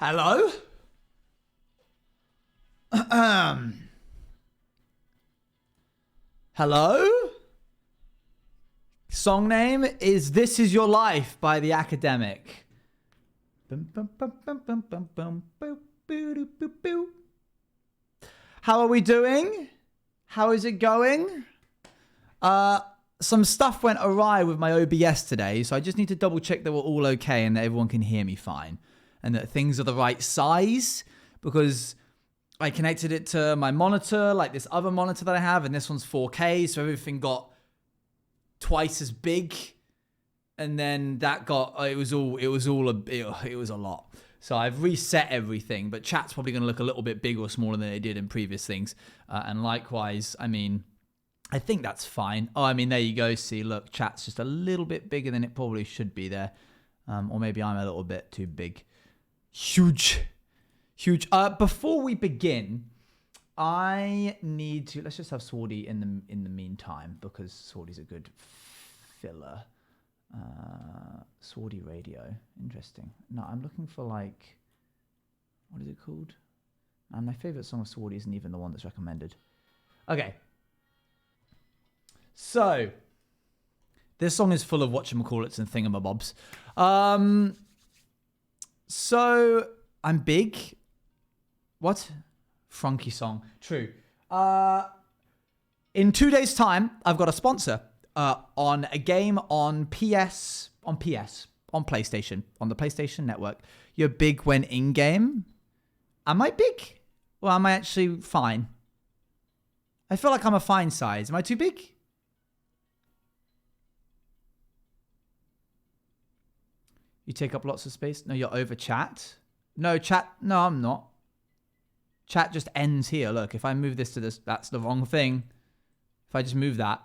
Hello? Hello? Song name is This Is Your Life by The Academic. How are we doing? How is it going? Some stuff went awry with my OBS today, so I just need to double check that we're all okay and that everyone can hear me fine. And that things are the right size, because I connected it to my monitor, like this other monitor that I have, and this one's 4K, so everything got twice as big. And then that got, it was a lot. So I've reset everything, but chat's probably going to look a little bit bigger or smaller than it did in previous things. And likewise, I mean, I think that's fine. Oh, I mean, there you go. See, look, chat's just a little bit bigger than it probably should be there. Or maybe I'm a little bit too big. Huge. Before we begin, I need to, let's just have Swordy in the meantime, because Swordy's a good filler. Swordy radio. Interesting. No, I'm looking for like, what is it called? And my favorite song of Swordy isn't even the one that's recommended. Okay. So, this song is full of whatchamacallits and thingamabobs. So, I'm big. What? Frunky song. True. In 2 days' time, I've got a sponsor on a game on PlayStation, on the PlayStation Network. You're big when in-game? Am I big? Or am I actually fine? I feel like I'm a fine size. Am I too big? You take up lots of space? No, you're over chat. No, chat. No, I'm not. Chat just ends here. Look, if I move this to this, that's the wrong thing. If I just move that.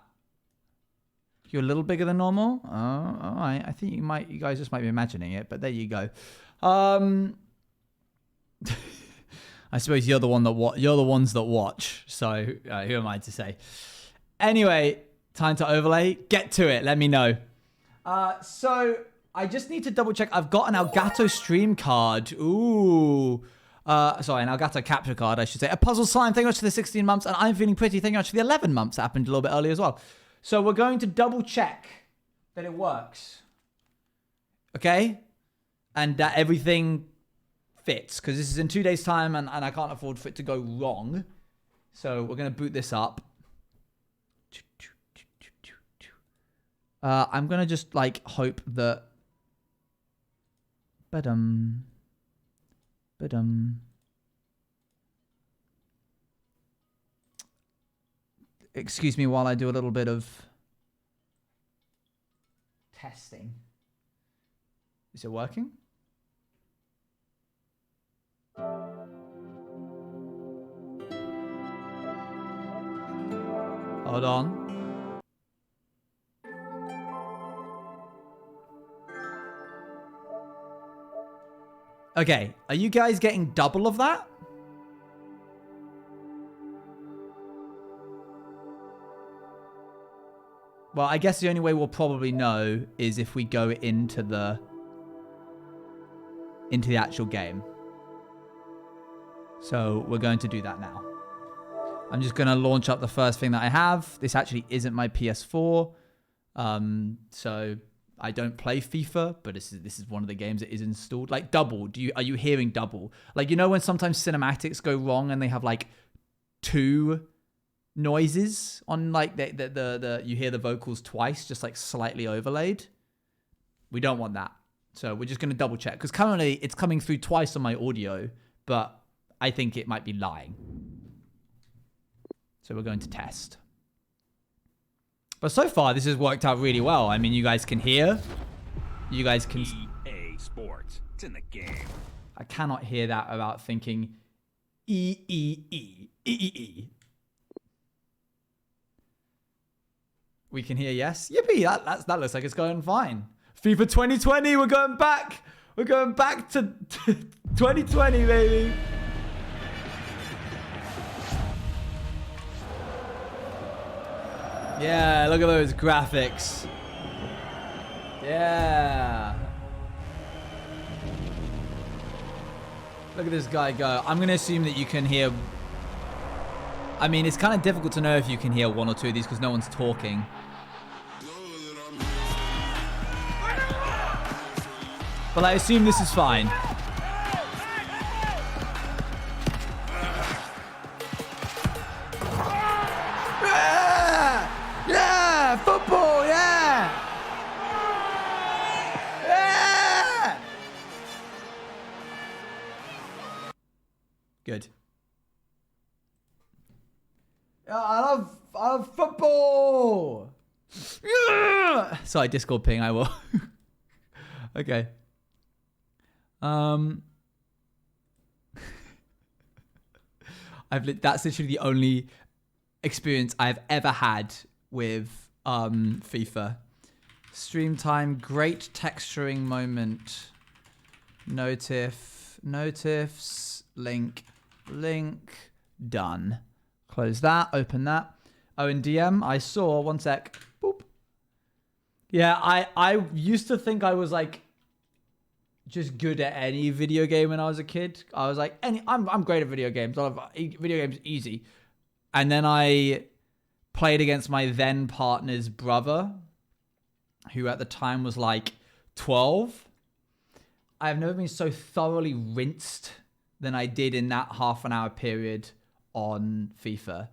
You're a little bigger than normal? Oh, all right. I think you guys just might be imagining it, but there you go. I suppose you're the ones that watch. So who am I to say? Anyway, time to overlay. Get to it. Let me know. So I just need to double check. I've got an Elgato stream card. Ooh. Sorry, an Elgato capture card, I should say. A puzzle slime. Thank you much for the 16 months. And I'm feeling pretty. Thank you much for the 11 months. That happened a little bit earlier as well. So we're going to double check that it works. Okay? And that everything fits. Because this is in 2 days' time and I can't afford for it to go wrong. So we're going to boot this up. I'm going to just like hope that... Excuse me while I do a little bit of testing. Is it working? Hold on. Okay, are you guys getting double of that? Well, I guess the only way we'll probably know is if we go into the actual game. So we're going to do that now. I'm just going to launch up the first thing that I have. This actually isn't my PS4. So I don't play FIFA, but this is one of the games that is installed. Like double. Are you hearing double? Like, you know when sometimes cinematics go wrong and they have like two noises on like the you hear the vocals twice, just like slightly overlaid? We don't want that. So we're just going to double check, because currently it's coming through twice on my audio, but I think it might be lying. So we're going to test. But so far this has worked out really well. I mean, you guys can hear. You guys can... EA Sports. It's in the game. I cannot hear that without thinking E. We can hear yes. Yippee, that looks like it's going fine. FIFA 2020, we're going back. We're going back to 2020, baby. Yeah, look at those graphics. Yeah. Look at this guy go. I'm going to assume that you can hear... I mean, it's kind of difficult to know if you can hear one or two of these because no one's talking. But I assume this is fine. Yeah! Yeah! Football! Yeah! Yeah! Good. Yeah, I love football! Yeah! Sorry, Discord ping, I will. Okay. That's literally the only experience I've ever had with FIFA. Stream time, great texturing moment. Notifs, link, done. Close that, open that. Oh, in DM, I saw, one sec. Boop. Yeah, I used to think I was like just good at any video game when I was a kid. I was like, I'm great at video games. Video games easy. And then I played against my then partner's brother, who at the time was like 12. I've never been so thoroughly rinsed than I did in that half an hour period on FIFA.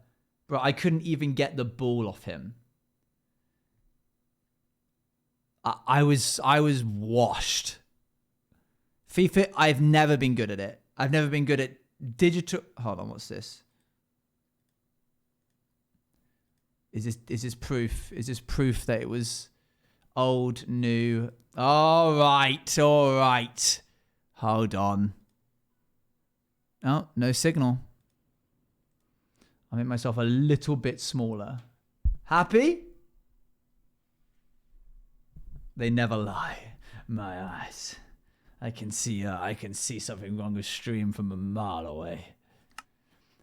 Bro, I couldn't even get the ball off him. I was washed. FIFA, I've never been good at it. I've never been good at digital. Hold on, what's this? Is this proof? Is this proof that it was old, new? All right. Hold on. Oh, no signal. I'll make myself a little bit smaller. Happy? They never lie. My eyes. I can see something wrong with stream from a mile away.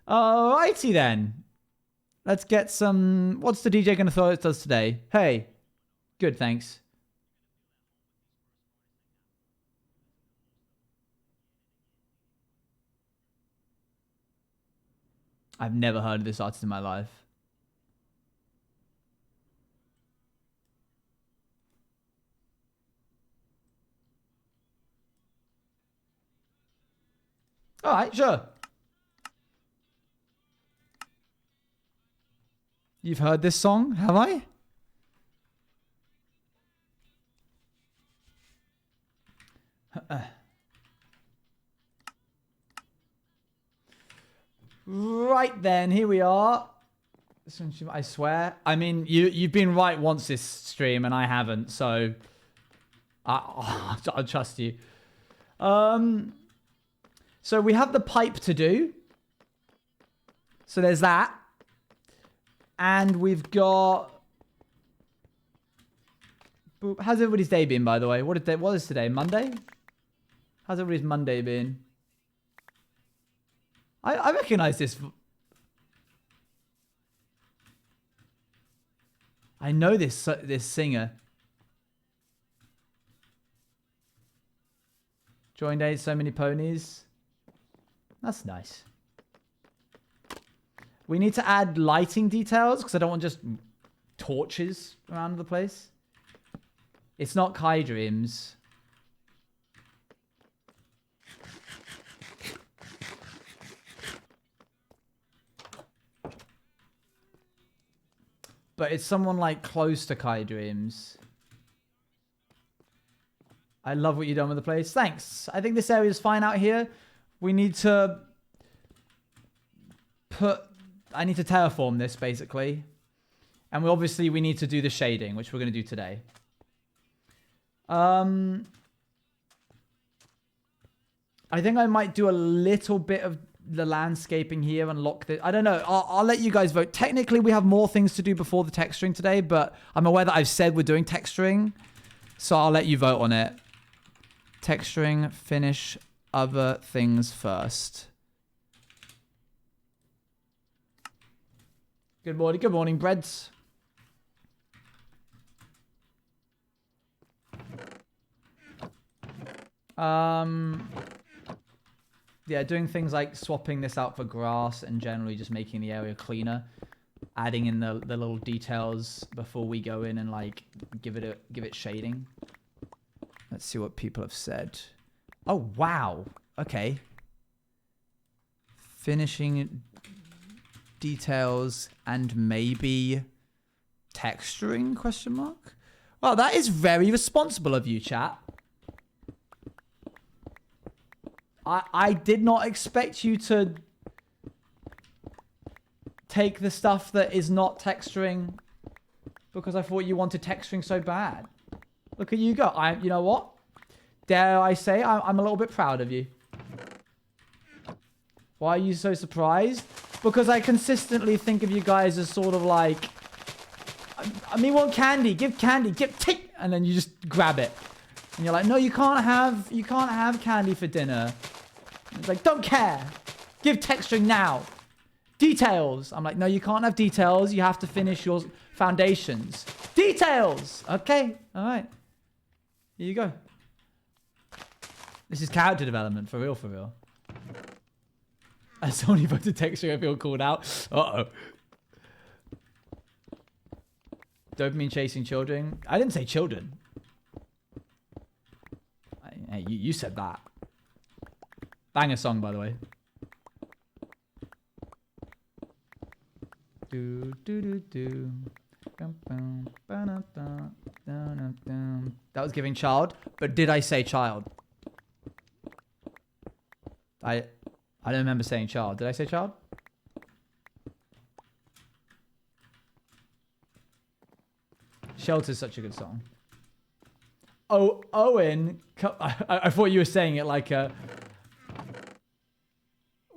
Alrighty then. Let's get some... What's the DJ going to throw at us today? Hey. Good, thanks. I've never heard of this artist in my life. All right, sure. You've heard this song, have I? Right then, here we are. I swear. I mean, you've been right once this stream, and I haven't, so I'll trust you. So we have the pipe to do. So there's that. And we've got... How's everybody's day been, by the way? What is today? Monday? How's everybody's Monday been? I recognize this. I know this singer. Joined 8 So Many Ponies. That's nice. We need to add lighting details because I don't want just torches around the place. It's not Kai Dreams. But it's someone like close to Kai Dreams. I love what you've done with the place. Thanks. I think this area is fine out here. We need to I need to terraform this basically. And we need to do the shading, which we're going to do today. I think I might do a little bit of the landscaping here and lock this. I don't know. I'll let you guys vote. Technically, we have more things to do before the texturing today, but I'm aware that I've said we're doing texturing. So I'll let you vote on it. Texturing, finish other things first. Good morning, breads. yeah, doing things like swapping this out for grass and generally just making the area cleaner. Adding in the little details before we go in and like give it shading. Let's see what people have said. Oh wow. Okay. Finishing details and maybe texturing ? Well, that is very responsible of you, chat. I did not expect you to take the stuff that is not texturing because I thought you wanted texturing so bad. Look at you go. You know what? Dare I say I'm a little bit proud of you. Why are you so surprised? Because I consistently think of you guys as sort of like, I mean, want candy? Give candy. Take, and then you just grab it, and you're like, no, you can't have candy for dinner. And it's like, don't care. Give texturing now. Details. I'm like, no, you can't have details. You have to finish your foundations. Details. Okay. All right. Here you go. This is character development, for real, for real. As someone who voted texture, I feel called out. Uh-oh. Dopamine chasing children. I didn't say children. Hey, you said that. Banger song, by the way. Do do do do. That was giving child, but did I say child? I don't remember saying child. Did I say child? Shelter's such a good song. Oh, Owen. I thought you were saying it like a...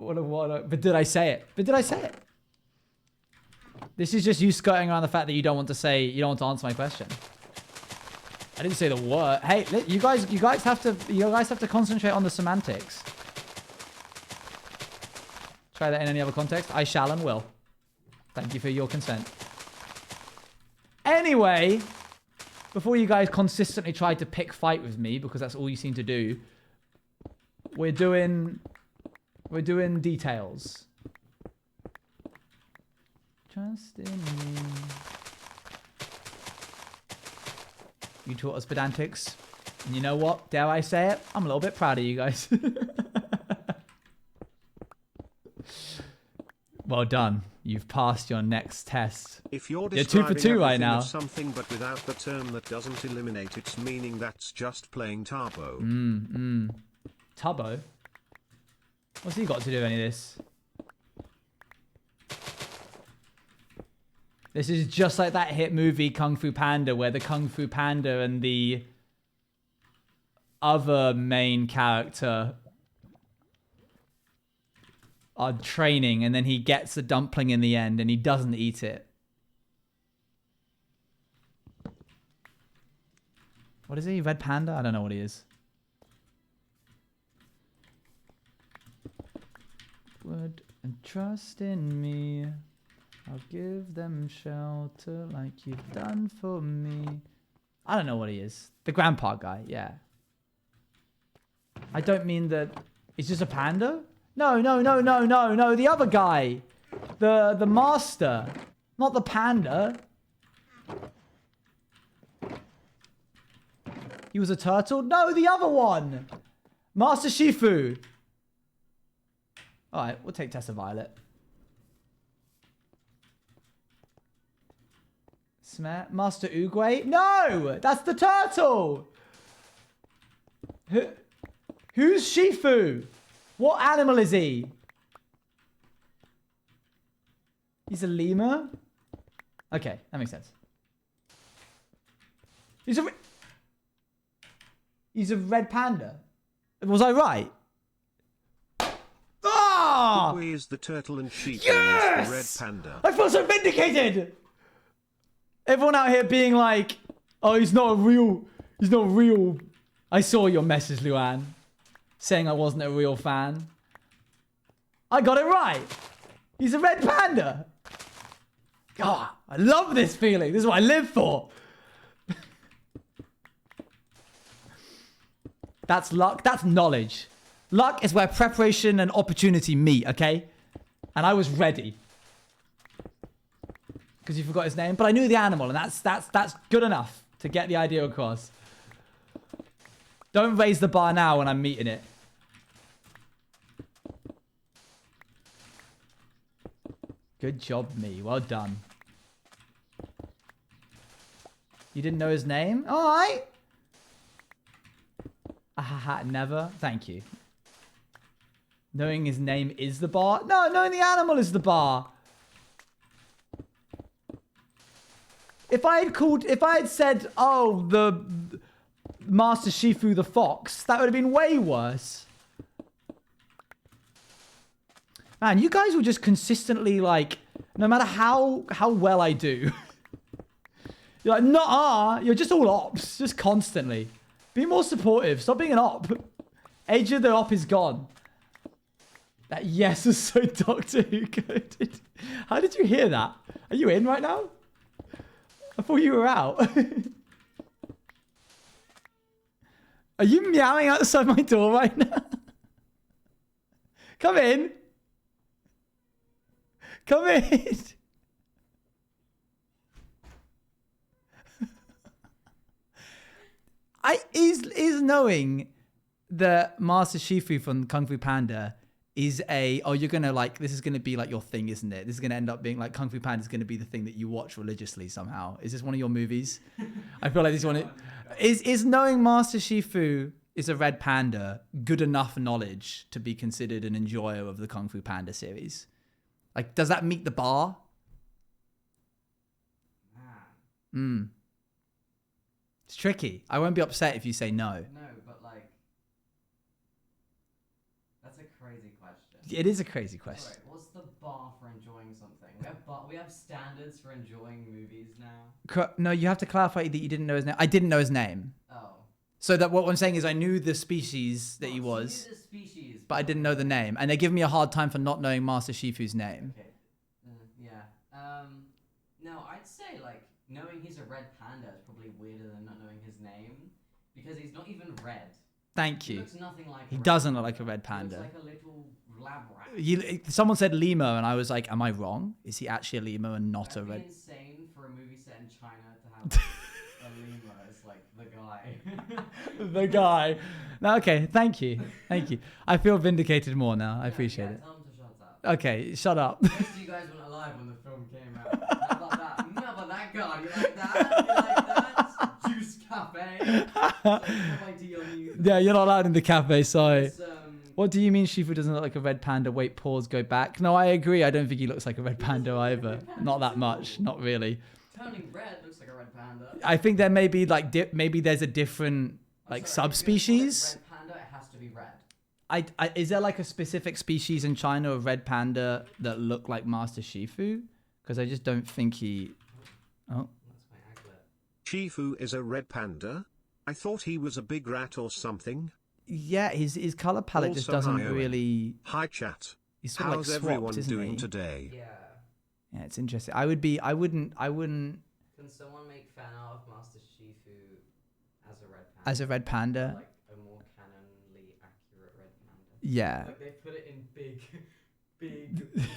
But did I say it? But did I say it? This is just you skirting around the fact that you don't want to say... You don't want to answer my question. I didn't say the word. Hey, you guys have to concentrate on the semantics. Try that in any other context. I shall and will. Thank you for your consent. Anyway, before you guys consistently try to pick fight with me, because that's all you seem to do, we're doing details. Trust in me. You taught us pedantics. And you know what? Dare I say it? I'm a little bit proud of you guys. Well done. You've passed your next test. If you're 2 for 2 right now. Something but without the term that doesn't eliminate its meaning, that's just plain Tabo. Tubbo? What's he got to do with any of this? This is just like that hit movie Kung Fu Panda, where the Kung Fu Panda and the other main character are training, and then he gets the dumpling in the end and he doesn't eat it. What is he? Red Panda? I don't know what he is. Would and trust in me. I'll give them shelter like you've done for me. I don't know what he is. The grandpa guy, yeah. I don't mean that... He's just a panda? No. The other guy. The master. Not the panda. He was a turtle? No, the other one. Master Shifu. Alright, we'll take Tessa Violet. Master Oogway? No! That's the turtle! Who's Shifu? What animal is he? He's a lemur? Okay, that makes sense. He's a red panda. Was I right? Ah! Oogway is the turtle and Shifu Yes! is the red panda. I feel so vindicated! Everyone out here being like, oh, he's not real. I saw your message, Luan. Saying I wasn't a real fan. I got it right. He's a red panda. God, I love this feeling. This is what I live for. That's luck. That's knowledge. Luck is where preparation and opportunity meet, okay? And I was ready. Because you forgot his name. But I knew the animal, and that's good enough to get the idea across. Don't raise the bar now when I'm meeting it. Good job, me. Well done. You didn't know his name? Alright. Ahaha, never. Thank you. Knowing his name is the bar? No, knowing the animal is the bar. If I had said, oh, the Master Shifu the fox, that would have been way worse. Man, you guys will just consistently, like, no matter how well I do, you're like, nah, you're just all ops, just constantly. Be more supportive. Stop being an op. Age of the op is gone. That yes is so Doctor Who coded. How did you hear that? Are you in right now? I thought you were out. Are you meowing outside my door right now? Come in. Come in. Is knowing that Master Shifu from Kung Fu Panda is you're gonna like, this is gonna be like your thing, isn't it? This is gonna end up being like Kung Fu Panda is gonna be the thing that you watch religiously somehow. Is this one of your movies? I feel like this one is knowing Master Shifu is a red panda good enough knowledge to be considered an enjoyer of the Kung Fu Panda series? Like, does that meet the bar? It's tricky. I won't be upset if you say no. No, but like, that's a crazy question. It is a crazy question. Alright, what's the bar for enjoying something? We have standards for enjoying movies now. No, you have to clarify that you didn't know his name. I didn't know his name. Oh. So that what I'm saying is I knew the species that he So was, you knew the species, but I didn't know the name. And they give me a hard time for not knowing Master Shifu's name. Okay. Yeah. No, I'd say like knowing he's a red panda is probably weirder than not knowing his name because he's not even red. Thank He you. looks nothing like. He a red doesn't panda. look like a red panda. He looks like a little lab rat. Someone said lemur, and I was like, am I wrong? Is he actually a lemur and not That'd a red? be insane for a movie set in China to have a lemur as like the guy. The guy. No, okay, thank you. Thank you. I feel vindicated more now. I appreciate it. Tell him to shut up. Okay, shut up. Most of you guys weren't alive when the film came out. How about that? How about that guy? You like that? You like that? Juice Cafe. Like, no idea on you. Yeah, you're not allowed in the cafe, sorry. It's, What do you mean Shifu doesn't look like a red panda? Wait, pause, go back. No, I agree. I don't think he looks like a red panda either. Not that much. Not really. turning red looks like a red panda. I think there may be like maybe there's a different like subspecies. Red panda, it has to be red. Is there like a specific species in China of red panda that look like Master Shifu? Because I just don't think he. Oh. That's my aglet. Shifu is a red panda? I thought he was a big rat or something. Yeah, his color palette just Also, doesn't hi, really. Hi chat. He's sort How's of like everyone swapped, isn't doing he? today? Yeah. Yeah, it's interesting. I wouldn't. Can someone make fan art of Master Shifu as a red panda? As a red panda. Like a more canonly accurate red panda. Yeah. Like they put it in big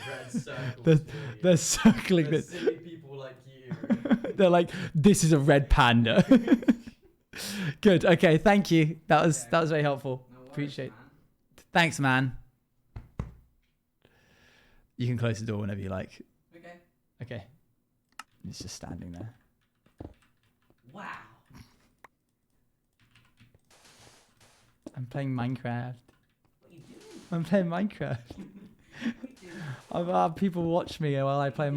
red circles. They're circling For this. silly people like you. They're like, this is a red panda. Good. Okay. Thank you. That was very helpful. No worries, Appreciate. man. Thanks, man. You can close the door whenever you like. Okay. Okay. It's just standing there. Wow. I'm playing Minecraft. What are you doing? I'm playing Minecraft. What are you doing? People watch me while I play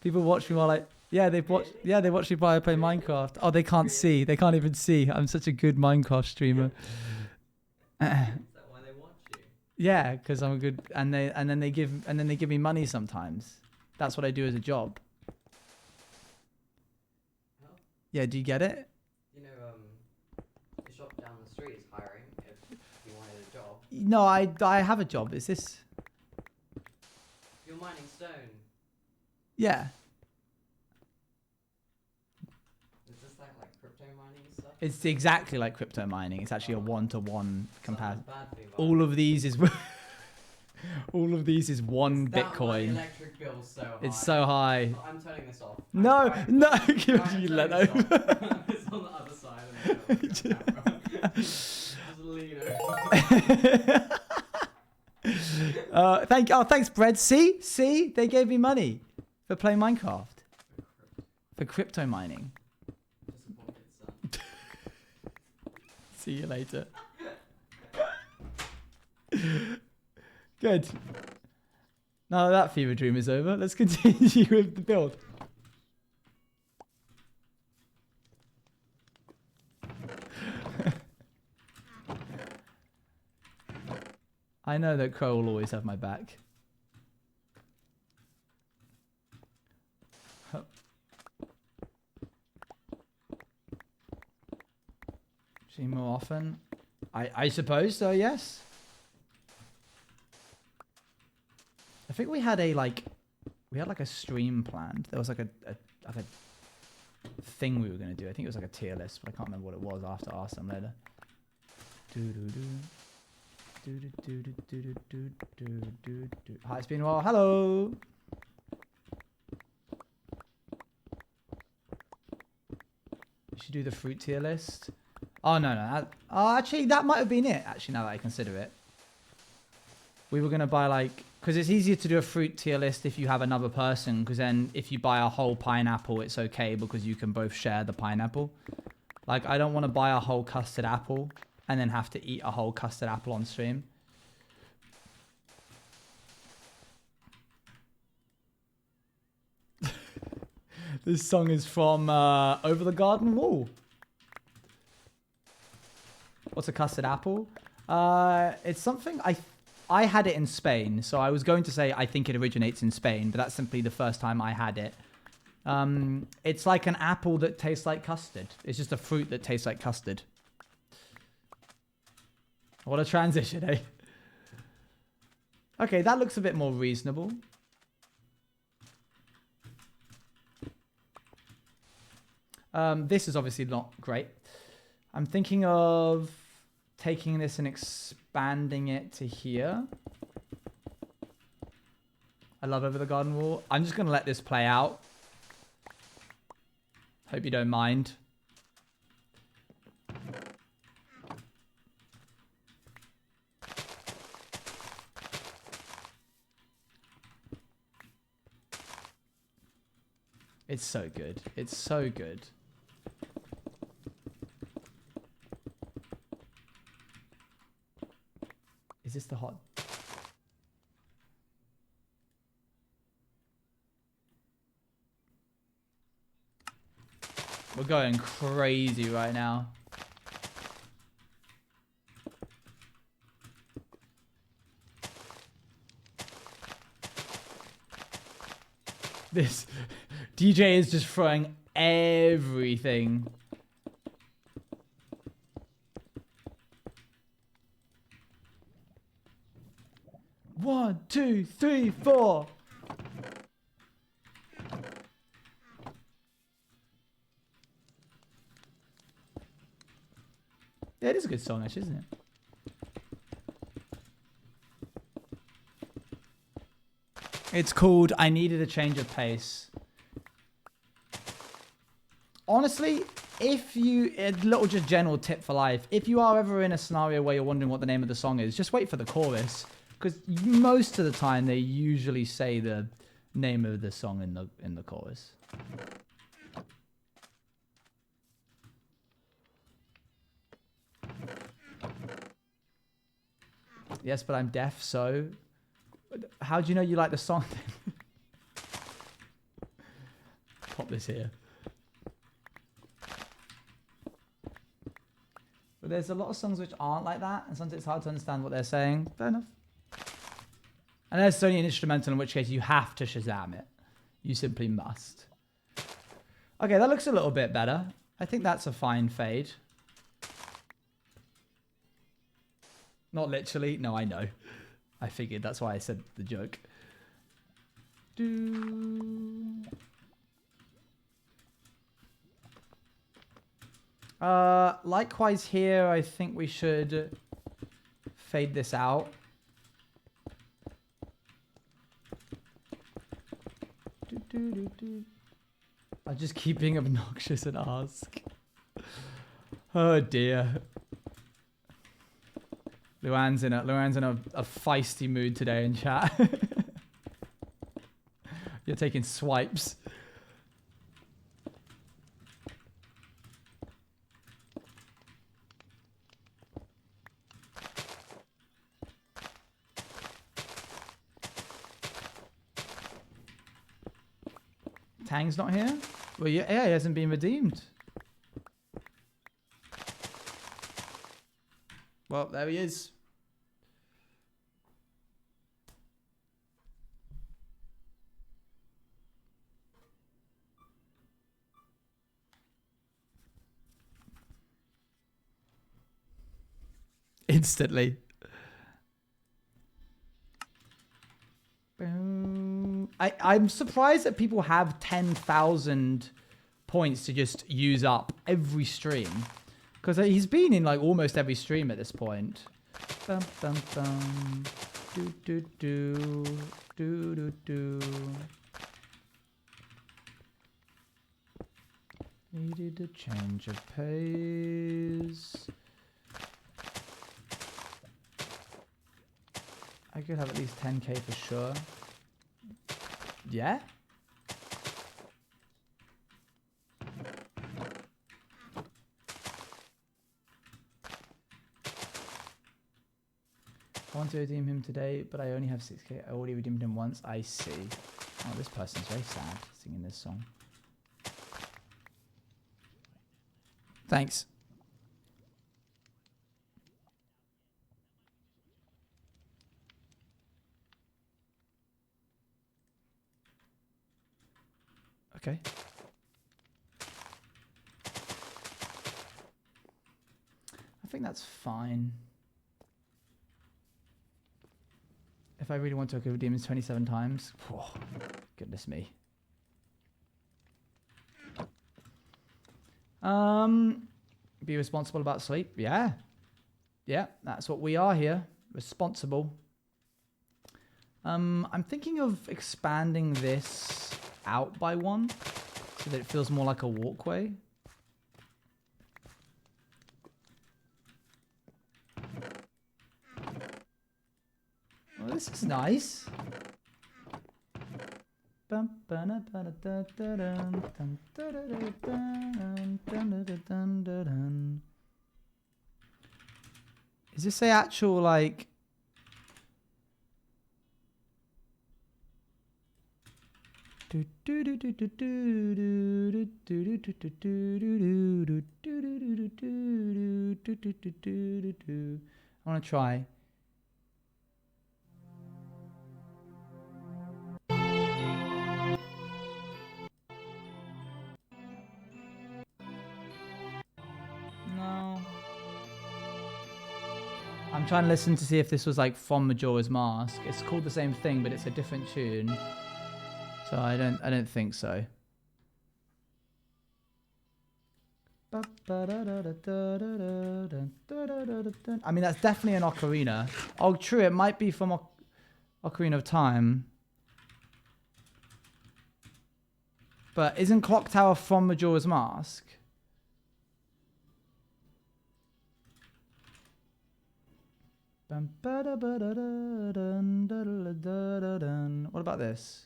People watch me while I. Yeah, they watch me while I play Minecraft. Oh, they can't see. They can't even see. I'm such a good Minecraft streamer. Is that why they watch you? Yeah, because I'm a good, and then they give me money sometimes. That's what I do as a job. Oh. Yeah, do you get it? You know, the shop down the street is hiring if you wanted a job. No, I have a job. Is this? You're mining stone. Yeah. Is this like crypto mining and stuff? It's exactly like crypto mining. It's actually a one-to-one comparison. Bad thing about All of these is all of these is one That my Bitcoin. electric bill's so high. It's so high. Oh, I'm turning this off. No, no, Right, you let turning over. this off. It's on the other side of the camera. Just lean over. Thanks, Bread. See, they gave me money for playing Minecraft for crypto mining. Disappointed, son. See you later. Good. Now that fever dream is over, let's continue with the build. I know that Crow will always have my back. See more often? I suppose so, yes. I think we had like a stream planned. There was like a thing we were gonna do. I think it was like a tier list, but I can't remember what it was. I have to ask them later. Hi, it's been a while. Hello. You should do the fruit tier list. Oh no. Actually, that might have been it. Actually, now that I consider it, we were gonna buy like, because it's easier to do a fruit tier list if you have another person. Because then, if you buy a whole pineapple, it's okay because you can both share the pineapple. Like, I don't want to buy a whole custard apple and then have to eat a whole custard apple on stream. This song is from Over the Garden Wall. What's a custard apple? It's something I had it in Spain, so I was going to say I think it originates in Spain, but that's simply the first time I had it. It's like an apple that tastes like custard. It's just a fruit that tastes like custard. What a transition, eh? Okay, that looks a bit more reasonable. This is obviously not great. I'm thinking of taking this and expanding it to here. I love Over the Garden Wall. I'm just going to let this play out. Hope you don't mind. It's so good. It's so good. Is this the hot? We're going crazy right now. This DJ is just throwing everything. One, two, three, four. Yeah, it is a good song, actually, isn't it? It's called I Needed a Change of Pace. Honestly, if you, a little just general tip for life, if you are ever in a scenario where you're wondering what the name of the song is, just wait for the chorus. Because most of the time they usually say the name of the song in the chorus. Yes, but I'm deaf, so how do you know you like the song? Pop this here. But there's a lot of songs which aren't like that, and sometimes it's hard to understand what they're saying. Fair enough. Unless it's only an instrumental, in which case you have to Shazam it. You simply must. Okay, that looks a little bit better. I think that's a fine fade. Not literally. No, I know. I figured. That's why I said the joke. Likewise here, I think we should fade this out. I just keep being obnoxious and ask. Oh dear. Luann's in a feisty mood today in chat. You're taking swipes. Tang's not here? Well, yeah, he hasn't been redeemed. Well, there he is. Instantly. I'm surprised that people have 10,000 points to just use up every stream. Because he's been in like almost every stream at this point. Bum, bum, bum. Do, do, do. Do, do, do. Needed a change of pace. I could have at least 10k for sure. Yeah? I want to redeem him today, but I only have 6k. I already redeemed him once. I see. Oh, this person's very sad singing this song. Thanks. Okay. I think that's fine. If I really want to, I could redeem him 27 times. Oh, goodness me. Be responsible about sleep. Yeah. Yeah, that's what we are here. Responsible. I'm thinking of expanding this out by one so that it feels more like a walkway. Well, this is nice. Is this a actual like I want to try. No. I'm trying to listen to see if this was like from Majora's Mask. It's called the same thing, but it's a different tune. So I don't think so. I mean, that's definitely an ocarina. Oh, true. It might be from Ocarina of Time. But isn't Clock Tower from Majora's Mask? What about this?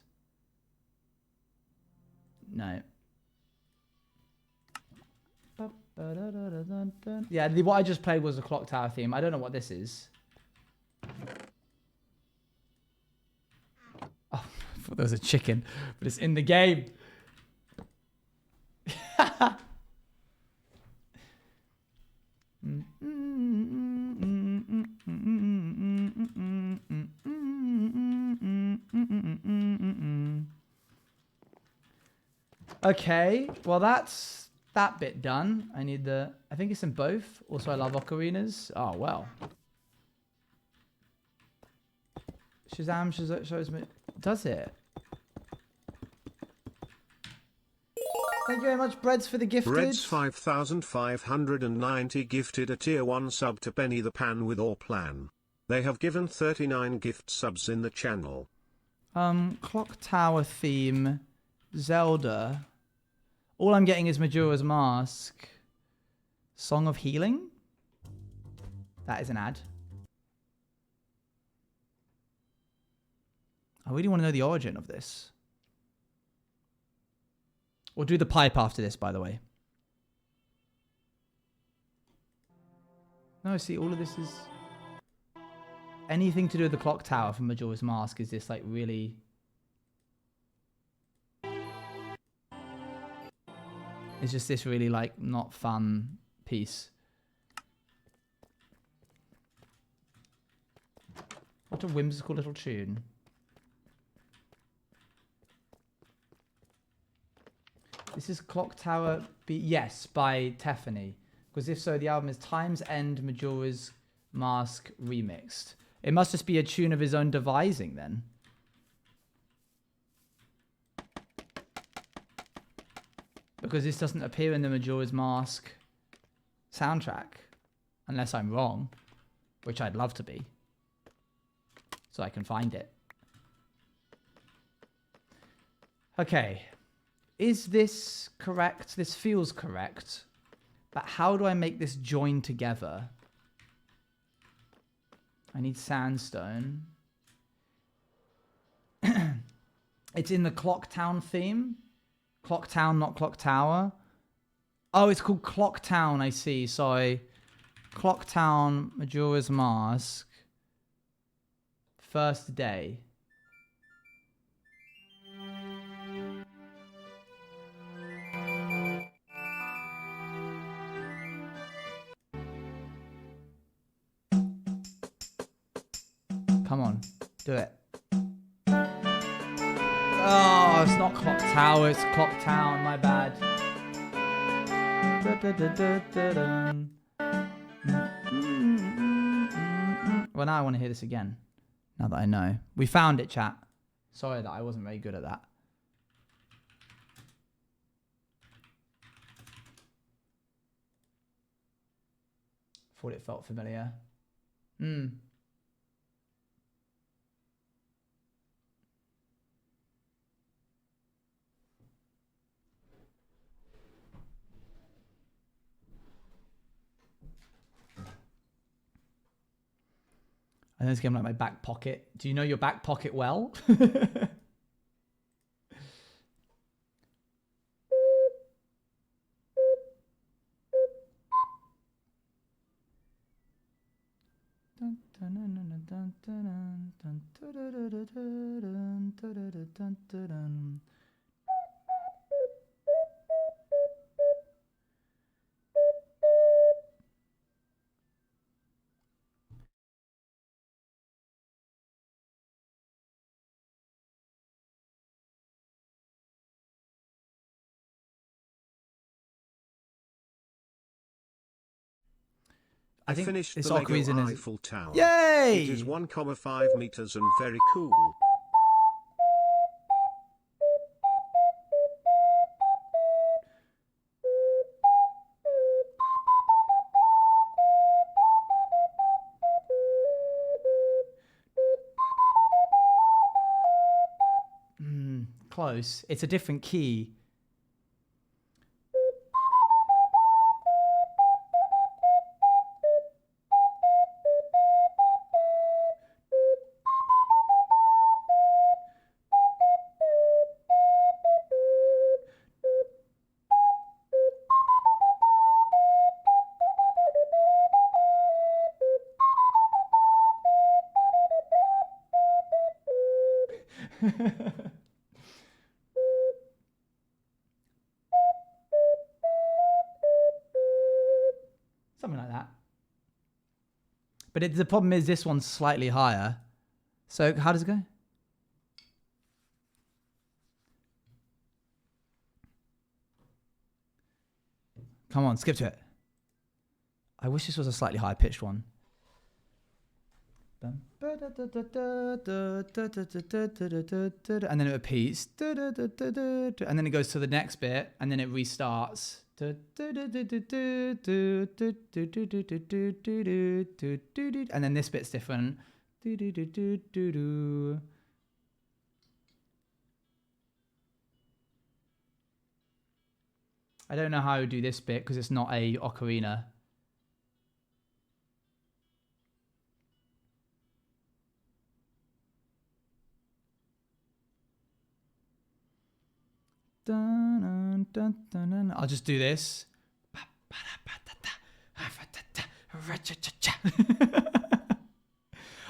No. Yeah, what I just played was the Clock Tower theme. I don't know what this is. Oh, I thought there was a chicken, but it's in the game. Okay, well that's that bit done. I need the... I think it's in both. Also, I love ocarinas. Oh, well. Shazam shows me... Does it? Thank you very much, Breads, for the gifted. Reds 5590 gifted a tier 1 sub to Penny the Pan with Or Plan. They have given 39 gift subs in the channel. Clock Tower theme, Zelda. All I'm getting is Majora's Mask. Song of Healing? That is an ad. I really want to know the origin of this. We'll do the pipe after this, by the way. No, see, all of this is... Anything to do with the clock tower from Majora's Mask is this, like, really... It's just this really, like, not fun piece. What a whimsical little tune. This is Clock Tower yes, by Tiffany. Because if so, the album is Time's End Majora's Mask remixed. It must just be a tune of his own devising then. Because this doesn't appear in the Majora's Mask soundtrack. Unless I'm wrong. Which I'd love to be. So I can find it. Okay. Is this correct? This feels correct. But how do I make this join together? I need sandstone. It's in the Clock Town theme. Clock Town, not Clock Tower. Oh, it's called Clock Town, I see. Sorry. Clock Town, Majora's Mask. First day. Come on, do it. Oh, it's not Clock Tower, it's Clock Town, my bad. Well, now I want to hear this again. Now that I know. We found it, chat. Sorry that I wasn't very good at that. Thought it felt familiar. I know this game like my back pocket. Do you know your back pocket well? I finished this the Lego reason is... Eiffel Tower. Yay! It is 1,5 meters and very cool. Close. It's a different key. Something like that. But the problem is this one's slightly higher. So how does it go? Come on, skip to it. I wish this was a slightly higher pitched one. And then it repeats. And then it goes to the next bit. And then it restarts. And then this bit's different. I don't know how I would do this bit because it's not a ocarina. I'll just do this.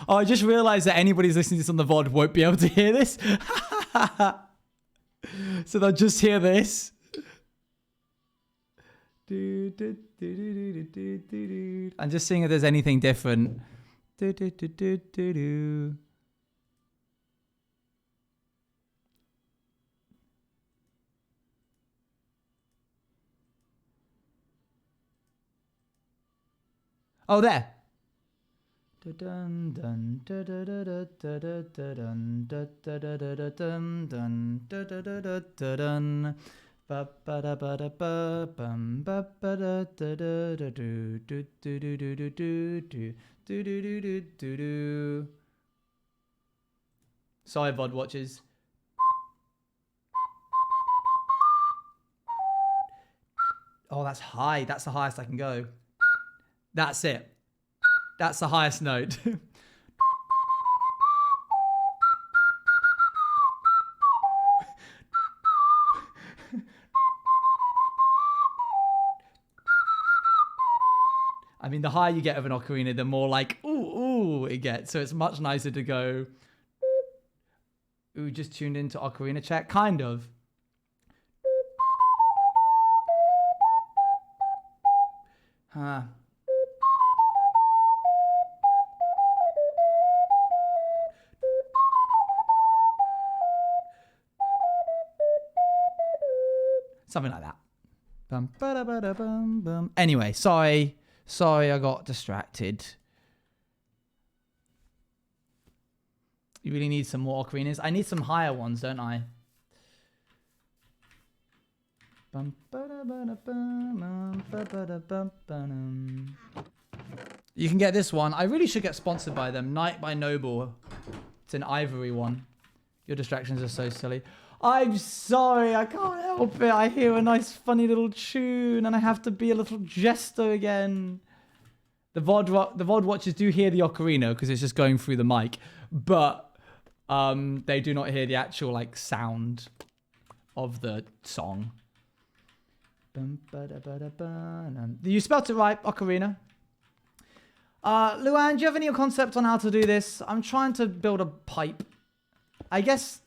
Oh, I just realized that anybody who's listening to this on the VOD won't be able to hear this. So they'll just hear this. I'm just seeing if there's anything different. Oh, there. Sorry, VOD watchers. Oh, that's high. That's the highest I can go. That's it. That's the highest note. I mean, the higher you get of an ocarina, the more like, ooh, it gets. So it's much nicer to go, ooh, just tuned into ocarina chat. Kind of. Huh. Something like that. Bum, ba-da, bum, bum. Anyway, sorry, I got distracted. You really need some more ocarinas. I need some higher ones, don't I? Bum, ba-da, ba-da, bum, ba-da, bum, ba-dum. You can get this one. I really should get sponsored by them. Night by Noble. It's an ivory one. Your distractions are so silly. I'm sorry, I can't help it. I hear a nice funny little tune and I have to be a little jester again. The VOD watchers do hear the ocarina because it's just going through the mic, but they do not hear the actual like sound of the song. You spelt it right, ocarina. Luan, do you have any concept on how to do this? I'm trying to build a pipe. I guess...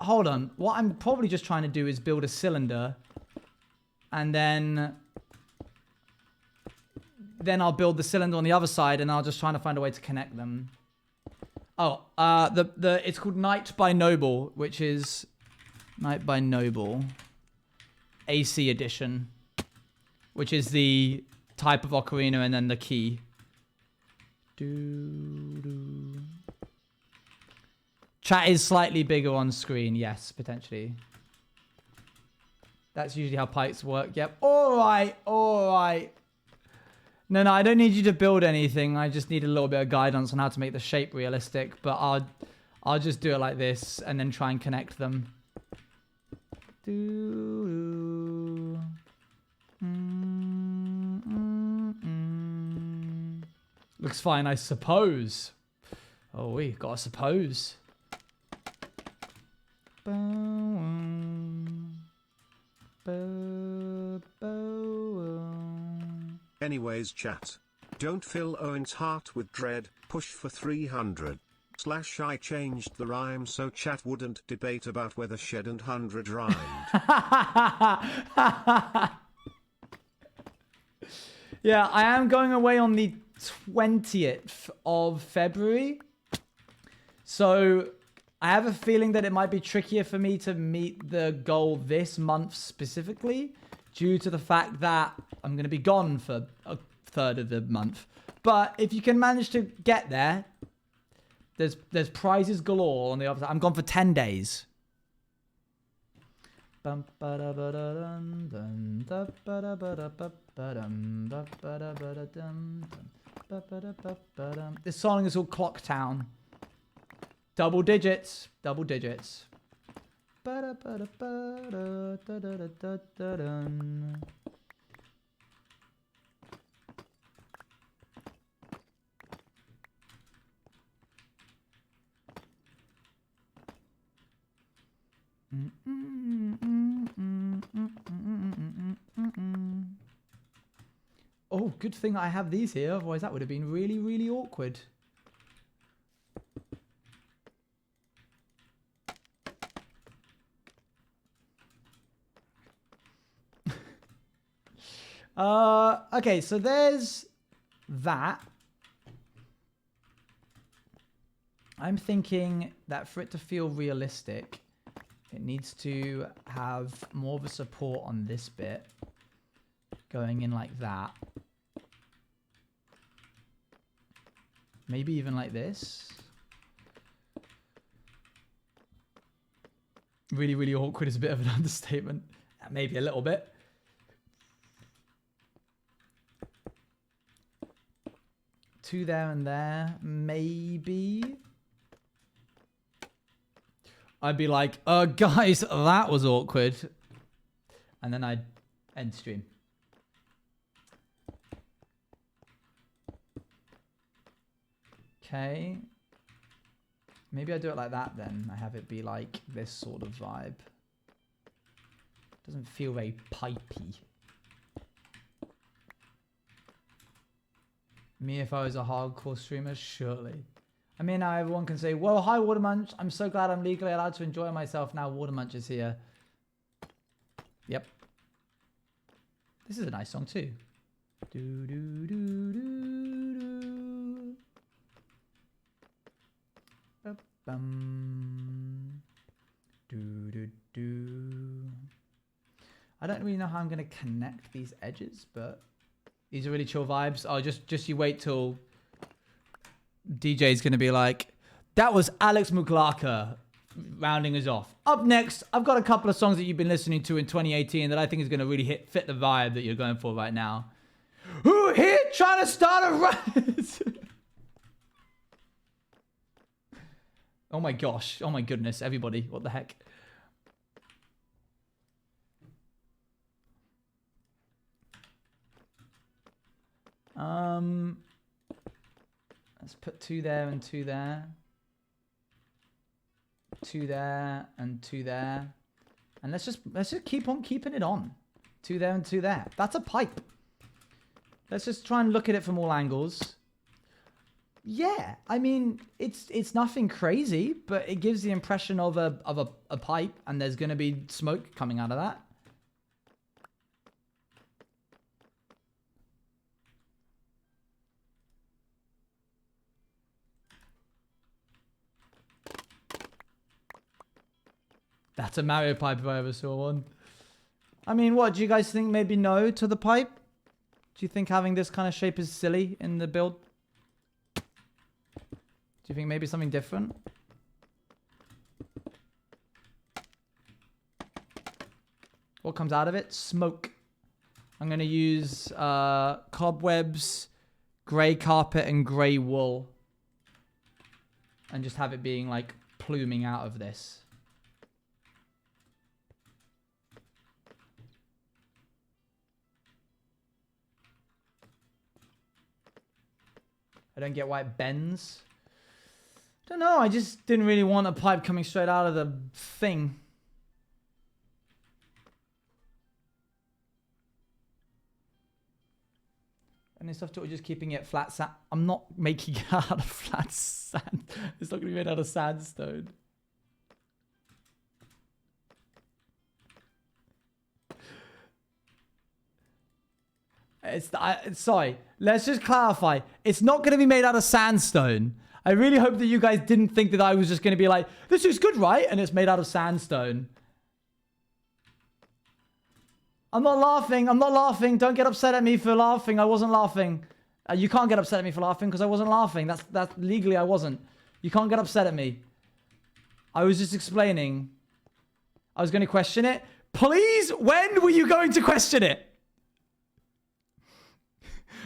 Hold on. What I'm probably just trying to do is build a cylinder. And then I'll build the cylinder on the other side and I'll just try to find a way to connect them. Oh, it's called Night by Noble, which is Night by Noble AC edition, which is the type of ocarina and then the key. Chat is slightly bigger on screen. Yes, potentially. That's usually how pipes work. Yep. All right. No, I don't need you to build anything. I just need a little bit of guidance on how to make the shape realistic. But I'll just do it like this and then try and connect them. Looks fine, I suppose. Oh, we got to suppose. Anyways, chat. Don't fill Owen's heart with dread. Push for 300. / I changed the rhyme so chat wouldn't debate about whether shed and 100 rhymed. Yeah, I am going away on the 20th of February. So I have a feeling that it might be trickier for me to meet the goal this month specifically due to the fact that I'm going to be gone for third of the month. But if you can manage to get there, there's prizes galore on the other side. I'm gone for 10 days. This song is called Clock Town. Double digits. Double digits. Oh, good thing I have these here, otherwise that would have been really, really awkward. Okay, so there's that. I'm thinking that for it to feel realistic, it needs to have more of a support on this bit, going in like that. Maybe even like this. Really, really awkward is a bit of an understatement. Maybe a little bit. Two there and there, maybe. I'd be like, guys, that was awkward. And then I'd end stream. Okay. Maybe I do it like that then. I have it be like this sort of vibe. Doesn't feel very pipey. Me if I was a hardcore streamer, surely. I mean, now everyone can say, whoa, hi Watermunch. I'm so glad I'm legally allowed to enjoy myself now. Watermunch is here. Yep. This is a nice song too. Do, do, do, do, do. Ba-bum. Do, do, do. I don't really know how I'm going to connect these edges, but these are really chill vibes. Oh, just you wait till DJ's going to be like, that was Alex Muglaka rounding us off. Up next, I've got a couple of songs that you've been listening to in 2018 that I think is going to really fit the vibe that you're going for right now. Who here trying to start a riot? Oh my gosh. Oh my goodness. Everybody. What the heck? Let's put 2 there and 2 there. 2 there and 2 there. And let's just keep on keeping it on. 2 there and 2 there. That's a pipe. Let's just try and look at it from all angles. Yeah, I mean, it's nothing crazy, but it gives the impression of a pipe, and there's going to be smoke coming out of that. That's a Mario pipe if I ever saw one. I mean, what do you guys think? Maybe no to the pipe? Do you think having this kind of shape is silly in the build? Do you think maybe something different? What comes out of it? Smoke. I'm going to use cobwebs, grey carpet, and grey wool. And just have it being like pluming out of this. I don't get why it bends. I don't know, I just didn't really want a pipe coming straight out of the thing. And it's after just keeping it flat sand. I'm not making it out of flat sand. It's not going to be made out of sandstone. Sorry, let's just clarify. It's not going to be made out of sandstone. I really hope that you guys didn't think that I was just going to be like, this is good, right? And it's made out of sandstone. I'm not laughing. I'm not laughing. Don't get upset at me for laughing. I wasn't laughing. You can't get upset at me for laughing because I wasn't laughing. That's legally I wasn't. You can't get upset at me. I was just explaining. I was going to question it. Please, when were you going to question it?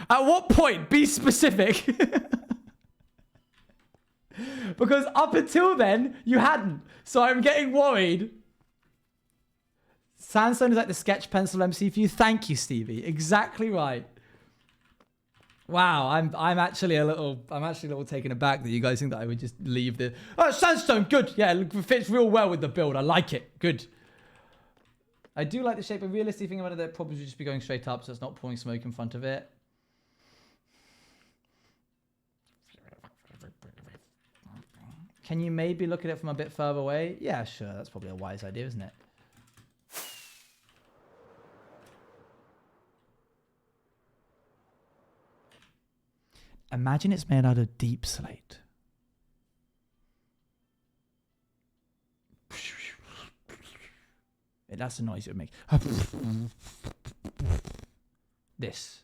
At what point? Be specific. Because up until then, you hadn't. So I'm getting worried. Sandstone is like the sketch pencil MC for you. Thank you, Stevie. Exactly right. Wow, I'm actually a little taken aback that you guys think that I would just leave the... Oh, Sandstone, good. Yeah, it fits real well with the build. I like it. Good. I do like the shape. A realistic thing about it, that probably should just be going straight up so it's not pouring smoke in front of it. Can you maybe look at it from a bit further away? Yeah, sure. That's probably a wise idea, isn't it? Imagine it's made out of deep slate. That's the noise it would make. This.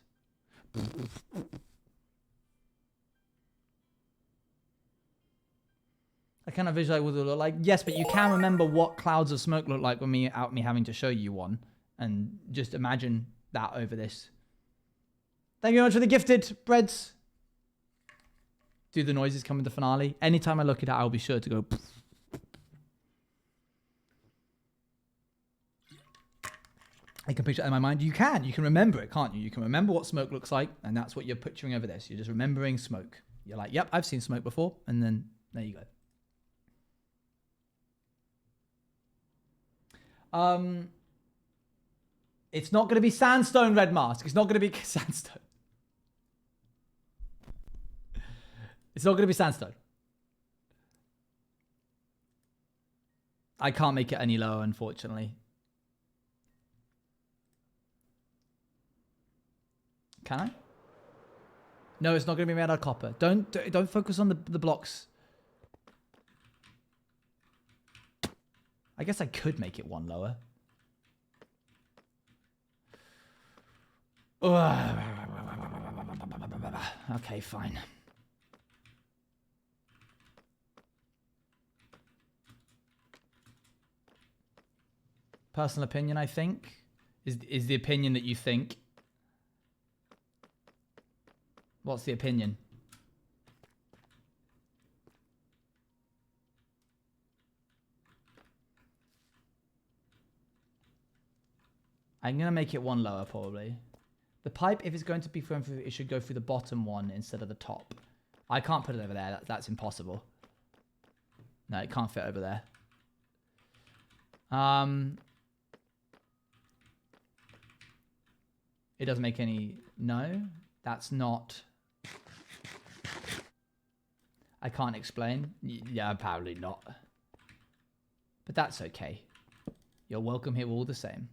I kind of visualize what it would look like. Yes, but you can remember what clouds of smoke look like when me having to show you one. And just imagine that over this. Thank you very much for the gifted breads. Do the noises come in the finale? Anytime I look at it, I'll be sure to go... I can picture it in my mind. You can remember it, can't you? You can remember what smoke looks like, and that's what you're picturing over this. You're just remembering smoke. You're like, yep, I've seen smoke before, and then there you go. It's not going to be sandstone, Red Mask. It's not going to be sandstone. It's not going to be sandstone. I can't make it any lower, unfortunately. Can I? No, it's not going to be made out of copper. Don't focus on the blocks. I guess I could make it one lower. Okay, fine. Personal opinion, I think, is the opinion that you think. What's the opinion? I'm going to make it one lower, probably. The pipe, if it's going to be going through, it should go through the bottom one instead of the top. I can't put it over there. That's impossible. No, it can't fit over there. It doesn't make any... No, that's not... I can't explain. Yeah, apparently not. But that's okay. You're welcome here all the same.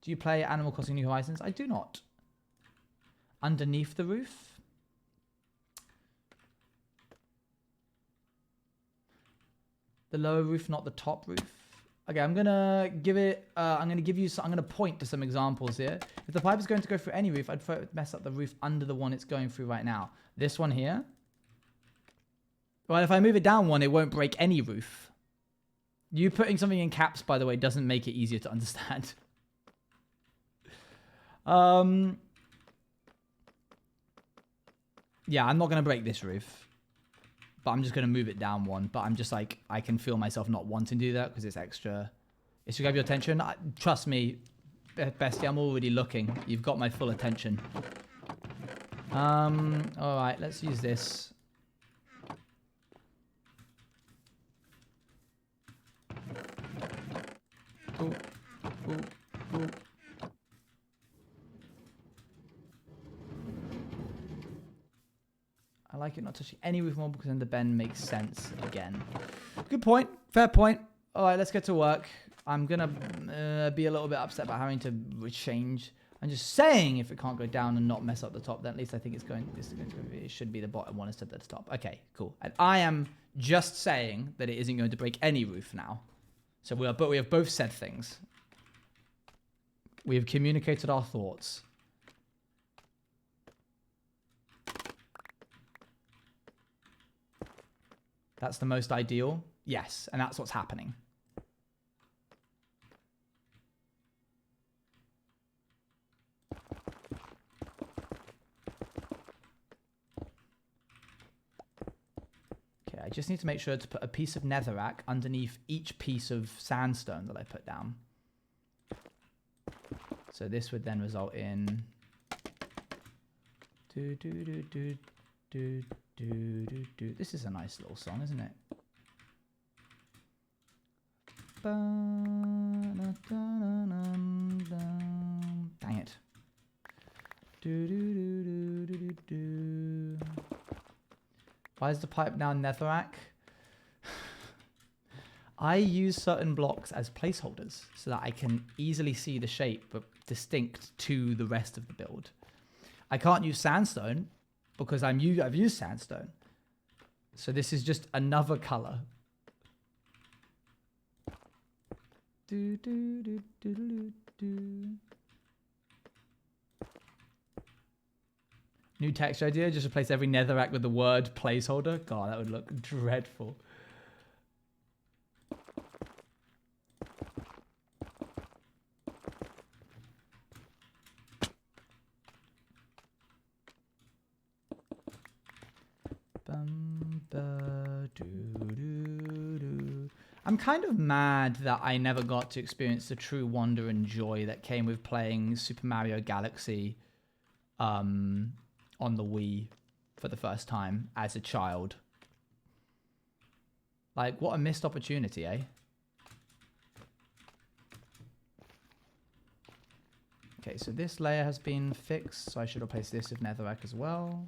Do you play Animal Crossing New Horizons? I do not. Underneath the roof? The lower roof, not the top roof. Okay, I'm gonna give it. I'm gonna point to some examples here. If the pipe is going to go through any roof, I'd mess up the roof under the one it's going through right now. This one here. Well, if I move it down one, it won't break any roof. You putting something in caps, by the way, doesn't make it easier to understand. Yeah, I'm not gonna break this roof. But I'm just going to move it down one. But I'm just like, I can feel myself not wanting to do that because it's extra. It should grab your attention. Trust me, bestie, I'm already looking. You've got my full attention. All right, let's use this. Ooh, ooh, ooh. I like it not touching any roof more because then the bend makes sense again. Good point. Fair point. All right, let's get to work. I'm going to be a little bit upset about having to change. I'm just saying if it can't go down and not mess up the top, then at least I think it should be the bottom one instead of the top. Okay, cool. And I am just saying that it isn't going to break any roof now. So we have both said things. We have communicated our thoughts. That's the most ideal? Yes, and that's what's happening. Okay, I just need to make sure to put a piece of netherrack underneath each piece of sandstone that I put down. So this would then result in... This is a nice little song, isn't it? Dang it. Why is the pipe now netherrack? I use certain blocks as placeholders so that I can easily see the shape but distinct to the rest of the build. I can't use sandstone because I've used sandstone. So this is just another color. New texture idea, just replace every netherrack with the word placeholder. God, that would look dreadful. I'm kind of mad that I never got to experience the true wonder and joy that came with playing Super Mario Galaxy on the Wii for the first time as a child. Like, what a missed opportunity, eh? Okay, so this layer has been fixed, so I should replace this with netherrack as well.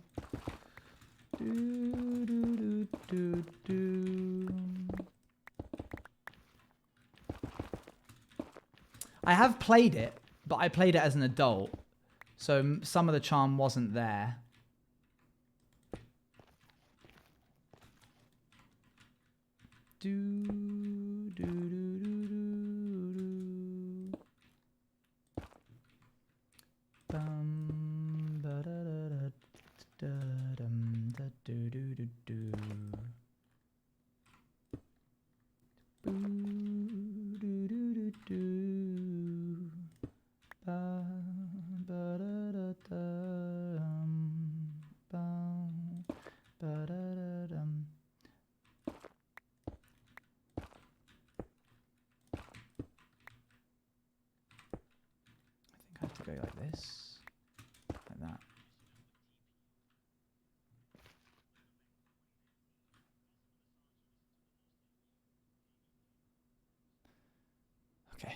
I have played it, but I played it as an adult, so some of the charm wasn't there. Go like this, like that. Okay.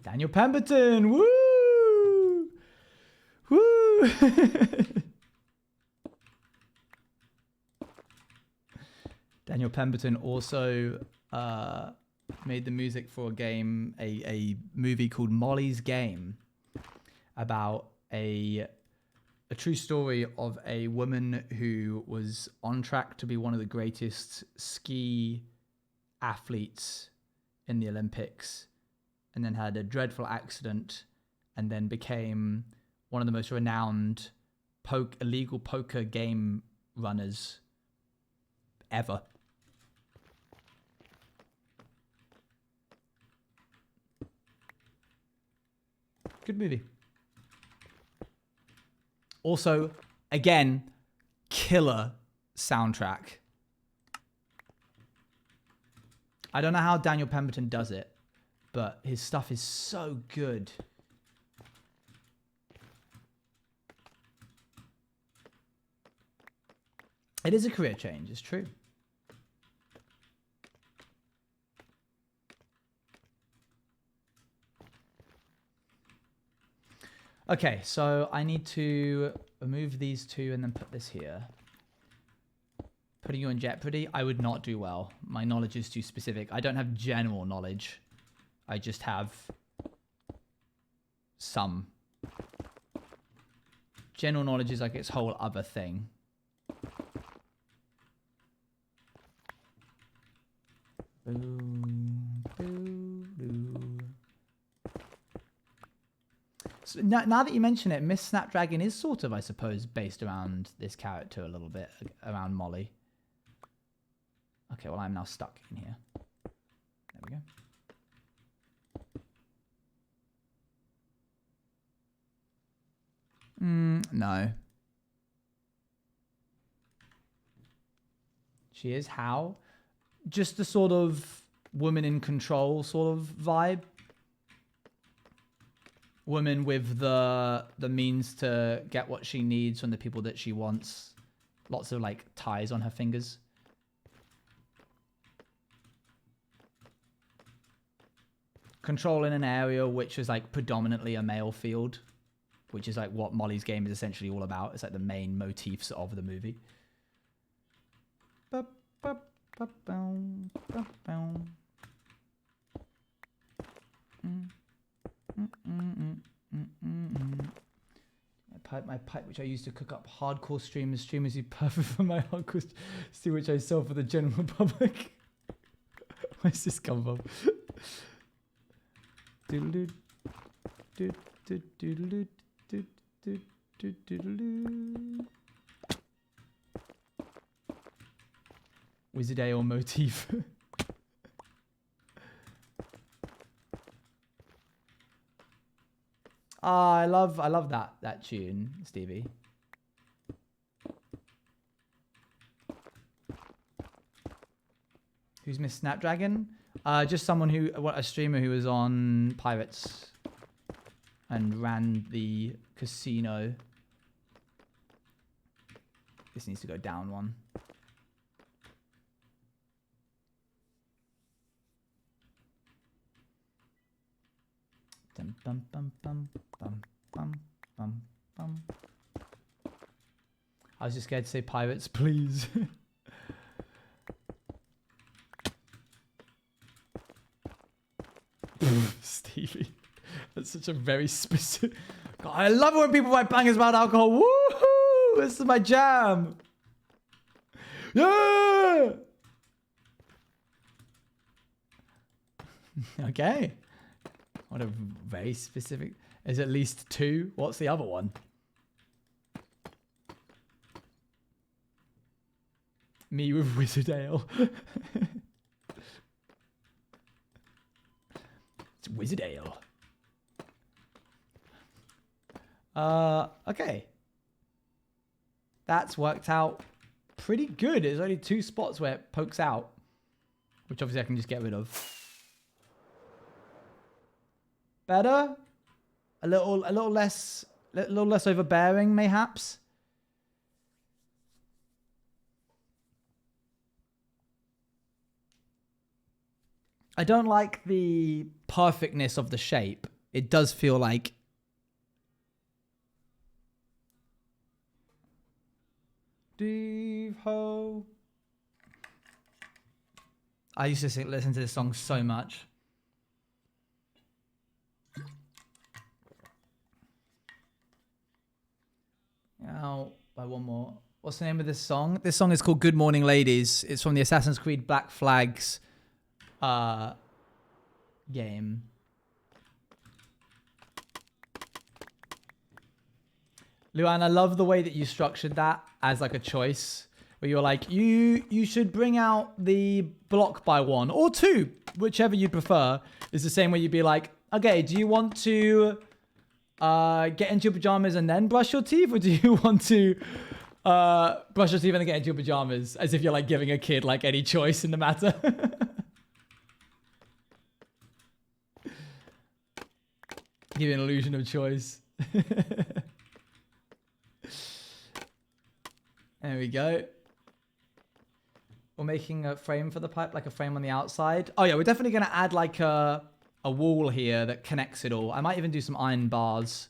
Daniel Pemberton, woo! Woo! Daniel Pemberton also made the music for a game, a movie called Molly's Game, about a true story of a woman who was on track to be one of the greatest ski athletes in the Olympics, and then had a dreadful accident, and then became one of the most renowned illegal poker game runners ever. Good movie. Also, again, killer soundtrack. I don't know how Daniel Pemberton does it, but his stuff is so good. It is a career change, it's true. Okay, so I need to remove these two and then put this here. Putting you in jeopardy, I would not do well. My knowledge is too specific. I don't have general knowledge. I just have some General knowledge is like its whole other thing. So now that you mention it, Miss Snapdragon is sort of, I suppose, based around this character a little bit, around Molly. Okay, well, I'm now stuck in here. There we go. No. She is how? Just the sort of woman in control sort of vibe. Woman with the means to get what she needs from the people that she wants. Lots of like ties on her fingers. Control in an area which is like predominantly a male field. Which is like what Molly's game is essentially all about. It's like the main motifs of the movie. My pipe, which I use to cook up hardcore streamers. Streamers who perfect for my hardcore stew, which I sell for the general public. Where's this come from? Doodle dood dood doodle dood dood dood doodle. Wizard Ale motif. I love that tune, Stevie. Who's Miss Snapdragon? Just someone a streamer who was on Pirates and ran the casino. This needs to go down one. Dum, bum, bum, bum, bum, bum, bum, bum. I was just scared to say pirates, please. Stevie, that's such a very specific. God, I love it when people write bangers about alcohol. Woohoo! This is my jam. Yeah. Okay. What a very specific. There's at least two. What's the other one? Me with Wizard Ale. It's Wizard Ale. Okay. That's worked out pretty good. There's only 2 spots where it pokes out, which obviously I can just get rid of. Better? A little less overbearing, mayhaps. I don't like the perfectness of the shape. It does feel like Steve Ho. I used to listen to this song so much. Now, by one more. What's the name of this song? This song is called Good Morning Ladies. It's from the Assassin's Creed Black Flags game. Luan, I love the way that you structured that as like a choice. Where you're like, you should bring out the block by 1 or 2, whichever you prefer. Is the same way you'd be like, okay, do you want to get into your pajamas and then brush your teeth, or do you want to brush your teeth and then get into your pajamas? As if you're like giving a kid like any choice in the matter. Give you an illusion of choice. There we go. We're making a frame for the pipe, like a frame on the outside. Oh yeah, we're definitely going to add like a wall here that connects it all. I might even do some iron bars.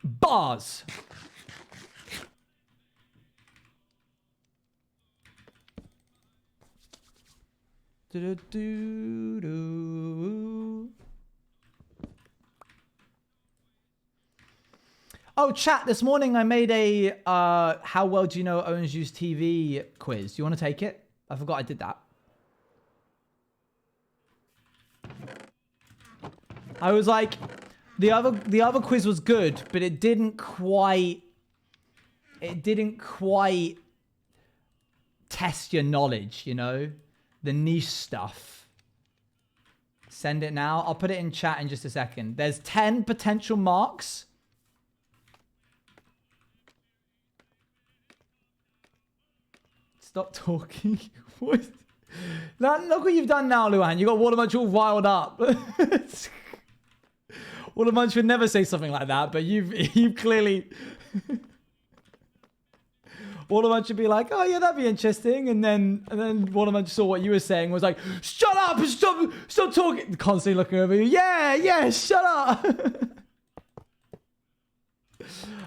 Bars! Oh, chat, this morning I made a how well do you know OwengeJuiceTV quiz. Do you want to take it? I forgot I did that. I was like, the other quiz was good, but it didn't quite test your knowledge, you know? The niche stuff. Send it now. I'll put it in chat in just a second. There's 10 potential marks. Stop talking. What? Look what you've done now, Luan. You got Watermunch all riled up. Watermunch would never say something like that, but you've clearly... Watermunch would be like, oh yeah, that'd be interesting. And then Watermunch saw what you were saying, was like, shut up, stop talking. Constantly looking over you. Yeah, shut up.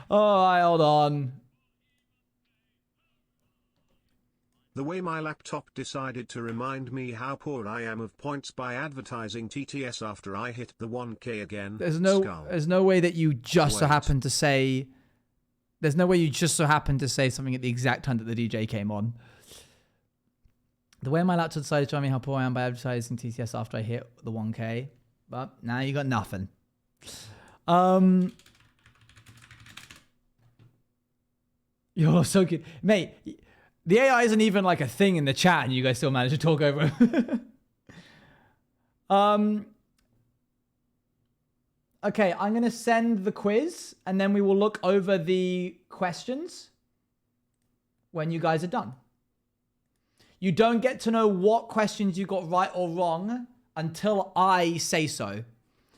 All right, hold on. The way my laptop decided to remind me how poor I am of points by advertising TTS after I hit the 1K again. There's no way that you just so happen to say... There's no way you just so happen to say something at the exact time that the DJ came on. The way my laptop decided to remind me how poor I am by advertising TTS after I hit the 1K. But now you got nothing. You're so good. Mate... The AI isn't even like a thing in the chat and you guys still manage to talk over it. Okay, I'm going to send the quiz and then we will look over the questions when you guys are done. You don't get to know what questions you got right or wrong until I say so.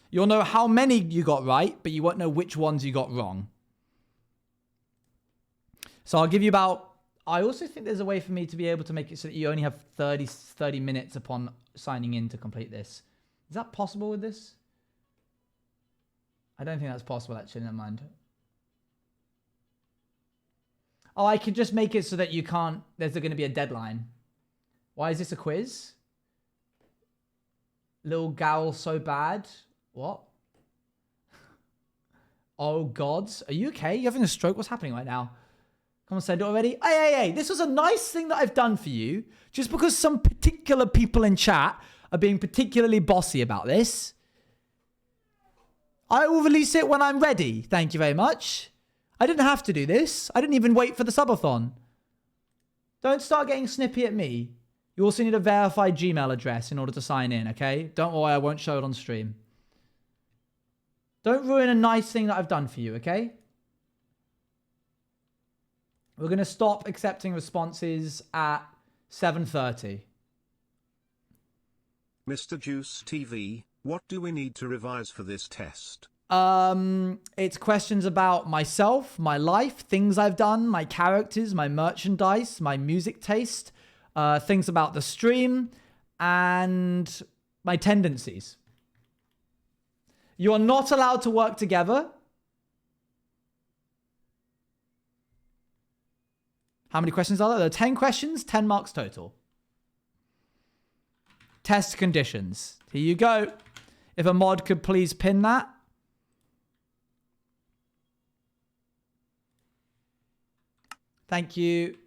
You'll know how many you got right, but you won't know which ones you got wrong. So I'll give you about... I also think there's a way for me to be able to make it so that you only have 30 minutes upon signing in to complete this. Is that possible with this? I don't think that's possible, actually. Never mind. Oh, I could just make it so that you can't... There's going to be a deadline. Why is this a quiz? Little gal so bad. What? Oh, gods. Are you okay? You having a stroke? What's happening right now? Come on, send it already. Hey, this was a nice thing that I've done for you. Just because some particular people in chat are being particularly bossy about this. I will release it when I'm ready. Thank you very much. I didn't have to do this. I didn't even wait for the subathon. Don't start getting snippy at me. You also need a verified Gmail address in order to sign in, okay? Don't worry, I won't show it on stream. Don't ruin a nice thing that I've done for you, okay? We're going to stop accepting responses at 7:30. Mr. Juice TV, what do we need to revise for this test? It's questions about myself, my life, things I've done, my characters, my merchandise, my music taste, things about the stream, and my tendencies. You are not allowed to work together. How many questions are there? There are 10 questions, 10 marks total. Test conditions. Here you go. If a mod could please pin that. Thank you.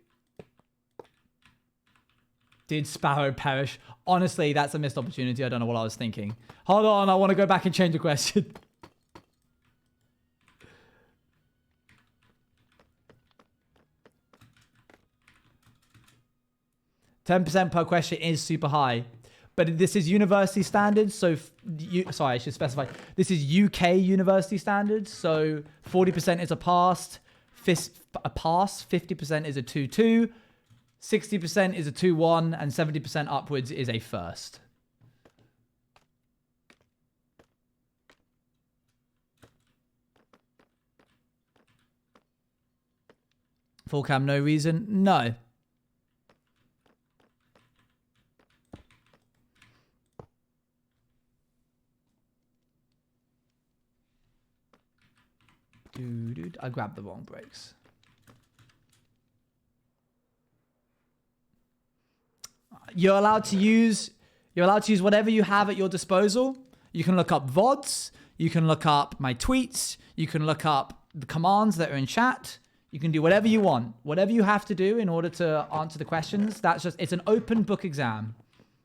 Did Sparrow perish? Honestly, that's a missed opportunity. I don't know what I was thinking. Hold on, I want to go back and change the question. 10% per question is super high. But this is university standards, so... sorry, I should specify. This is UK university standards, so 40% is a pass, 50% is a 2-2, 60% is a 2-1, and 70% upwards is a first. Full cam, no reason? No. Dude, I grabbed the wrong brakes. You're allowed to use whatever you have at your disposal. You can look up VODs, you can look up my tweets, you can look up the commands that are in chat. You can do whatever you want. Whatever you have to do in order to answer the questions. It's an open book exam.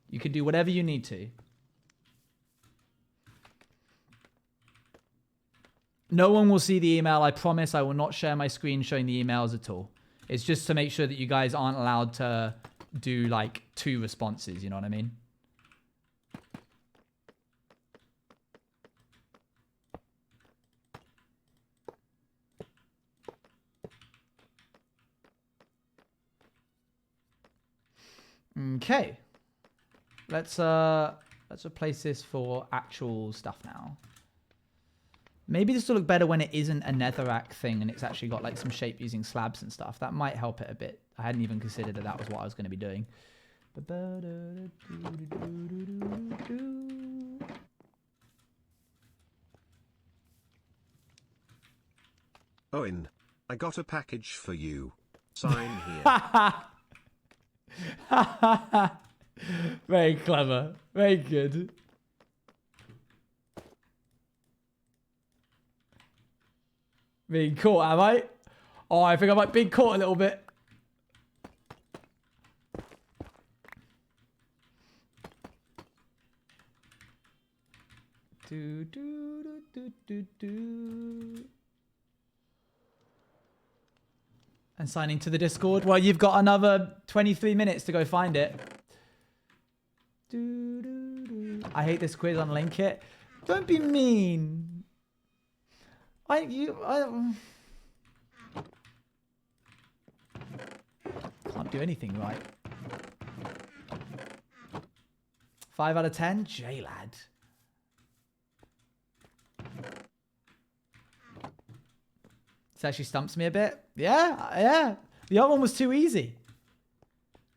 You can do whatever you need to. No one will see the email. I promise I will not share my screen showing the emails at all. It's just to make sure that you guys aren't allowed to do like 2 responses. You know what I mean? Okay. Let's replace this for actual stuff now. Maybe this will look better when it isn't a netherrack thing and it's actually got like some shape using slabs and stuff. That might help it a bit. I hadn't even considered that was what I was going to be doing. Owen, I got a package for you. Sign here. Very clever. Very good. Being caught, am I? Oh, I think I might be caught a little bit. Do, do, do, do, do. And signing to the Discord. Well, you've got another 23 minutes to go find it. I hate this quiz, unlink it. Don't be mean. I can't do anything right. 5 out of 10? J-lad. This actually stumps me a bit. Yeah. The other one was too easy.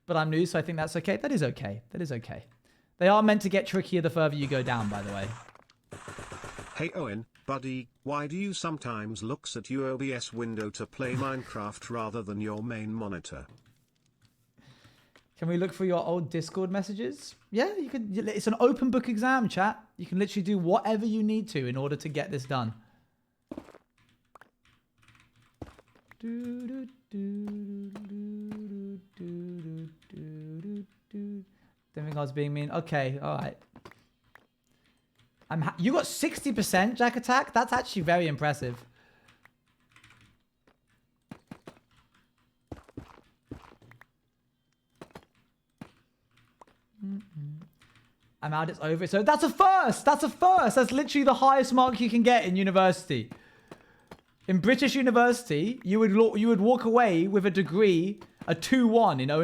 But I'm new, so I think that's okay. That is okay. That is okay. They are meant to get trickier the further you go down, by the way. Hey Owen, buddy, why do you sometimes looks at your OBS window to play Minecraft rather than your main monitor? Can we look for your old Discord messages? Yeah, you could. It's an open book exam, chat. You can literally do whatever you need to in order to get this done. Don't think I was being mean. Okay, all right. You got 60% Jack Attack? That's actually very impressive. I'm out, it's over. So that's a first! That's a first! That's literally the highest mark you can get in university. In British university, you would walk away with a degree, a 2-1 in a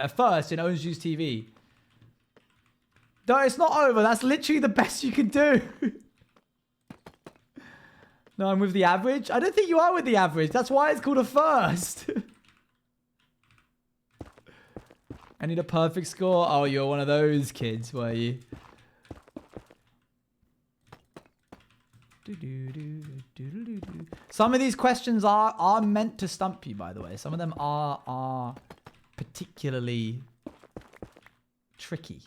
first in OwengeJuiceTV. No, it's not over. That's literally the best you can do. No, I'm with the average. I don't think you are with the average. That's why it's called a first. I need a perfect score. Oh, you're one of those kids, were you? Some of these questions are meant to stump you, by the way. Some of them are particularly tricky.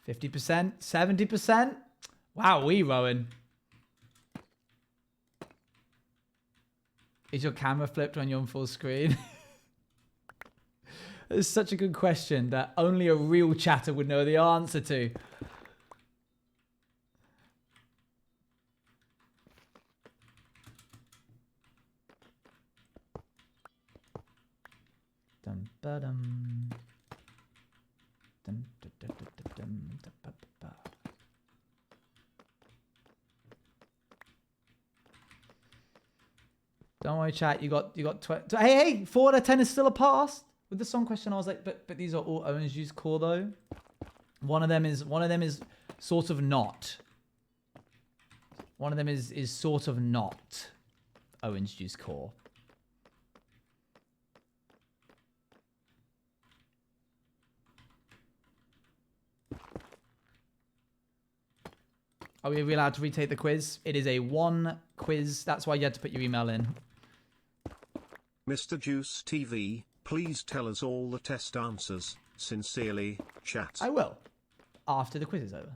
50%, 70%. Wow, Rowan. Is your camera flipped when you're on full screen? It's such a good question that only a real chatter would know the answer to. Dum ba dum. Dum da da da da dum da ba ba ba. Don't worry, chat. You got 20. Hey, 4 out of 10 is still a pass. With the song question, I was like, but these are all OwengeJuice core though. One of them is sort of not. One of them is sort of not OwengeJuice core. Are we allowed to retake the quiz? It is a 1 quiz. That's why you had to put your email in. Mr. Juice TV, please tell us all the test answers. Sincerely, chat. I will. After the quiz is over.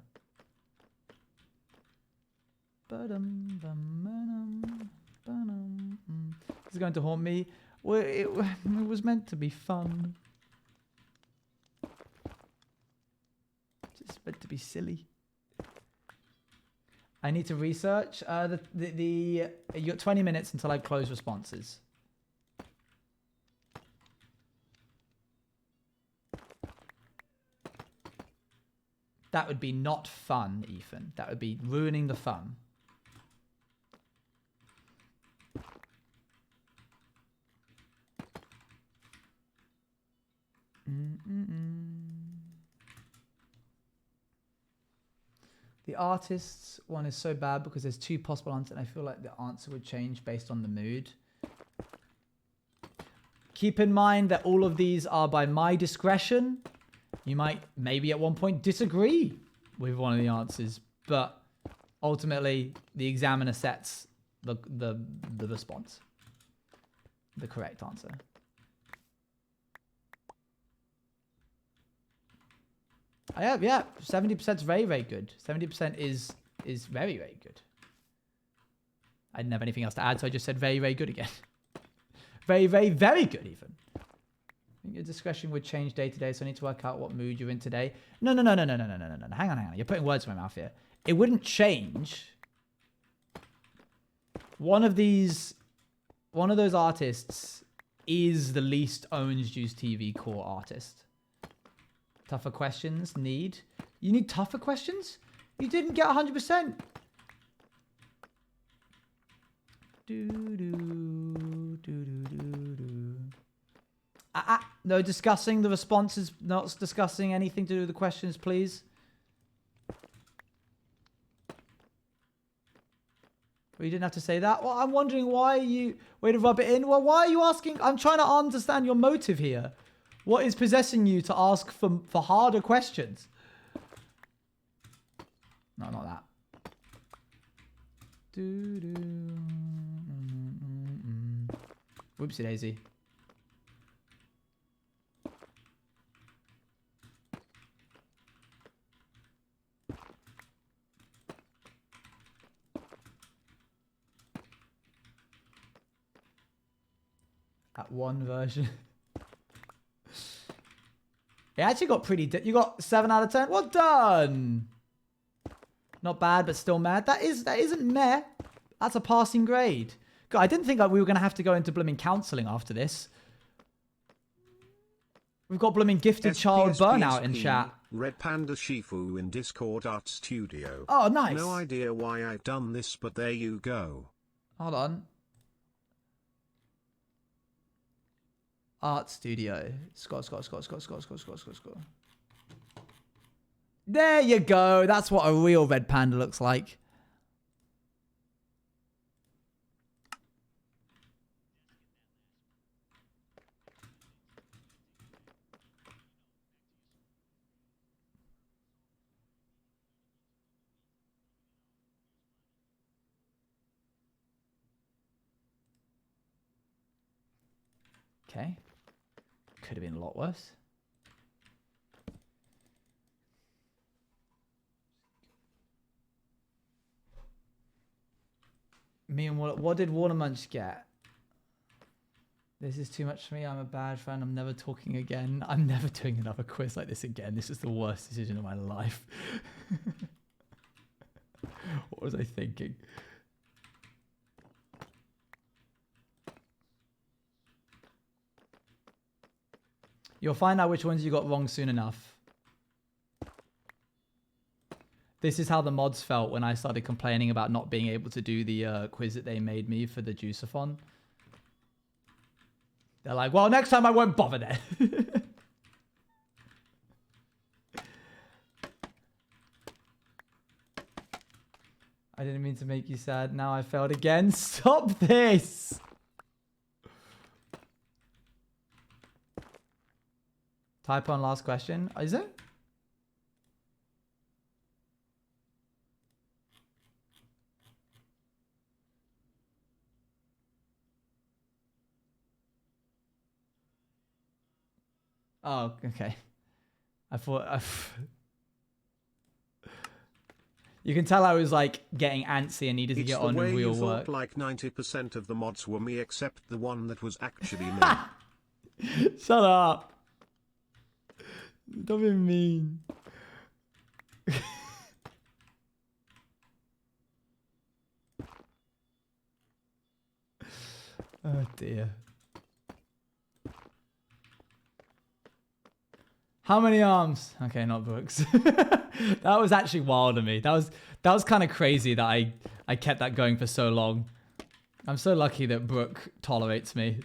This is going to haunt me. Well, it was meant to be fun. Just meant to be silly. I need to research. You got 20 minutes until I close responses. That would be not fun, Ethan. That would be ruining the fun. The artists one is so bad because there's two possible answers and I feel like the answer would change based on the mood. Keep in mind that all of these are by my discretion. You might maybe at one point disagree with one of the answers, but ultimately the examiner sets the response, the correct answer. Yeah, 70% is very, very good. 70% is very, very good. I didn't have anything else to add, so I just said very, very good again. Very, very, very good even. I think your discretion would change day to day, so I need to work out what mood you're in today. No. Hang on. You're putting words in my mouth here. It wouldn't change. One of those artists is the least OwengeJuiceTV core artist. Tougher questions need. You need tougher questions? You didn't get 100%. No discussing the responses, not discussing anything to do with the questions, please. Well, you didn't have to say that. Well, I'm wondering why you... Way to rub it in. Well, why are you asking? I'm trying to understand your motive here. What is possessing you to ask for harder questions? No, not that. Whoopsie daisy. At one version. It actually got pretty... You got 7 out of 10. Well done. Not bad, but still mad. That isn't meh. That's a passing grade. God, I didn't think we were going to have to go into blooming counselling after this. We've got blooming gifted child burnout in chat. Red Panda Shifu in Discord Art Studio. Oh, nice. No idea why I've done this, but there you go. Hold on. Art Studio. Scott. There you go. That's what a real red panda looks like. Okay. Could have been a lot worse. Me and what did Watermunch get? This is too much for me. I'm a bad friend. I'm never talking again. I'm never doing another quiz like this again. This is the worst decision of my life. What was I thinking? You'll find out which ones you got wrong soon enough. This is how the mods felt when I started complaining about not being able to do the quiz that they made me for the Juiceathon. They're like, well, next time I won't bother then. I didn't mean to make you sad. Now I failed again. Stop this. Type on last question. Is it? Oh, okay. I thought... You can tell I was like getting antsy and needed to It's get the on way with you real thought work. like 90% of the mods were me except the one that was actually me. Shut up. Don't be mean. Oh dear. How many arms? Okay, not Brooks. That was actually wild to me. That was kind of crazy that I kept that going for so long. I'm so lucky that Brooke tolerates me.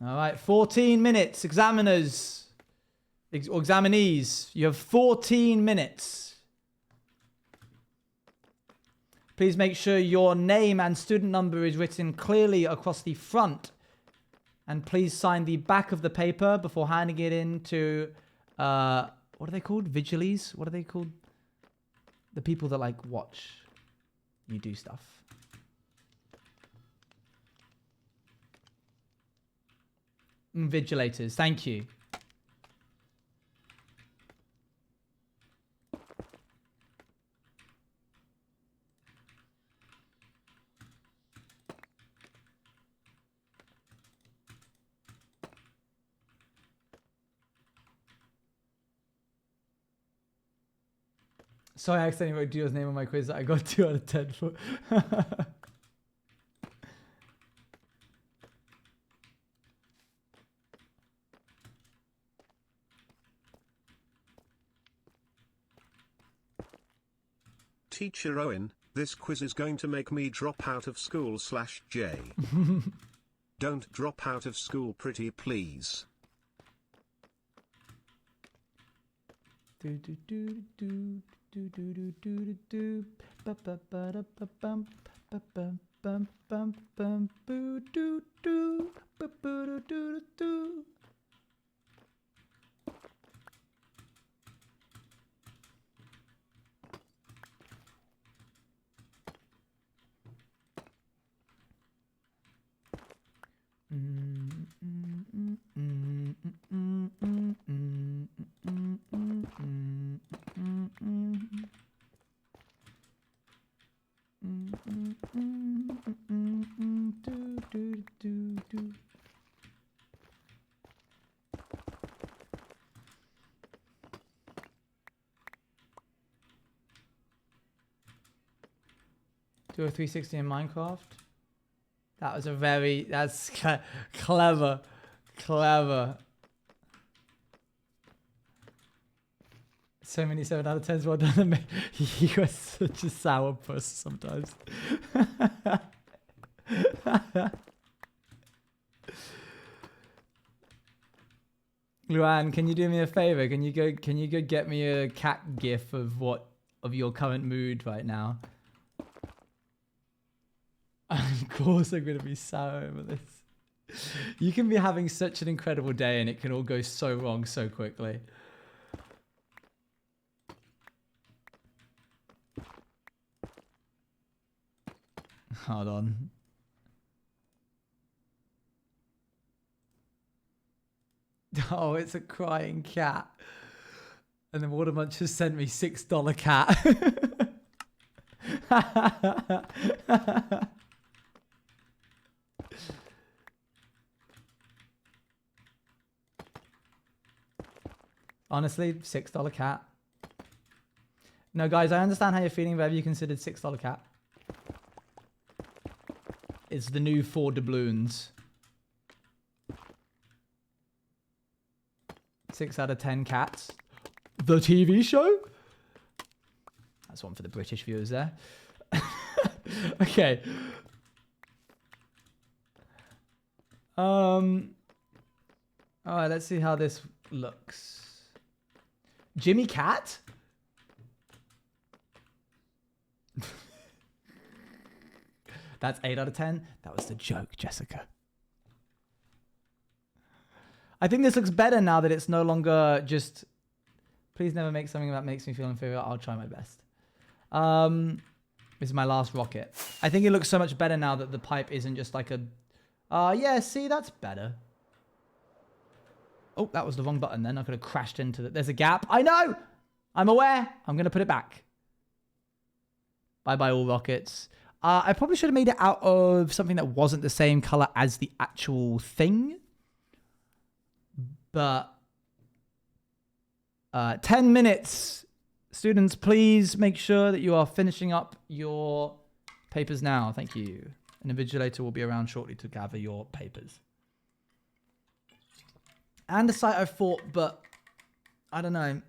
All right, 14 minutes. Examiners or examinees, you have 14 minutes. Please make sure your name and student number is written clearly across the front. And please sign the back of the paper before handing it in to, what are they called? Vigiles? What are they called? The people that like watch you do stuff. Vigilators, thank you. Sorry, I accidentally wrote Gio's name on my quiz that I got 2 out of 10 for. Teacher Owen, this quiz is going to make me drop out of school/J. Don't drop out of school, pretty please. Do do do do do do do do do ba ba ba da ba bum ba bum bum bum bum boo do do ba boo do do do. Do a 360 in Minecraft. That was that's clever. So many 7 out of 10s. Well done. You are such a sourpuss sometimes. Luan, can you do me a favor? Can you go get me a cat gif of your current mood right now? Of course I'm going to be sour over this. You can be having such an incredible day and it can all go so wrong so quickly. Hold on. Oh, it's a crying cat. And then Watermunch has sent me $6 cat. Honestly, $6 cat. No, guys, I understand how you're feeling, but have you considered $6 cat? It's the new 4 doubloons. 6 out of 10 cats. The TV show? That's one for the British viewers there. Okay. Alright, let's see how this looks. Jimmy Cat? That's 8 out of 10. That was the joke, Jessica. I think this looks better now that it's no longer just Please never make something that makes me feel inferior. I'll try my best. This is my last rocket. I think it looks so much better now that the pipe isn't just like a... yeah, see, that's better. Oh, that was the wrong button then. I could have crashed into the... There's a gap. I know! I'm aware. I'm going to put it back. Bye-bye, all rockets. I probably should have made it out of something that wasn't the same color as the actual thing. But... 10 minutes. Students, please make sure that you are finishing up your papers now. Thank you. An invigilator will be around shortly to gather your papers. Andesite I thought, but I don't know.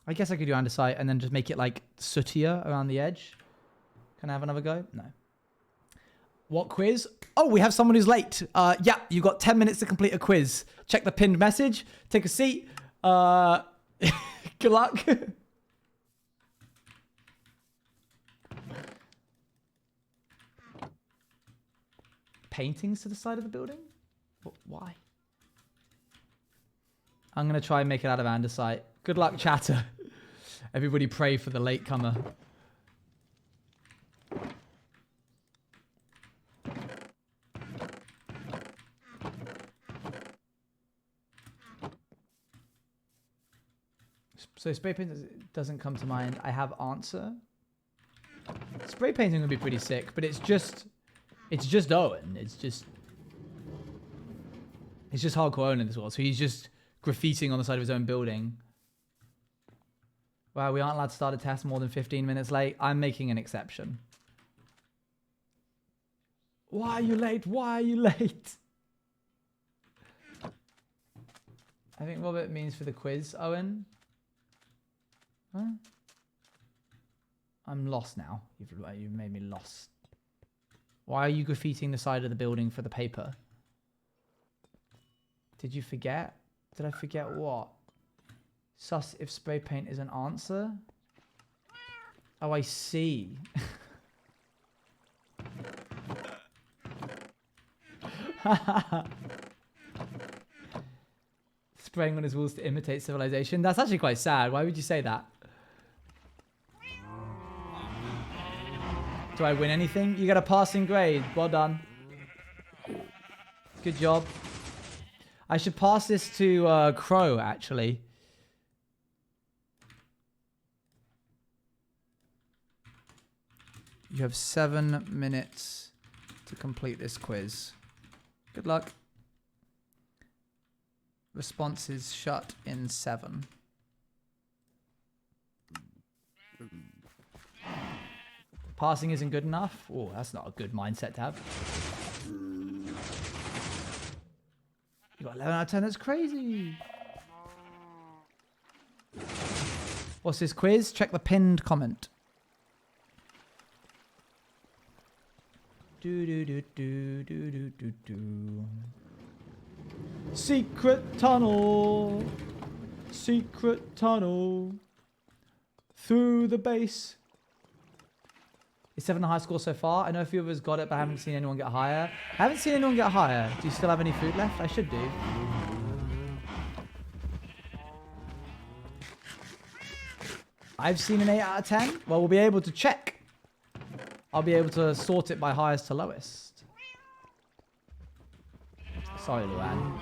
I guess I could do andesite and then just make it like sootier around the edge. Can I have another go? No. What quiz? Oh, we have someone who's late. Yeah, you've got 10 minutes to complete a quiz. Check the pinned message. Take a seat. Good luck. Paintings to the side of the building? Why? I'm going to try and make it out of andesite. Good luck, chatter. Everybody pray for the latecomer. So spray paint doesn't come to mind. I have answer. Spray painting would be pretty sick, but it's just Owen. It's just hardcore Owen in this world. So he's just graffitiing on the side of his own building. Wow, we aren't allowed to start a test more than 15 minutes late. I'm making an exception. Why are you late? Why are you late? I think Robert means for the quiz, Owen. Huh? I'm lost now. You've made me lost. Why are you graffitiing the side of the building for the paper? Did you forget? Did I forget what? Sus if spray paint is an answer? Oh, I see. Spraying on his walls to imitate civilization. That's actually quite sad. Why would you say that? Do I win anything? You got a passing grade. Well done. Good job. I should pass this to Crow, actually. You have 7 minutes to complete this quiz. Good luck. Responses shut in 7. Passing isn't good enough? Oh, that's not a good mindset to have. You got 11 out of 10. That's crazy. What's this quiz? Check the pinned comment. Secret tunnel. Secret tunnel. Through the base. Is 7 the high score so far? I know a few of us got it, but I haven't seen anyone get higher. I haven't seen anyone get higher. Do you still have any food left? I should do. I've seen an 8 out of 10. Well, we'll be able to check. I'll be able to sort it by highest to lowest. Sorry, Luann.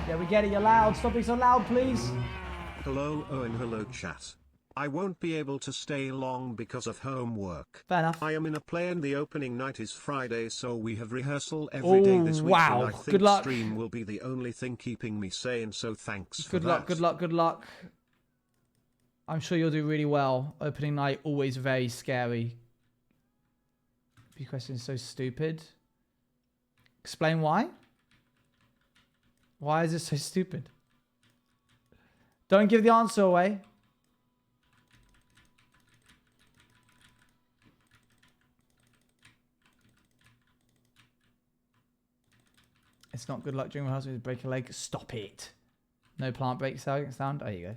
Yeah, we get it. You're loud. Stop being so loud, please. Hello Owen, hello chat. I won't be able to stay long because of homework. Fair enough. I am in a play and the opening night is Friday, so we have rehearsal every day this week. Wow. And I think Good luck. stream will be the only thing keeping me sane, so thanks for Good luck, that. good luck, good luck. I'm sure you'll do really well. Opening night, always very scary. Your question is so stupid. Explain why? Why is it so stupid? Don't give the answer away. It's not good luck during rehearsal to break a leg. Stop it. No plant break sound. There you go.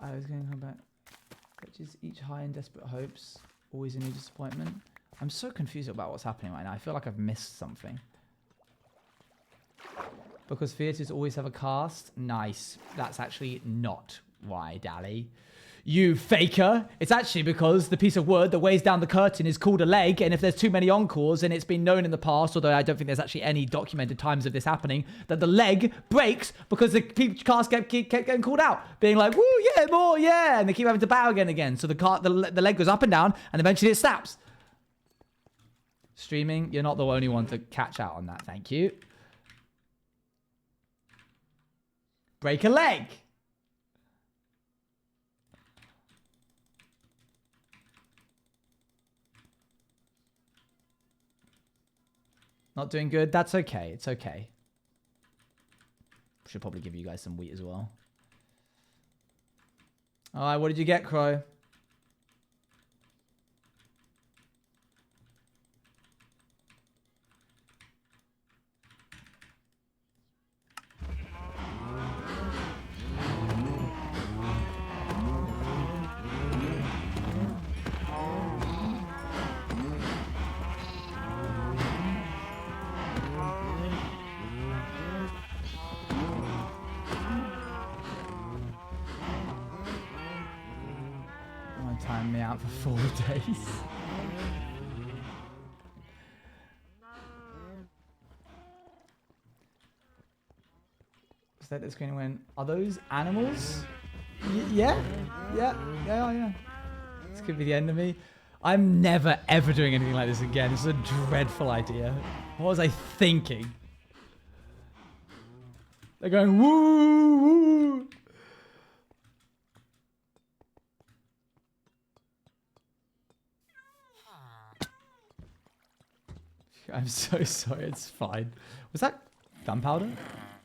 I was going to come back. Catches each high in desperate hopes. Always a new disappointment. I'm so confused about what's happening right now. I feel like I've missed something. Because theatres always have a cast. Nice. That's actually not why, Dally. You faker. It's actually because the piece of wood that weighs down the curtain is called a leg, and if there's too many encores, and it's been known in the past, although I don't think there's actually any documented times of this happening, that the leg breaks because the cast kept getting called out, being like, woo, yeah, more, yeah, and they keep having to bow again. So the leg goes up and down, and eventually it snaps. Streaming, you're not the only one to catch out on that, thank you. Break a leg. Not doing good. That's okay. It's okay. Should probably give you guys some wheat as well. All right, what did you get, Crow? Time me out for 4 days. Set the screen and went, are those animals? Yeah. This could be the end of me. I'm never ever doing anything like this again. This is a dreadful idea. What was I thinking? They're going woo woo. I'm so sorry, it's fine. Was that gunpowder?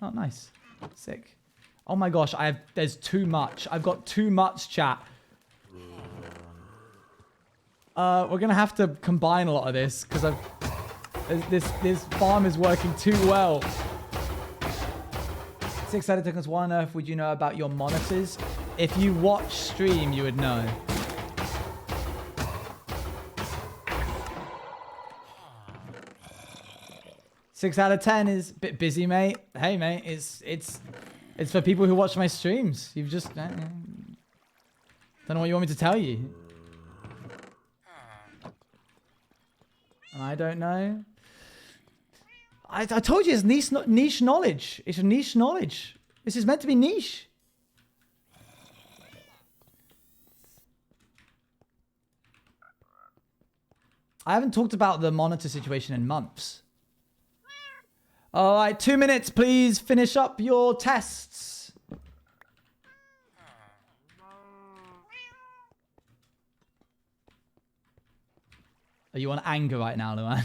Oh, nice. Sick. Oh my gosh, there's too much. I've got too much, chat. We're gonna have to combine a lot of this, because this farm is working too well. 6 out of 10, what on earth would you know about your monitors? If you watch stream, you would know. 6 out of 10 is a bit busy, mate. Hey, mate, it's for people who watch my streams. You've just don't know what you want me to tell you. I don't know. I told you it's niche knowledge. It's a niche knowledge. This is meant to be niche. I haven't talked about the monitor situation in months. All right, 2 minutes, please. Finish up your tests. Are you on anger right now, Luan?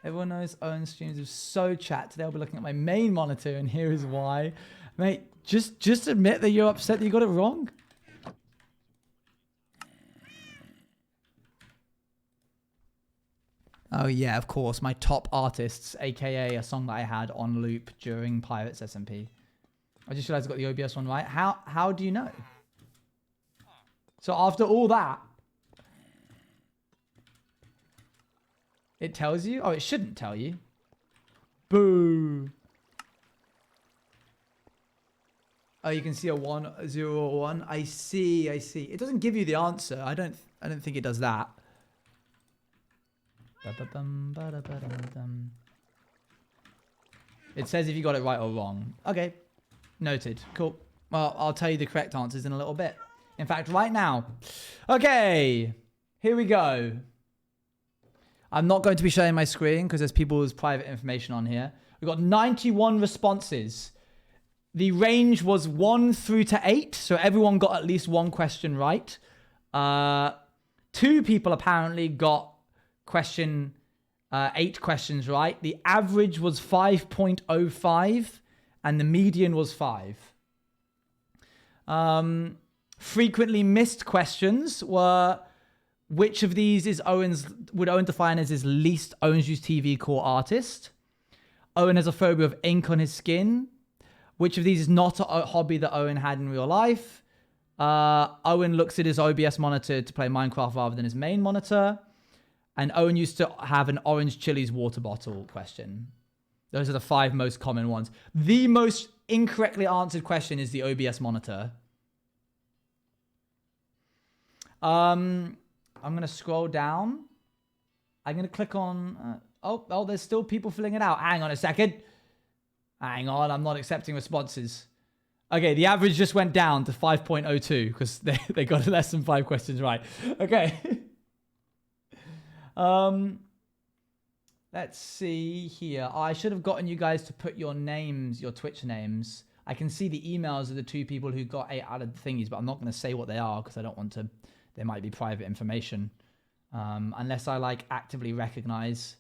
Everyone knows Owen streams is so chat. Today I'll be looking at my main monitor, and here is why. Mate, just admit that you're upset that you got it wrong. Oh yeah, of course. My top artists, aka a song that I had on loop during Pirates SMP. I just realized I got the OBS one right. How do you know? So after all that, it tells you? Oh, it shouldn't tell you. Boo. Oh, you can see a 1, 0, or 1. I see. It doesn't give you the answer. I don't think it does that. It says if you got it right or wrong. Okay. Noted. Cool. Well, I'll tell you the correct answers in a little bit. In fact, right now. Okay. Here we go. I'm not going to be sharing my screen because there's people's private information on here. We've got 91 responses. The range was 1 through to 8. So everyone got at least one question right. 2 people apparently got question 8 questions right. The average was 5.05 and the median was 5. Frequently missed questions were, which of these would Owen define as his least OwengeJuiceTV core artist? Owen has a phobia of ink on his skin. Which of these is not a hobby that Owen had in real life? Owen looks at his OBS monitor to play Minecraft rather than his main monitor. And Owen used to have an orange Chili's water bottle question. Those are the 5 most common ones. The most incorrectly answered question is the OBS monitor. I'm going to scroll down. I'm going to click on... Oh, there's still people filling it out. Hang on a second. Hang on, I'm not accepting responses. Okay, the average just went down to 5.02 because they got less than 5 questions right. Okay. Let's see here. I should have gotten you guys to put your names, your Twitch names. I can see the emails of the 2 people who got 8 out of the thingies, but I'm not going to say what they are because I don't want to. They might be private information, unless I like actively recognize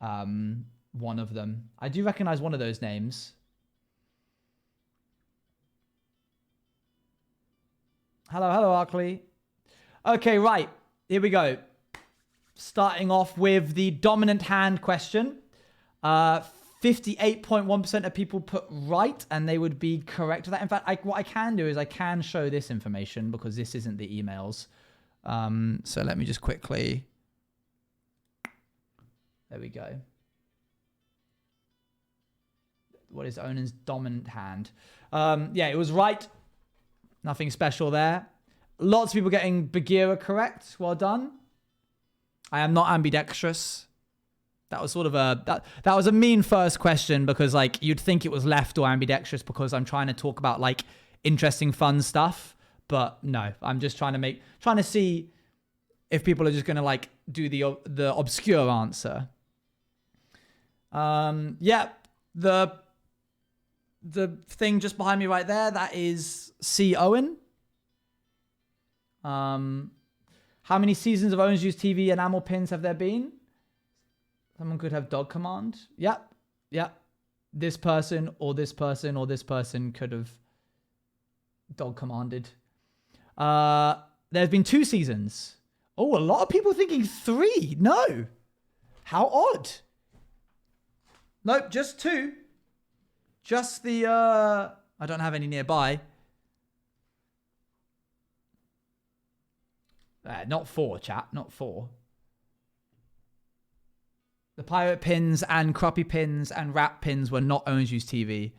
one of them. I do recognize one of those names. Hello, Arkley. Okay, right. Here we go. Starting off with the dominant hand question. 58.1% of people put right, and they would be correct with that. In fact, what I can do is I can show this information because this isn't the emails. So let me just quickly... There we go. What is Onan's dominant hand? Yeah, it was right. Nothing special there. Lots of people getting Bagheera correct. Well done. I am not ambidextrous. That was sort of that was a mean first question because like you'd think it was left or ambidextrous because I'm trying to talk about like interesting fun stuff, but no, I'm just trying to see if people are just going to like do the obscure answer. Yeah, the thing just behind me right there, that is C. Owen. How many seasons of OwengeJuiceTV enamel pins have there been? Someone could have dog command. Yep. This person or this person or this person could have dog commanded. There's been 2 seasons. Oh, a lot of people thinking 3. No. How odd. Nope, just 2. Just the, I don't have any nearby. Not 4, chat. Not 4. The pirate pins and crappie pins and rap pins were not OwengeJuiceTV.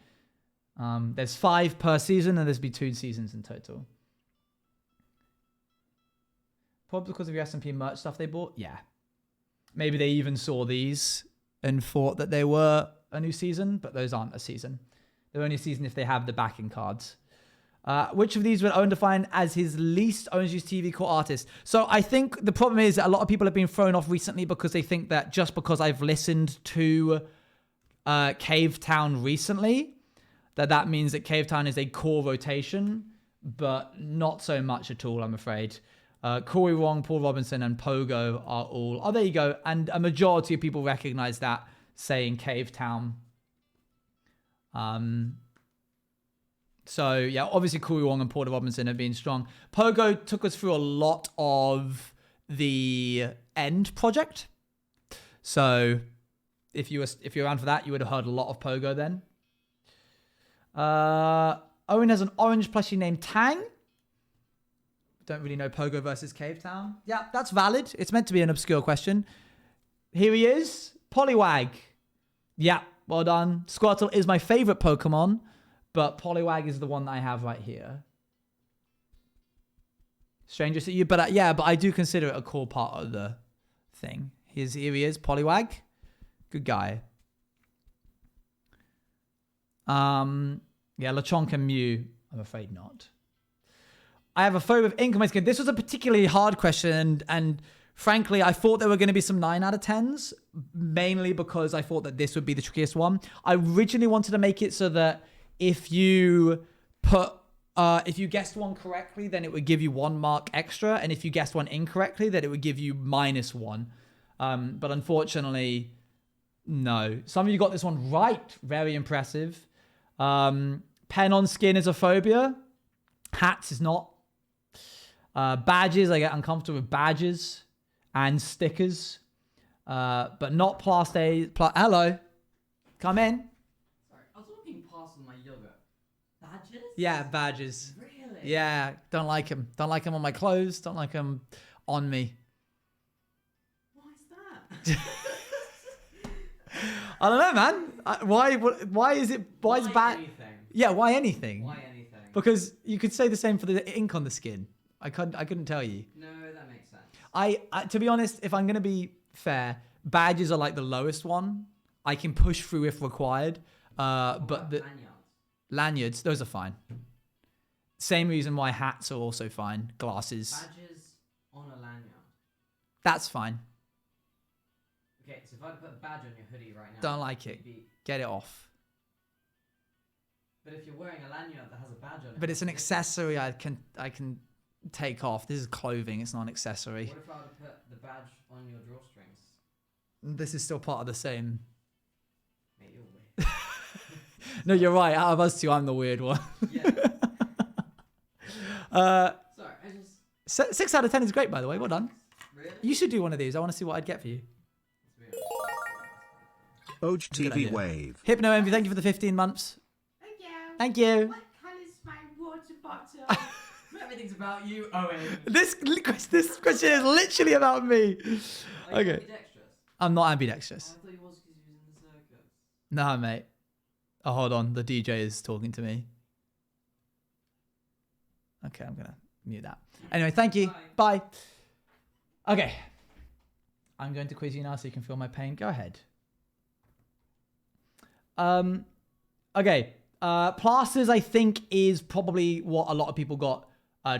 There's 5 per season and there's been 2 seasons in total. Probably because of the S&P merch stuff they bought? Yeah. Maybe they even saw these and thought that they were a new season, but those aren't a season. They're only a season if they have the backing cards. Which of these would Owen define as his least OwengeJuiceTV core artist? So I think the problem is that a lot of people have been thrown off recently because they think that just because I've listened to Cave Town recently, that means that Cave Town is a core rotation, but not so much at all, I'm afraid. Corey Wong, Paul Robinson, and Pogo are all... Oh, there you go. And a majority of people recognize that, saying Cave Town. So, yeah, obviously Corey Wong and Porter Robinson have been strong. Pogo took us through a lot of the End project. So, if you're around for that, you would have heard a lot of Pogo then. Owen has an orange plushie named Tang. Don't really know Pogo versus Cave Town. Yeah, that's valid. It's meant to be an obscure question. Here he is. Poliwag. Yeah, well done. Squirtle is my favorite Pokemon, but Poliwag is the one that I have right here. Strangers to you, but yeah, but I do consider it a core part of the thing. Here he is, Poliwag. Good guy. Yeah, Lechonk and Mew. I'm afraid not. I have a phobia of ink on my skin. This was a particularly hard question, and frankly, I thought there were going to be some 9 out of 10s, mainly because I thought that this would be the trickiest one. I originally wanted to make it so that if you guessed one correctly, then it would give you 1 mark extra, and if you guessed one incorrectly, then it would give you -1. But unfortunately, no. Some of you got this one right. Very impressive. Pen on skin is a phobia. Hats is not. Badges, I get uncomfortable with badges and stickers. But not plaster. Hello. Come in. Sorry, I was walking past with my yogurt. Badges? Yeah, badges. Really? Yeah, don't like them. Don't like them on my clothes. Don't like them on me. Why is that? I don't know, man. Why is it? Why is bad? Anything? Yeah, why anything? Why anything? Because you could say the same for the ink on the skin. I couldn't tell you. No, that makes sense. I to be honest, if I'm gonna be fair, badges are like the lowest one. I can push through if required. But the lanyards, those are fine. Same reason why hats are also fine. Glasses. Badges on a lanyard. That's fine. Okay, so if I put a badge on your hoodie right now. Don't like it. Get it off. But if you're wearing a lanyard that has a badge on it. But it's an accessory I can take off. This is clothing. It's not an accessory. What if I were to put the badge on your drawstrings? This is still part of the same. Mate, you're weird. No, you're right. Out of us two, I'm the weird one. Yeah. Sorry, I just... 6 out of 10 is great, by the way. Well done. Really? You should do one of these. I want to see what I'd get for you. OwengeTV wave. Hypno Envy, thank you for the 15 months. Thank you. Thank you. What colour's my water bottle? Everything's about you, Owen. This question is literally about me. Are you Okay. ambidextrous? I'm not Oh, ambidextrous. I thought he was because he was in the circus. Nah, mate. Oh, hold on. The DJ is talking to me. Okay, I'm going to mute that. Anyway, thank you. Bye. Okay. I'm going to quiz you now so you can feel my pain. Go ahead. Okay. Plasters, I think, is probably what a lot of people got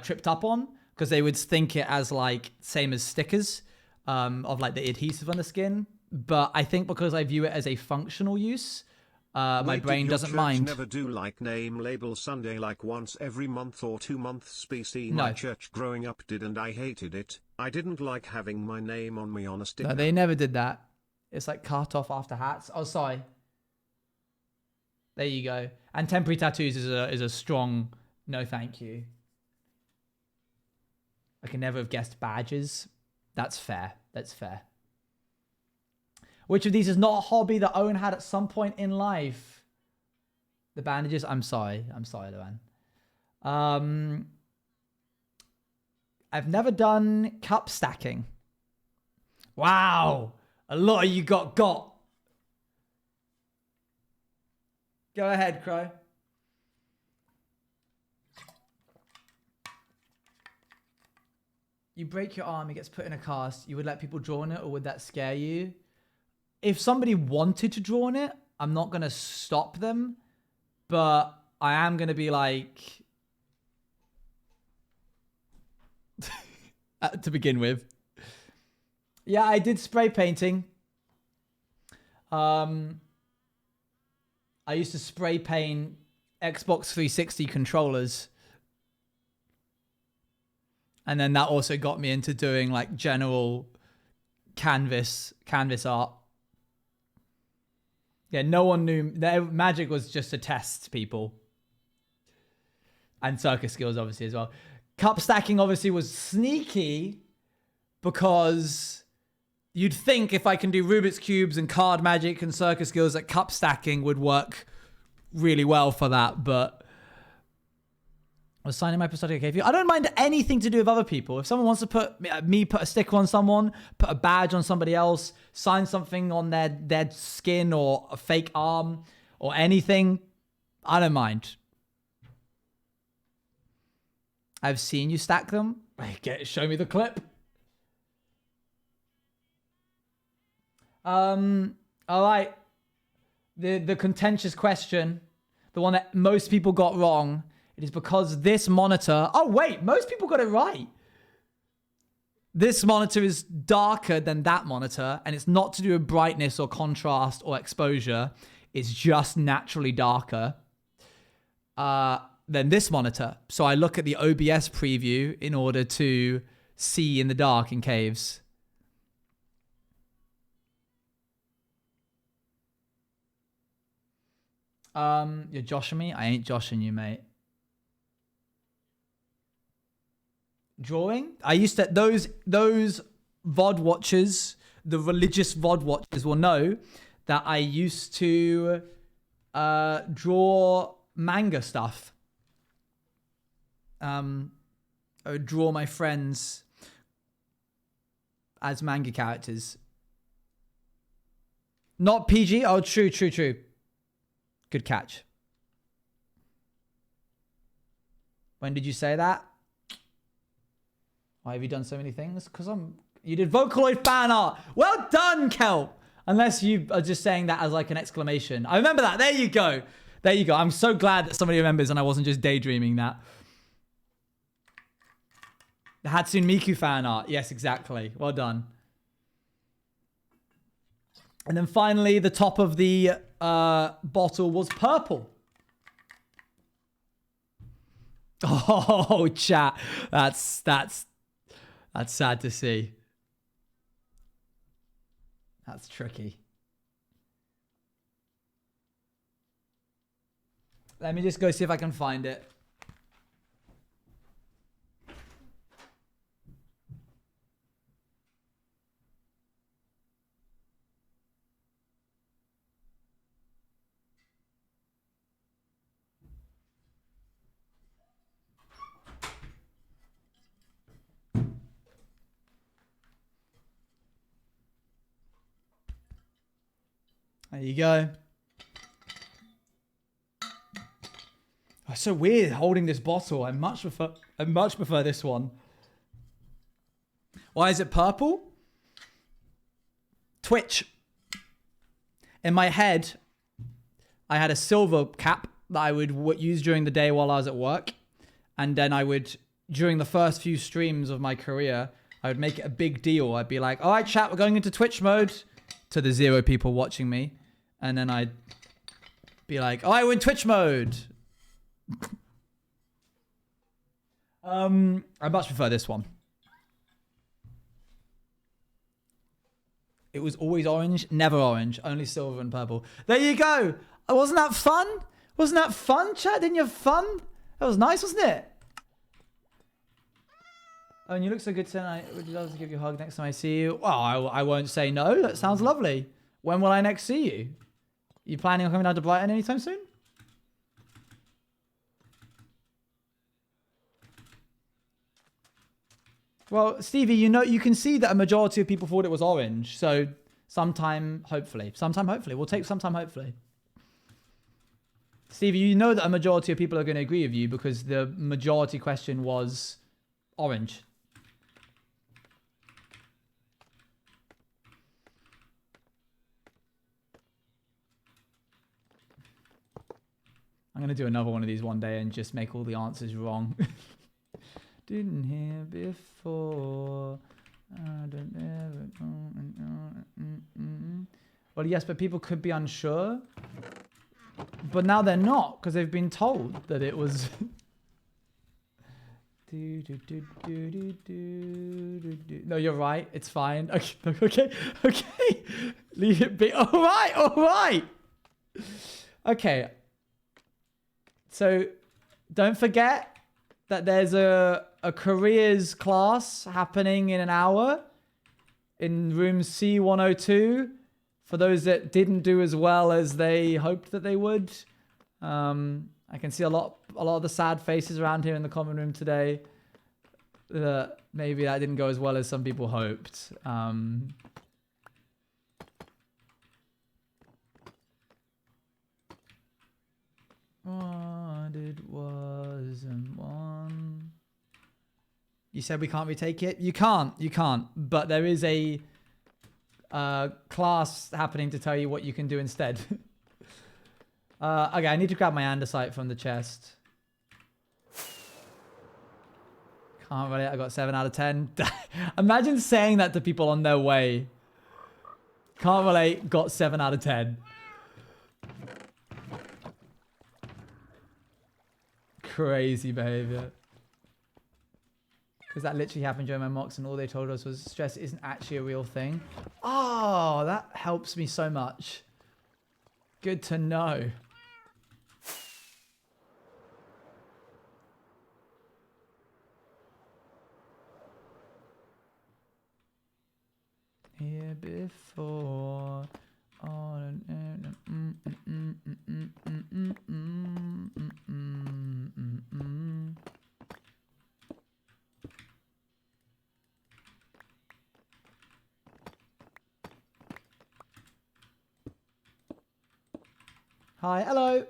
tripped up on because they would think it as like same as stickers of like the adhesive on the skin. But I think because I view it as a functional use, my brain doesn't mind. Never do like name label Sunday like once every month or 2 months species. No. My church growing up did and I hated it. I didn't like having my name on me on a sticker. No, they never did that. It's like cut off after hats. Oh, sorry. There you go. And temporary tattoos is a strong no thank you. I can never have guessed badges. That's fair. That's fair. Which of these is not a hobby that Owen had at some point in life? The bandages? I'm sorry. I'm sorry, Luan. I've never done cup stacking. Wow. A lot of you got. Go ahead, Crow. You break your arm, it gets put in a cast. You would let people draw on it, or would that scare you? If somebody wanted to draw on it, I'm not going to stop them. But I am going to be like... to begin with. Yeah, I did spray painting. I used to spray paint Xbox 360 controllers. And then that also got me into doing like general canvas art. Yeah, no one knew. Magic was just to test people. And circus skills, obviously, as well. Cup stacking, obviously, was sneaky because you'd think if I can do Rubik's Cubes and card magic and circus skills, that cup stacking would work really well for that. But I was signing my prosthetic okay for you. I don't mind anything to do with other people. If someone wants to put a sticker on someone, put a badge on somebody else, sign something on their skin or a fake arm or anything, I don't mind. I've seen you stack them. Show me the clip. All right. The contentious question, the one that most people got wrong. It is because this monitor... Oh, wait. Most people got it right. This monitor is darker than that monitor, and it's not to do with brightness or contrast or exposure. It's just naturally darker than this monitor. So I look at the OBS preview in order to see in the dark in caves. You're joshing me? I ain't joshing you, mate. Drawing? I used to, those VOD watchers, the religious VOD watchers will know that I used to draw manga stuff. I would draw my friends as manga characters. Not PG? Oh, true. Good catch. When did you say that? Why have you done so many things? Because you did Vocaloid fan art. Well done, Kel. Unless you are just saying that as like an exclamation. I remember that. There you go. There you go. I'm so glad that somebody remembers and I wasn't just daydreaming that. The Hatsune Miku fan art. Yes, exactly. Well done. And then finally, the top of the bottle was purple. Oh, chat. That's sad to see. That's tricky. Let me just go see if I can find it. There you go. Oh, it's so weird holding this bottle. I much prefer this one. Why is it purple? Twitch. In my head, I had a silver cap that I would use during the day while I was at work. And then I would, during the first few streams of my career, I would make it a big deal. I'd be like, all right, chat, we're going into Twitch mode, to the 0 people watching me. And then I'd be like, oh, we're in Twitch mode. I much prefer this one. It was always orange, never orange, only silver and purple. There you go. Wasn't that fun? Wasn't that fun, chat? Didn't you have fun? That was nice, wasn't it? Oh, and you look so good tonight. Would you love to give you a hug next time I see you? Well, I won't say no. That sounds lovely. When will I next see you? You planning on coming down to Brighton anytime soon? Well, Stevie, you know, you can see that a majority of people thought it was orange. So sometime, hopefully. We'll take sometime, hopefully. Stevie, you know that a majority of people are going to agree with you because the majority question was orange. I'm going to do another one of these one day and just make all the answers wrong. Didn't hear before. I don't ever. Well, yes, but people could be unsure. But now they're not because they've been told that it was. No, you're right. It's fine. Okay. Leave it be. All right. Okay. So, don't forget that there's a careers class happening in an hour in room C102 for those that didn't do as well as they hoped that they would. I can see a lot of the sad faces around here in the common room today. Maybe that didn't go as well as some people hoped. What it wasn't one. You said we can't retake it? You can't. But there is a class happening to tell you what you can do instead. Okay, I need to grab my andesite from the chest. Can't relate, I got 7 out of 10. Imagine saying that to people on their way. Can't relate, got 7 out of 10. Crazy behavior. Because that literally happened during my mocks and all they told us was stress isn't actually a real thing. Oh, that helps me so much. Good to know. before. Hi, hello.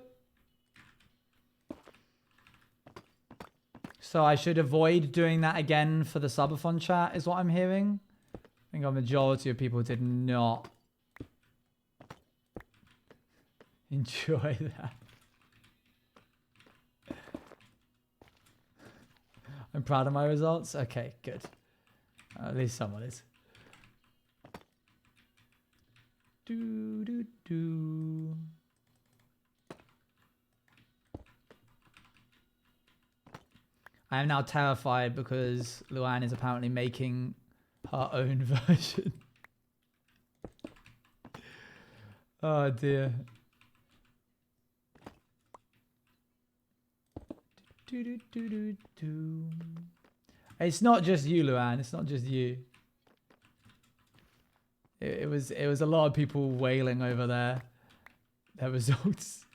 So I should avoid doing that again for the subathon chat, is what I'm hearing. I think a majority of people did not enjoy that. I'm proud of my results. Okay, good. At least someone is. Do do do. I am now terrified because Luann is apparently making her own version. Oh dear. Do, do, do, do, do. It's not just you, Luann. It's not just you. It was a lot of people wailing over their results.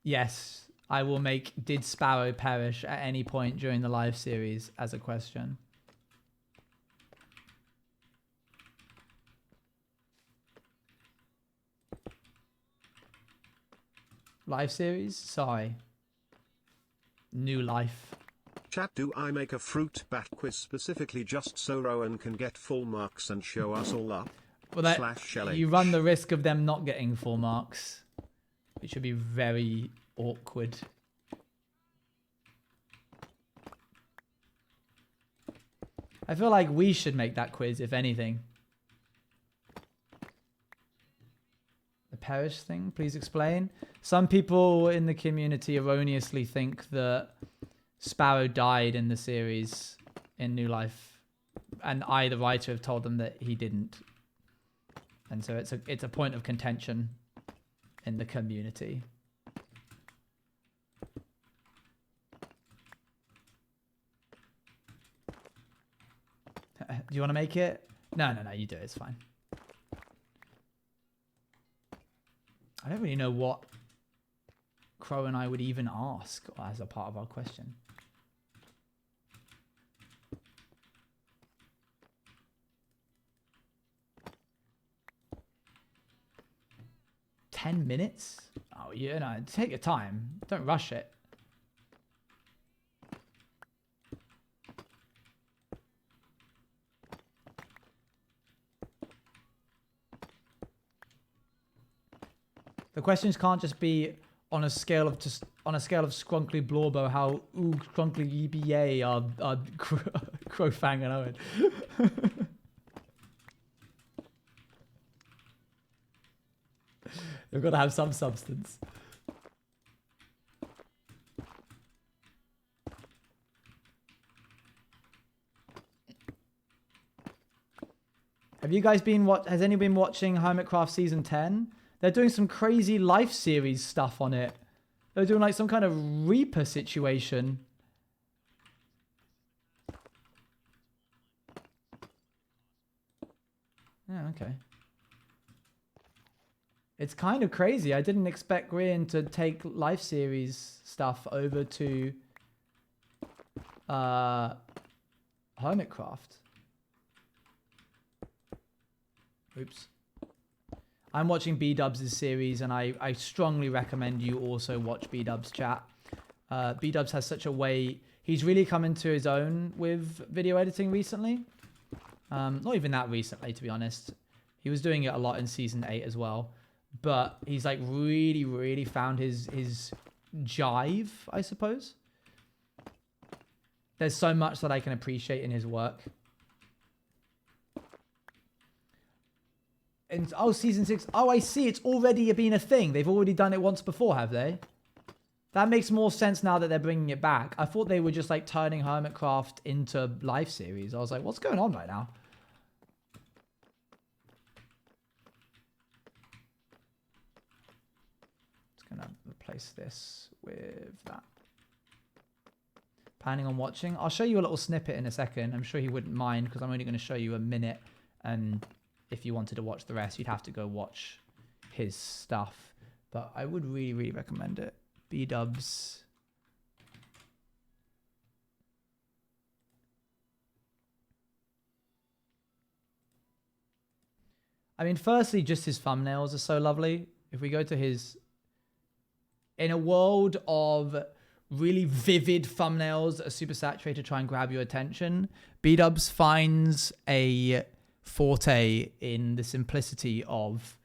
Yes, I will make did Sparrow perish at any point during the live series as a question. Live series? Sorry. New life. Chat, do I make a fruit bat quiz specifically just so Rowan can get full marks and show us all up? Well, that, /shellh. you run the risk of them not getting full marks, which should be very awkward. I feel like we should make that quiz, if anything. The perish thing, please explain. Some people in the community erroneously think that Sparrow died in the series in New Life, and I, the writer, have told them that he didn't. And so it's a point of contention in the community. Do you want to make it? No, you do it. It's fine. I don't really know what Crow and I would even ask as a part of our question. $10 minutes? Oh, yeah, no, take your time. Don't rush it. The questions can't just be on a scale of Scrunkly Blorbo how Scrunkly EBA are Crowfang and Owen. They've got to have some substance. Have you guys been has anyone been watching Hermitcraft Season 10? They're doing some crazy life series stuff on it. They're doing like some kind of Reaper situation. Yeah, okay. It's kind of crazy. I didn't expect Grian to take life series stuff over to Hermitcraft. Oops. I'm watching B-Dubs' series, and I strongly recommend you also watch B-Dubs chat. B-Dubs has such a way... He's really come into his own with video editing recently. Not even that recently, to be honest. He was doing it a lot in Season 8 as well. But he's like really, really found his jive, I suppose. There's so much that I can appreciate in his work. And, oh, Season 6. Oh, I see. It's already been a thing. They've already done it once before, have they? That makes more sense now that they're bringing it back. I thought they were just like turning Hermitcraft into live series. I was like, what's going on right now? It's going to replace this with that. Planning on watching? I'll show you a little snippet in a second. I'm sure he wouldn't mind because I'm only going to show you a minute. And if you wanted to watch the rest, you'd have to go watch his stuff. But I would really, really recommend it. B-dubs. I mean, firstly, just his thumbnails are so lovely. If we go to his... In a world of really vivid thumbnails that are super saturated to try and grab your attention, B-dubs finds a forte in the simplicity of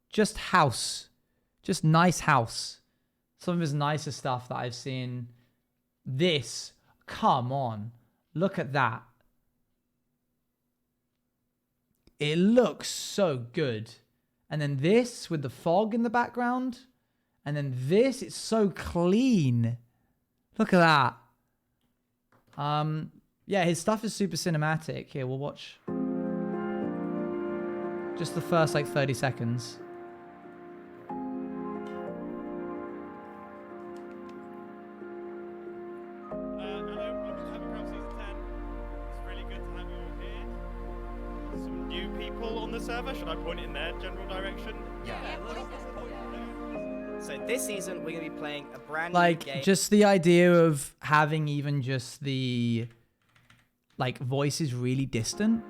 just house. Just nice house. Some of his nicer stuff that I've seen. This, come on. Look at that. It looks so good. And then this with the fog in the background. And then this, it's so clean. Look at that. Yeah, his stuff is super cinematic. Here, we'll watch just the first like 30 seconds. Server, should I point it in their general direction? Yeah. So this season we're going to be playing a brand new Like game. just the idea of having even just the like voices really distant.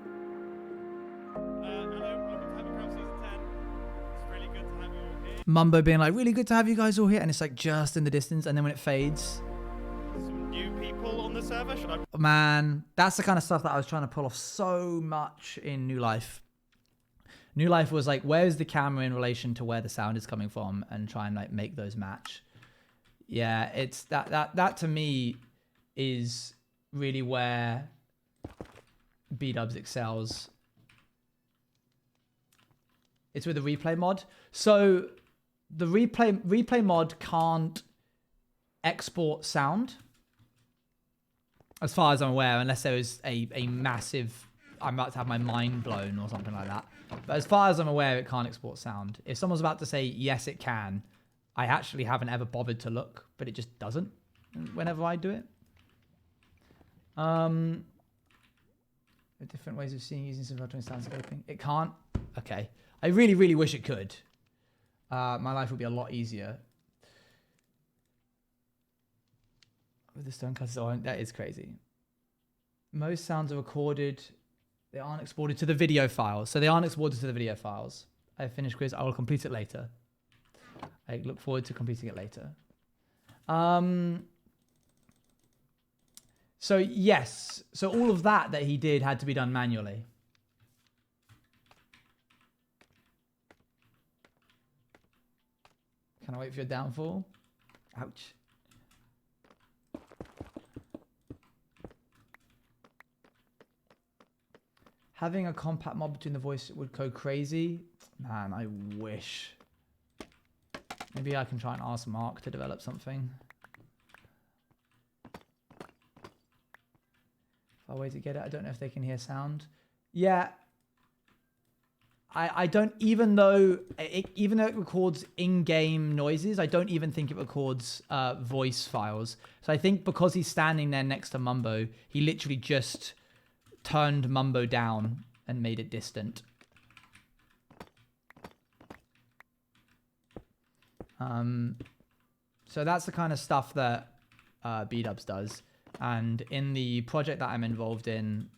Hello, welcome to Happy Season 10. It's really good to have you all here. Mumbo being like, really good to have you guys all here, and it's like just in the distance, and then when it fades, Some new people on the server, should I? man, that's the kind of stuff that I was trying to pull off so much in New Life. New Life was like, where's the camera in relation to where the sound is coming from, and try and like make those match. Yeah, it's that to me is really where B-dubs excels. It's with the replay mod. So the replay mod can't export sound, as far as I'm aware, unless there is a massive, I'm about to have my mind blown or something like that. But as far as I'm aware, it can't export sound. If someone's about to say, yes, it can, I actually haven't ever bothered to look, but it just doesn't whenever I do it. Different ways of seeing using some virtual sound scoping. It can't. Okay. I really, really wish it could. My life would be a lot easier. With the stone cutters on, that is crazy. Most sounds are recorded. They aren't exported to the video files. So they aren't exported to the video files. I have finished quiz. I will complete it later. I look forward to completing it later. So yes. So all of that he did had to be done manually. Can I wait for your downfall? Ouch. Having a compact mod between the voice would go crazy. Man, I wish. Maybe I can try and ask Mark to develop something. Far away to get it. I don't know if they can hear sound. Yeah. I don't, even though it records in-game noises, I don't even think it records voice files. So I think because he's standing there next to Mumbo, he literally just turned Mumbo down and made it distant. So that's the kind of stuff that B-dubs does. And in the project that I'm involved in,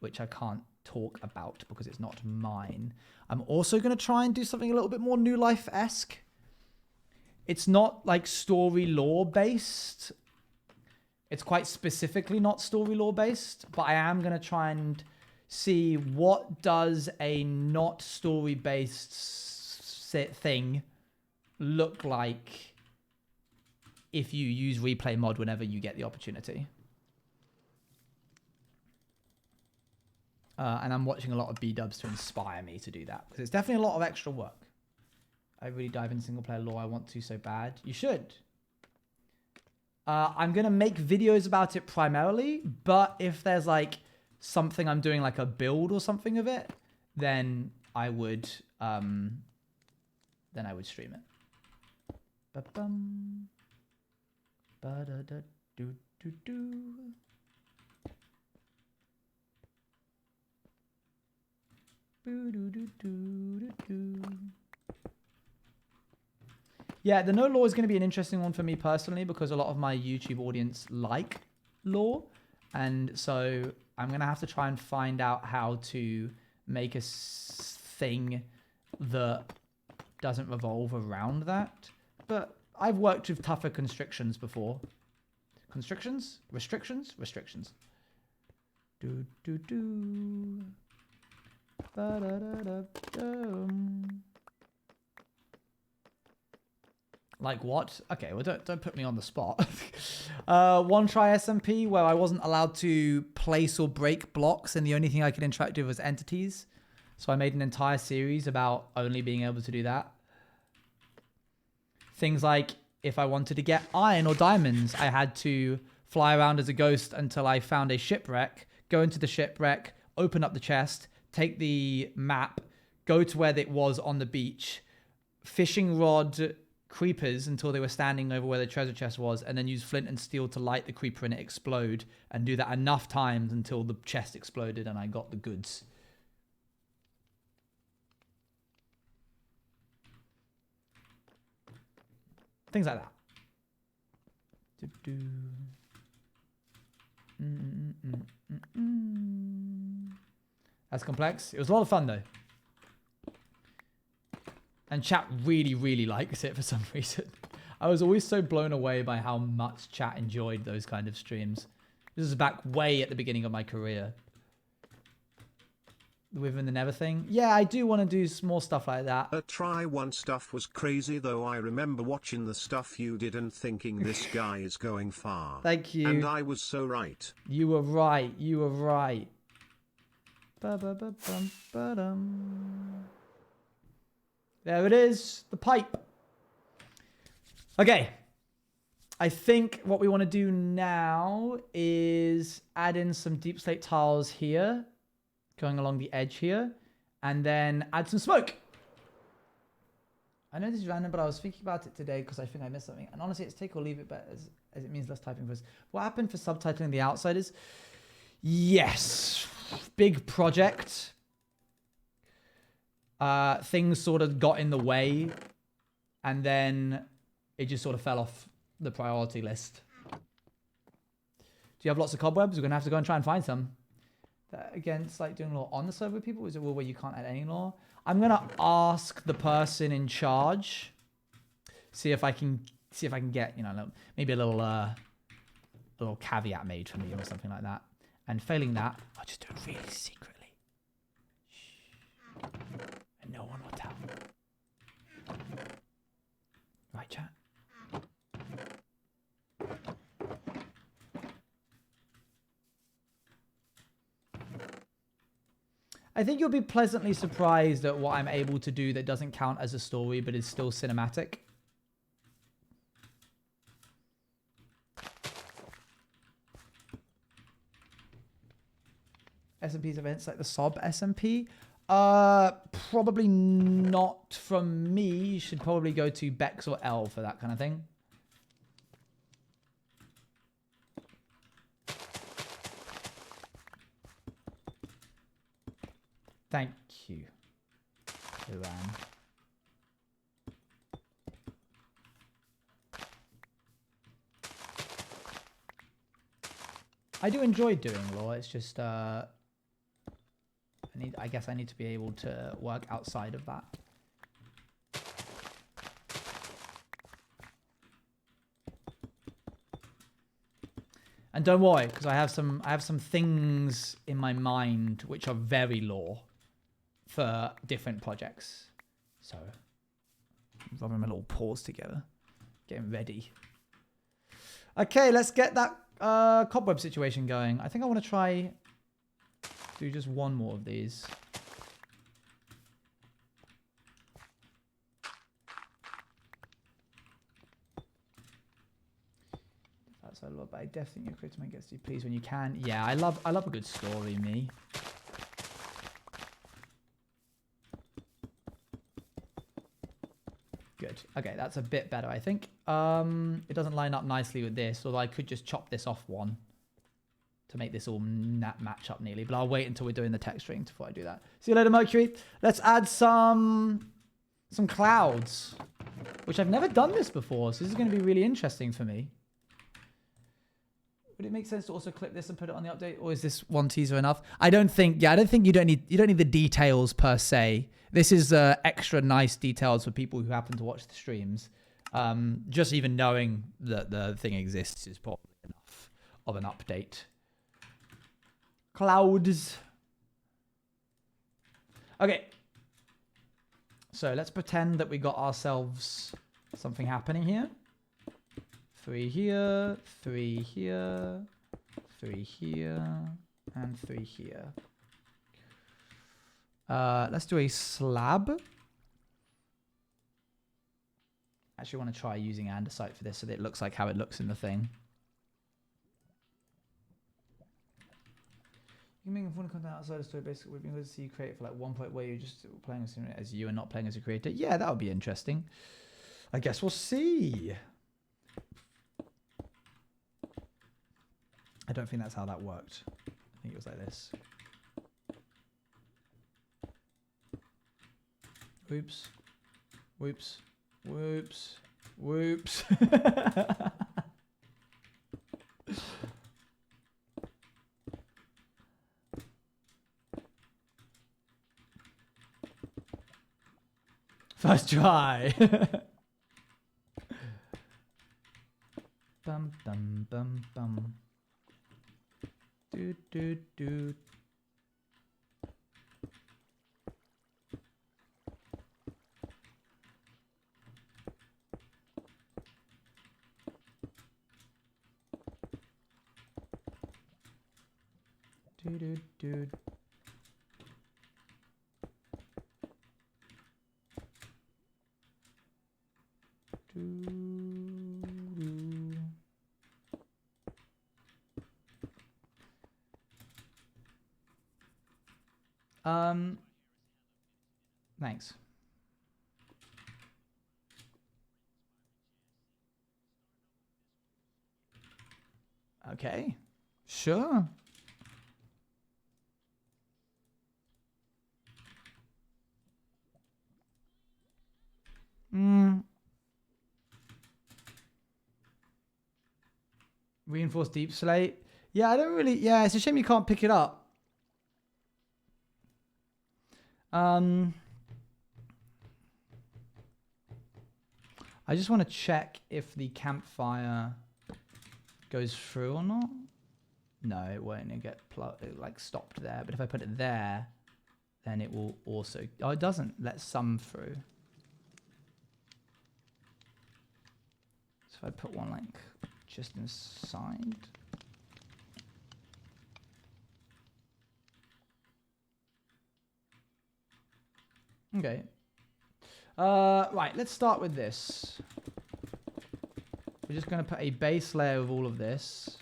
which I can't talk about because it's not mine, I'm also going to try and do something a little bit more New Life-esque. It's not like story lore based. It's quite specifically not story lore based, but I am going to try and see what does a not story based thing look like if you use replay mod whenever you get the opportunity. And I'm watching a lot of B-dubs to inspire me to do that, because it's definitely a lot of extra work. I really dive into single player lore. I want to so bad. You should. I'm going to make videos about it primarily, but if there's like something I'm doing like a build or something of it, then I would stream it. Ba-bum. Ba-da-da-do-do-do. Boo-doo-doo-doo-doo-doo. Yeah, the no law is going to be an interesting one for me personally because a lot of my YouTube audience like law. And so I'm going to have to try and find out how to make a thing that doesn't revolve around that. But I've worked with tougher constrictions before. Constrictions? Restrictions? Restrictions. Do do do. Ba-da-da-da-dum. Like what? Okay, well don't put me on the spot. One try SMP where I wasn't allowed to place or break blocks and the only thing I could interact with was entities. So I made an entire series about only being able to do that. Things like if I wanted to get iron or diamonds, I had to fly around as a ghost until I found a shipwreck, go into the shipwreck, open up the chest, take the map, go to where it was on the beach, fishing rod creepers until they were standing over where the treasure chest was, and then use flint and steel to light the creeper and it explode, and do that enough times until the chest exploded and I got the goods. Things like that. That's complex. It was a lot of fun though. And chat really, really likes it for some reason. I was always so blown away by how much chat enjoyed those kind of streams. This is back way at the beginning of my career. Within the Never thing. Yeah, I do want to do more stuff like that. Try one stuff was crazy though. I remember watching the stuff you did and thinking this guy is going far. Thank you. And I was so right. You were right. You were right. Ba-ba-ba-bum-ba-dum. There it is. The pipe. Okay. I think what we want to do now is add in some deep slate tiles here. Going along the edge here. And then add some smoke. I know this is random, but I was thinking about it today because I think I missed something. And honestly, it's take or leave it, but as it means less typing for us. What happened for subtitling The Outsiders? Yes. Big project. Things sort of got in the way. And then it just sort of fell off the priority list. Do you have lots of cobwebs? We're going to have to go and try and find some. Again, it's like doing law on the server with people. Is it a rule where you can't add any law? I'm gonna ask the person in charge. See if I can get, you know, maybe a little caveat made for me or something like that. And failing that, I'll just do it really secretly. Shh. And no one will tell. Right, chat? I think you'll be pleasantly surprised at what I'm able to do that doesn't count as a story, but is still cinematic. SMP's events like the SOB SMP? Probably not from me. You should probably go to Bex or L for that kind of thing. Thank you, Luan. I do enjoy doing law. It's just I guess I need to be able to work outside of that. And don't worry, because I have some things in my mind which are very law for different projects. So rubbing my little paws together, getting ready. Okay, let's get that cobweb situation going. I think I want to try do just one more of these. That's a lot, but I definitely think your creator man gets you pleased when you can. Yeah, I love a good story, me. Good. Okay, that's a bit better, I think. It doesn't line up nicely with this, although I could just chop this off one to make this all match up nearly. But I'll wait until we're doing the texturing before I do that. See you later, Mercury. Let's add some clouds, which I've never done this before, so this is going to be really interesting for me. Would it make sense to also clip this and put it on the update, or is this one teaser enough? I don't think you don't need the details per se. This is extra nice details for people who happen to watch the streams. Just even knowing that the thing exists is probably enough of an update. Clouds. Okay. So let's pretend that we got ourselves something happening here. 3 here, 3 here, 3 here, and 3 here. Let's do a slab. Actually, I want to try using andesite for this so that it looks like how it looks in the thing. You can make a fun content outside the story. Basically, we've been able to see you create for like one point where you're just playing as you and not playing as a creator. Yeah, that would be interesting. I guess we'll see. I don't think that's how that worked. I think it was like this. Whoops. Whoops. Whoops. Whoops. First try. Bum bum bum bum. Do do do. Do do do. Thanks. Okay. Sure. Reinforced deep slate. Yeah, I don't really... Yeah, it's a shame you can't pick it up. I just want to check if the campfire goes through or not. No, it won't. It'll get like stopped there. But if I put it there, then it will also... Oh, it doesn't let some through. So if I put one like just inside... Okay. Right, let's start with this. We're just going to put a base layer of all of this.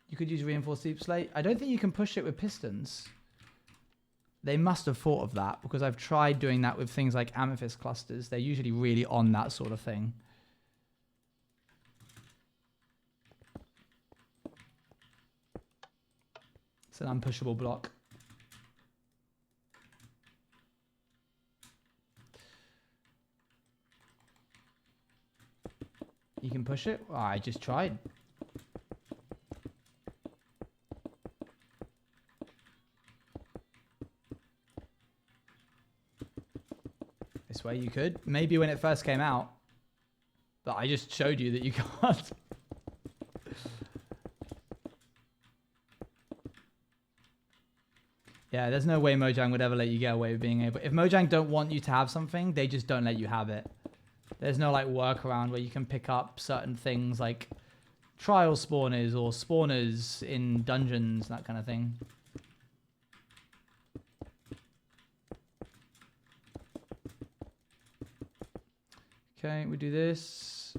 You could use reinforced deep slate. I don't think you can push it with pistons. They must have thought of that because I've tried doing that with things like amethyst clusters. They're usually really on that sort of thing. It's an unpushable block. You can push it? Oh, I just tried. This way you could. Maybe when it first came out. But I just showed you that you can't. Yeah, there's no way Mojang would ever let you get away with being able... If Mojang don't want you to have something, they just don't let you have it. There's no like workaround where you can pick up certain things like trial spawners or spawners in dungeons, that kind of thing. Okay, we do this.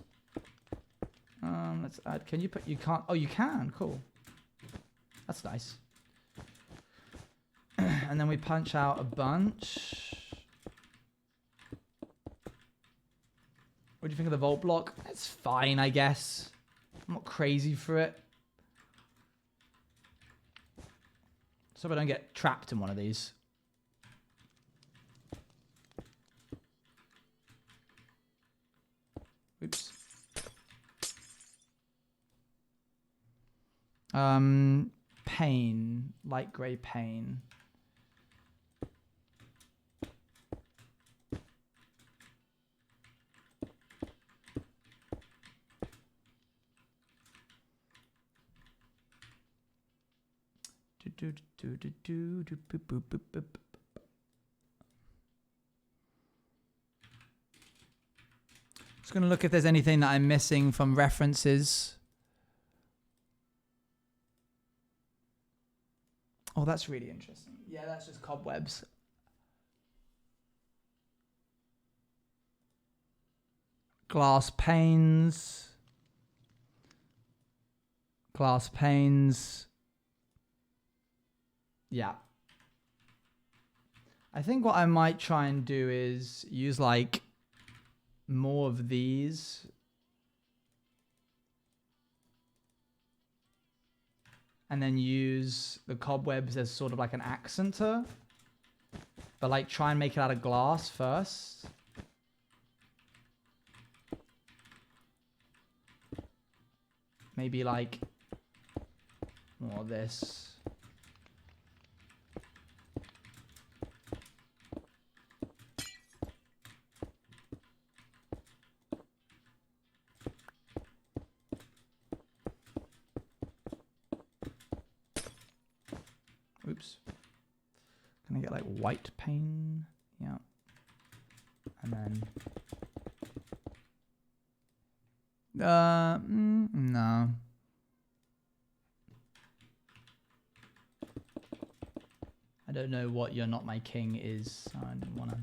Let's add, can you put, you can't, oh you can, cool. That's nice. And then we punch out a bunch. What do you think of the vault block? It's fine, I guess. I'm not crazy for it. So I don't get trapped in one of these. Oops. Pain. Light grey pain. Just gonna look if there's anything that I'm missing from references. Oh, that's really interesting. Yeah, that's just cobwebs. Glass panes. Glass panes. Yeah. I think what I might try and do is use like more of these. And then use the cobwebs as sort of like an accenter. But like try and make it out of glass first. Maybe like more of this. Oops. Can I get like white pane? Yeah. And then... no. I don't know what You're Not My King is. So I didn't want to...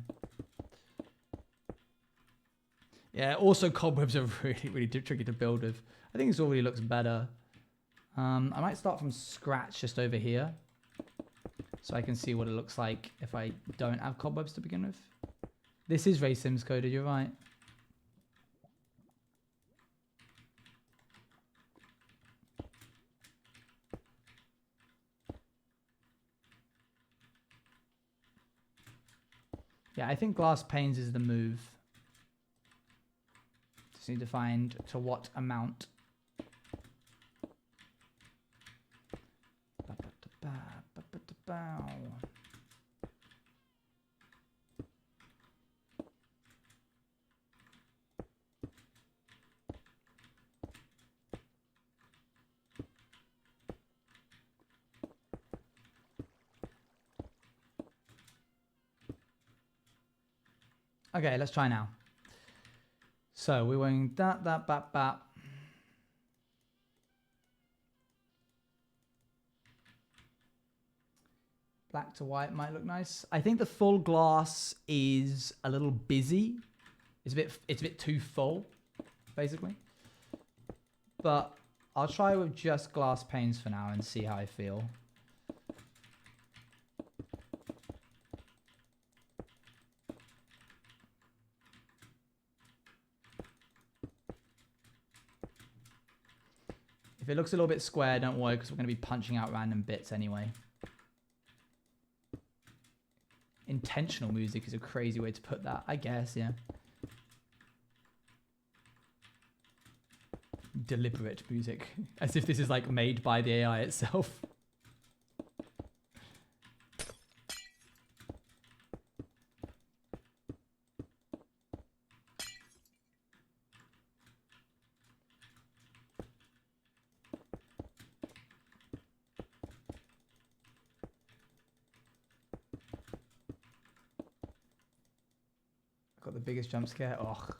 Yeah, also cobwebs are really tricky to build with. I think this already looks better. I might start from scratch just over here. So I can see what it looks like if I don't have cobwebs to begin with. This is Ray Sims coded, you're right. Yeah, I think glass panes is the move. Just need to find to what amount. Okay, let's try now. So we're going that, bat. Black to white might look nice. I think the full glass is a little busy. It's a bit too full, basically. But I'll try with just glass panes for now and see how I feel. If it looks a little bit square, don't worry, because we're going to be punching out random bits anyway. Intentional music is a crazy way to put that, I guess, yeah. Deliberate music. As if this is like made by the AI itself. Got the biggest jump scare. Ugh.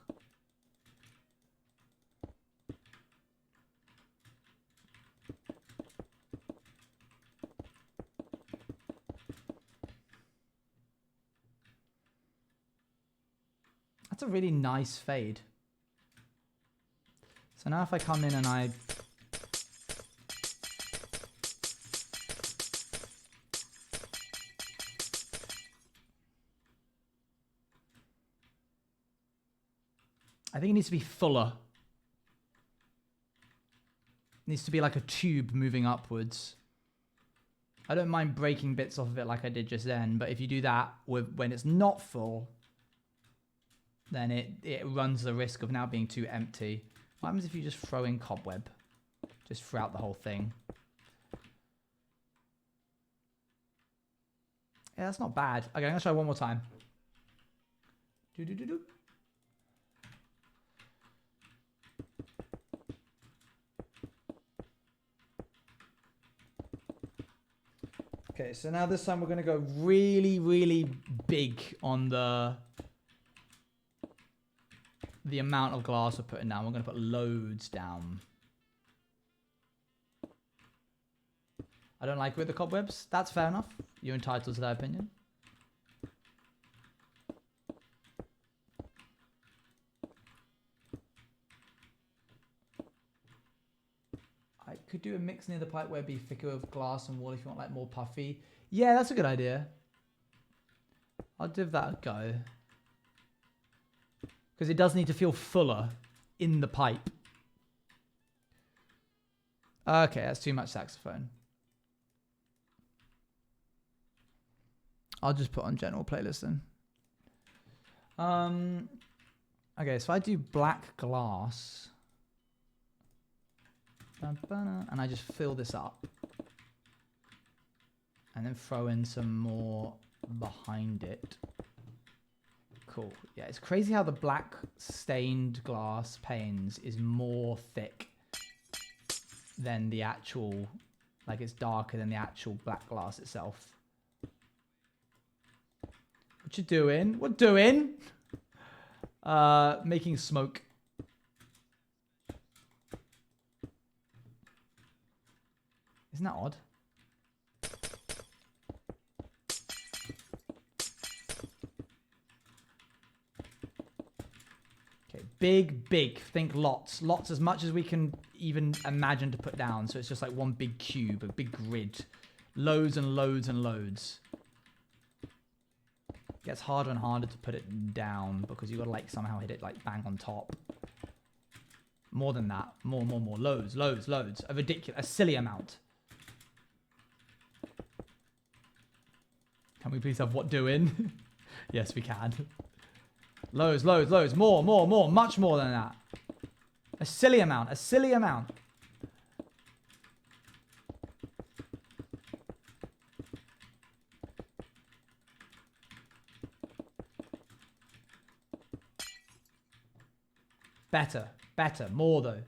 That's a really nice fade. So now if I come in and I... I think it needs to be fuller. It needs to be like a tube moving upwards. I don't mind breaking bits off of it like I did just then, but if you do that when it's not full, then it runs the risk of now being too empty. What happens if you just throw in cobweb? Just throughout the whole thing. Yeah, that's not bad. Okay, I'm gonna try one more time. Do. Okay, so now this time we're gonna go really, really big on the amount of glass we're putting down. We're gonna put loads down. I don't like it with the cobwebs. That's fair enough. You're entitled to that opinion. I could do a mix near the pipe where it'd be thicker of glass and wall if you want like more puffy. Yeah, that's a good idea. I'll give that a go. Because it does need to feel fuller in the pipe. Okay, that's too much saxophone. I'll just put on general playlist then. Okay, so I do black glass. And I just fill this up. And then throw in some more behind it. Cool. Yeah, it's crazy how the black stained glass panes is more thick than the actual, like it's darker than the actual black glass itself. What you doing? What doing? Making smoke. Isn't that odd? Okay, big. Think lots. Lots as much as we can even imagine to put down. So it's just like one big cube, a big grid. Loads and loads and loads. Gets harder and harder to put it down because you gotta like somehow hit it like bang on top. More than that. More. Loads. A ridiculous, a silly amount. Can we please have what doing? Yes, we can. Loads. More. Much more than that. A silly amount. Better. More though.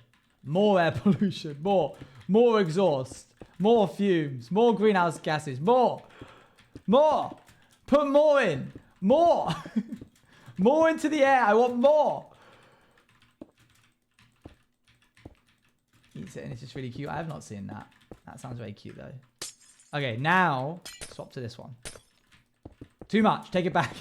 More air pollution. More exhaust. More fumes. More greenhouse gases. More. Put more in. More. More into the air. I want more. Eats it and it's just really cute. I have not seen that. That sounds very cute though. Okay, now swap to this one. Too much. Take it back.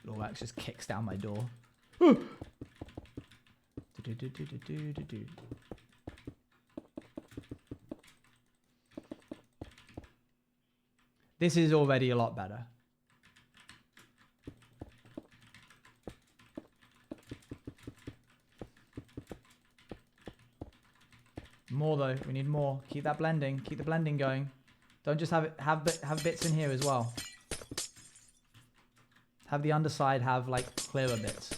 Lorwax just kicks down my door. This is already a lot better. More though. We need more. Keep that blending. Keep the blending going. Don't just have bits in here as well. Have the underside have like clearer bits.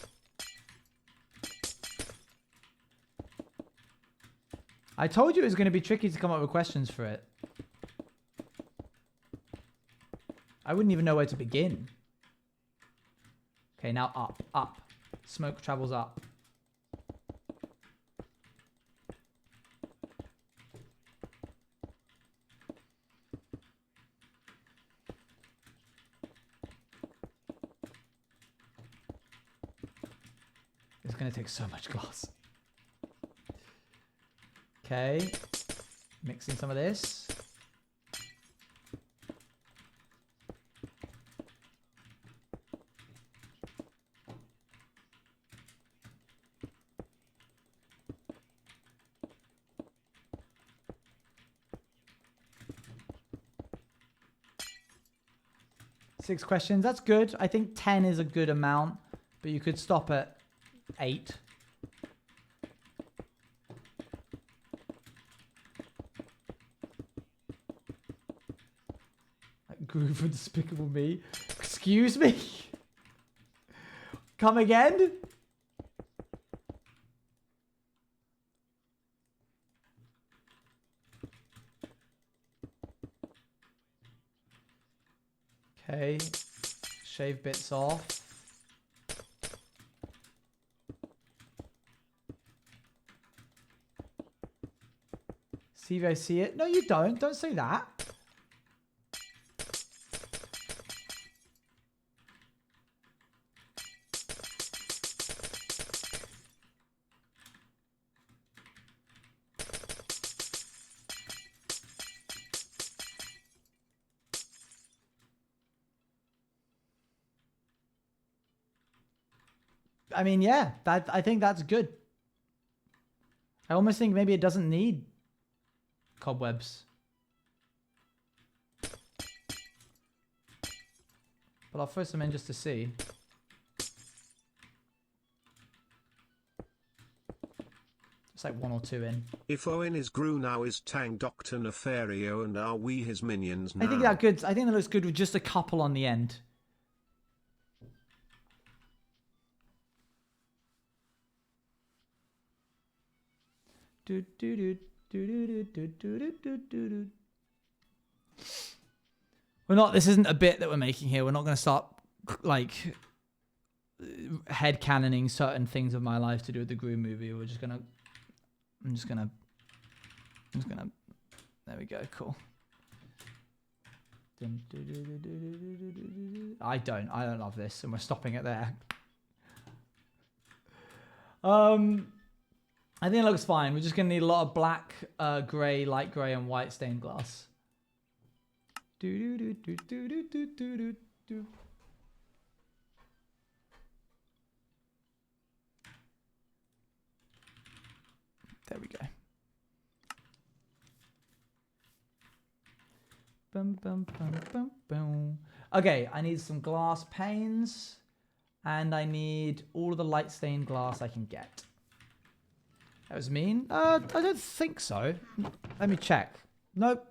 I told you it was going to be tricky to come up with questions for it. I wouldn't even know where to begin. Okay, now up. Smoke travels up. It's going to take so much glass. Okay. Mixing some of this. 6 questions. That's good. I think 10 is a good amount, but you could stop at 8. That grew for Despicable Me. Excuse me? Come again? Okay. Shave bits off. See if I see it. No, you don't. Don't say that. I mean, yeah, I think that's good. I almost think maybe it doesn't need cobwebs. But I'll throw some in just to see. It's like 1 or 2 in. If Owen is Gru now, is Tang Doctor Nefario, and are we his minions now? I think that good. I think that looks good with just a couple on the end. We're not. This isn't a bit that we're making here. We're not going to start like headcanoning certain things of my life to do with the Groom movie. We're just gonna. I'm just gonna. There we go. Cool. I don't love this, and we're stopping it there. I think it looks fine. We're just gonna need a lot of black, grey, light grey, and white stained glass. There we go. Bum, bum, bum, bum, bum. Okay, I need some glass panes, and I need all of the light stained glass I can get. That was mean. I don't think so. Let me check. Nope.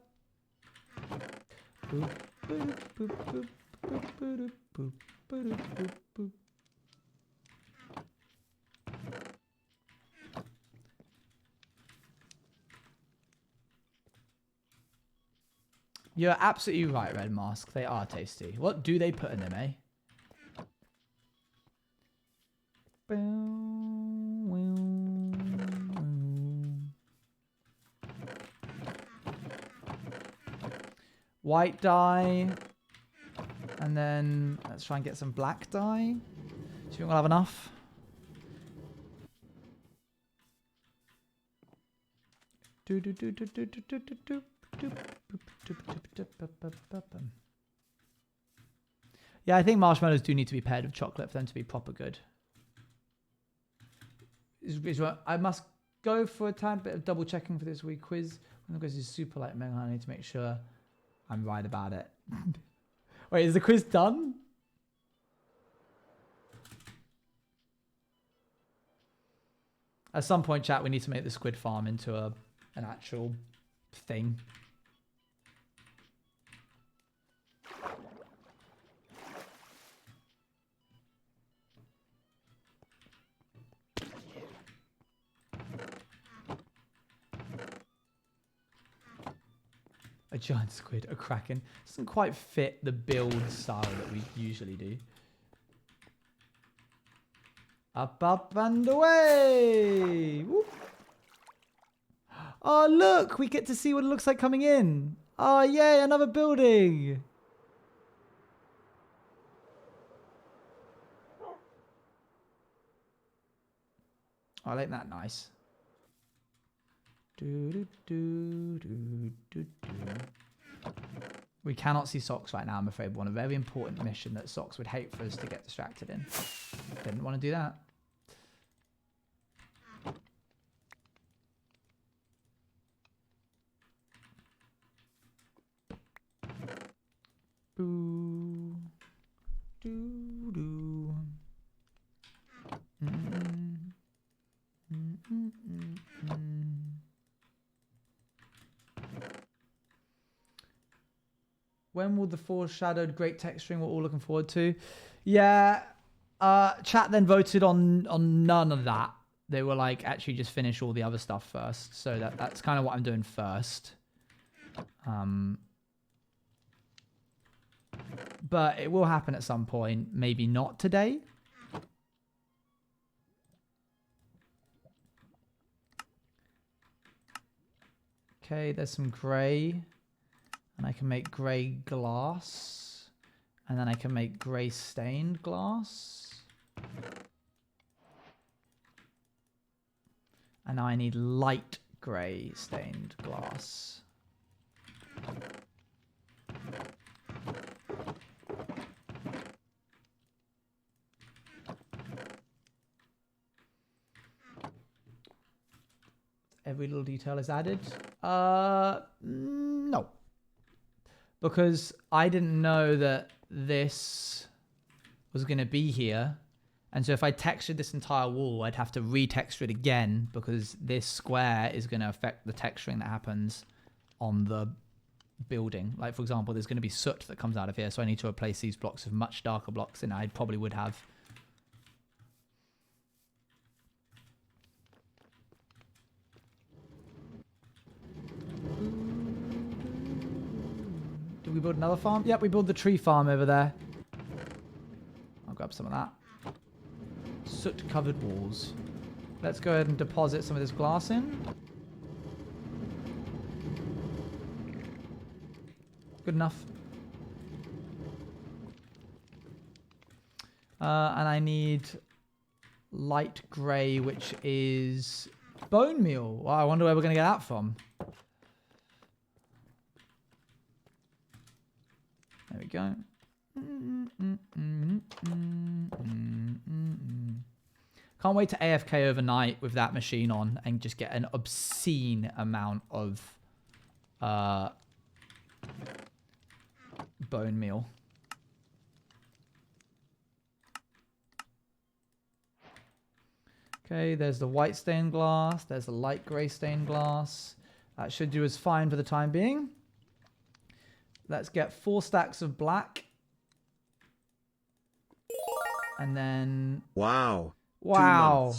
You're absolutely right, Red Mask. They are tasty. What do they put in them, eh? White dye. And then let's try and get some black dye. Do you think we'll have enough? Yeah, I think marshmallows do need to be paired with chocolate for them to be proper good. I must go for a tad bit of double checking for this week quiz. Because it's super light mega, I need to make sure I'm right about it. Wait, is the quiz done? At some point, chat, we need to make the squid farm into an actual thing. A giant squid, a kraken. Doesn't quite fit the build style that we usually do. Up, up, and away! Woo. Oh, look! We get to see what it looks like coming in. Oh, yay, another building! I like that nice. We cannot see Socks right now, I'm afraid. One a very important mission that Socks would hate for us to get distracted in. Didn't want to do that. Boo. Do do. Mm. Mm, mm, mm, mm. When will the foreshadowed great texturing we're all looking forward to? Yeah, chat then voted on none of that. They were like, actually just finish all the other stuff first. So that's kind of what I'm doing first. But it will happen at some point. Maybe not today. Okay, there's some grey. And I can make grey glass. And then I can make grey stained glass. And now I need light grey stained glass. Every little detail is added. No. Because I didn't know that this was going to be here. And so if I textured this entire wall, I'd have to retexture it again because this square is going to affect the texturing that happens on the building. Like, for example, there's going to be soot that comes out of here, so I need to replace these blocks with much darker blocks than I probably would have. Did we build another farm? Yep, we built the tree farm over there. I'll grab some of that. Soot-covered walls. Let's go ahead and deposit some of this glass in. Good enough. And I need light grey, which is bone meal. Wow, I wonder where we're going to get that from. There we go. Can't wait to AFK overnight with that machine on and just get an obscene amount of bone meal. Okay, there's the white stained glass. There's the light grey stained glass. That should do us fine for the time being. Let's get 4 stacks of black. And then... Wow. Wow.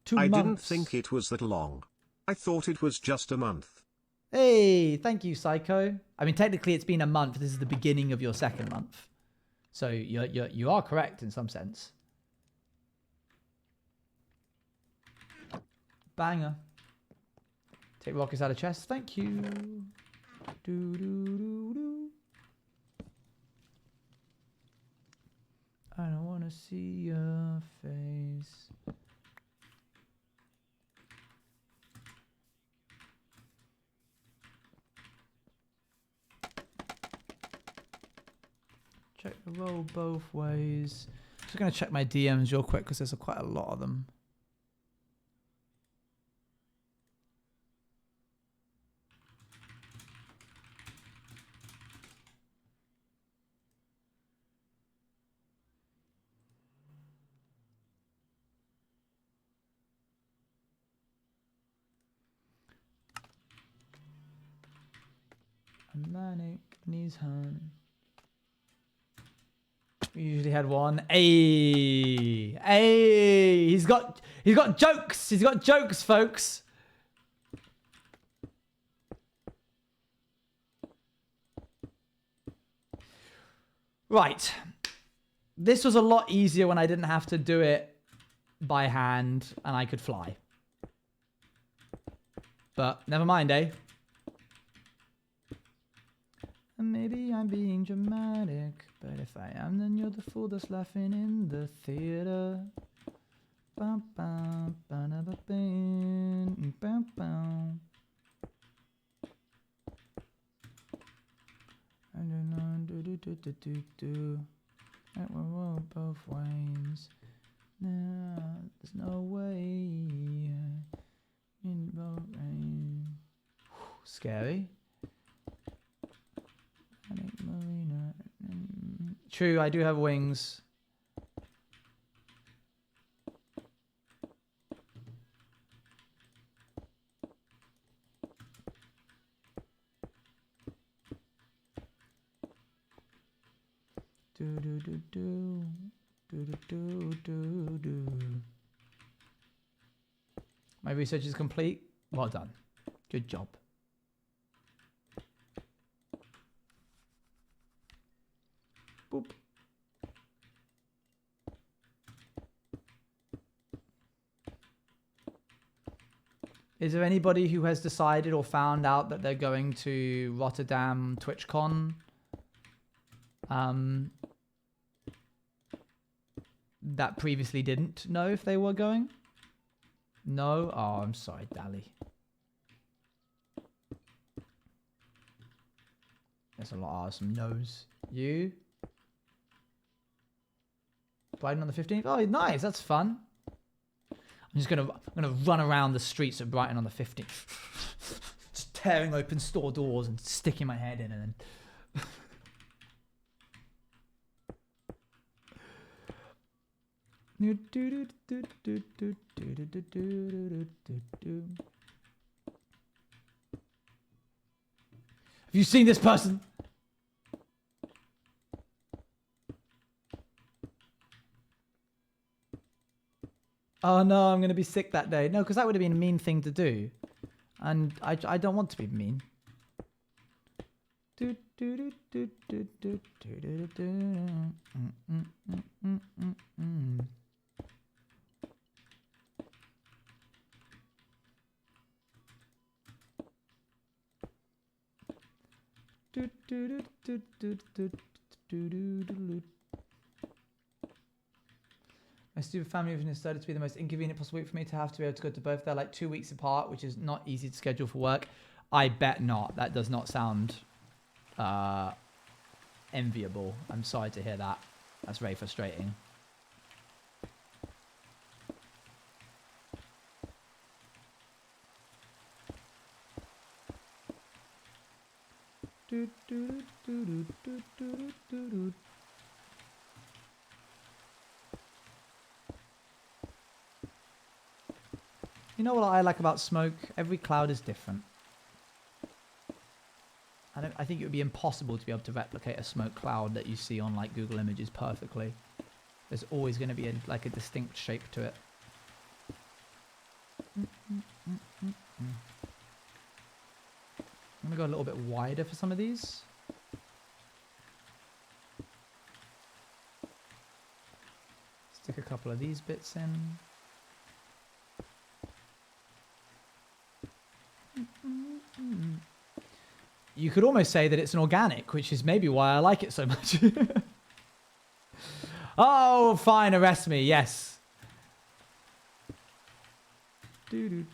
2 months. I didn't think it was that long. I thought it was just a month. Hey, thank you, Psycho. I mean, technically it's been a month. This is the beginning of your 2nd month. So you are correct in some sense. Banger. Take rockets out of chest. Thank you. Do, do, do, do. I don't want to see your face. Check the roll both ways. Just going to check my DMs real quick because there's quite a lot of them. Manic knees hurt. We usually had one. Hey, hey, he's got jokes. He's got jokes, folks. Right. This was a lot easier when I didn't have to do it by hand and I could fly. But never mind, eh? And maybe I'm being dramatic, but if I am, then you're the fool that's laughing in the theater. Bum, bum, ba-da-ba-bing, bum, bum. And then on do. That will roll both ways. No, there's no way. In both ways. Scary. True, I do have wings. My research is complete. Well done. Good job. Boop. Is there anybody who has decided or found out that they're going to Rotterdam TwitchCon? That previously didn't know if they were going? No? Oh, I'm sorry, Dally. There's a lot of some no's. You? Brighton on the 15th? Oh, nice. That's fun. I'm gonna run around the streets of Brighton on the 15th. Just tearing open store doors and sticking my head in and then... Have you seen this person? Oh no, I'm going to be sick that day. No, because that would have been a mean thing to do. And I don't want to be mean. My stupid family movement has started to be the most inconvenient possible week for me to have to be able to go to both. They're like 2 weeks apart, which is not easy to schedule for work. I bet not. That does not sound enviable. I'm sorry to hear that. That's very frustrating. You know what I like about smoke? Every cloud is different. I think it would be impossible to be able to replicate a smoke cloud that you see on like Google Images perfectly. There's always going to be like a distinct shape to it. I'm going to go a little bit wider for some of these. Stick a couple of these bits in. You could almost say that it's an organic, which is maybe why I like it so much. Oh, fine, arrest me, yes. You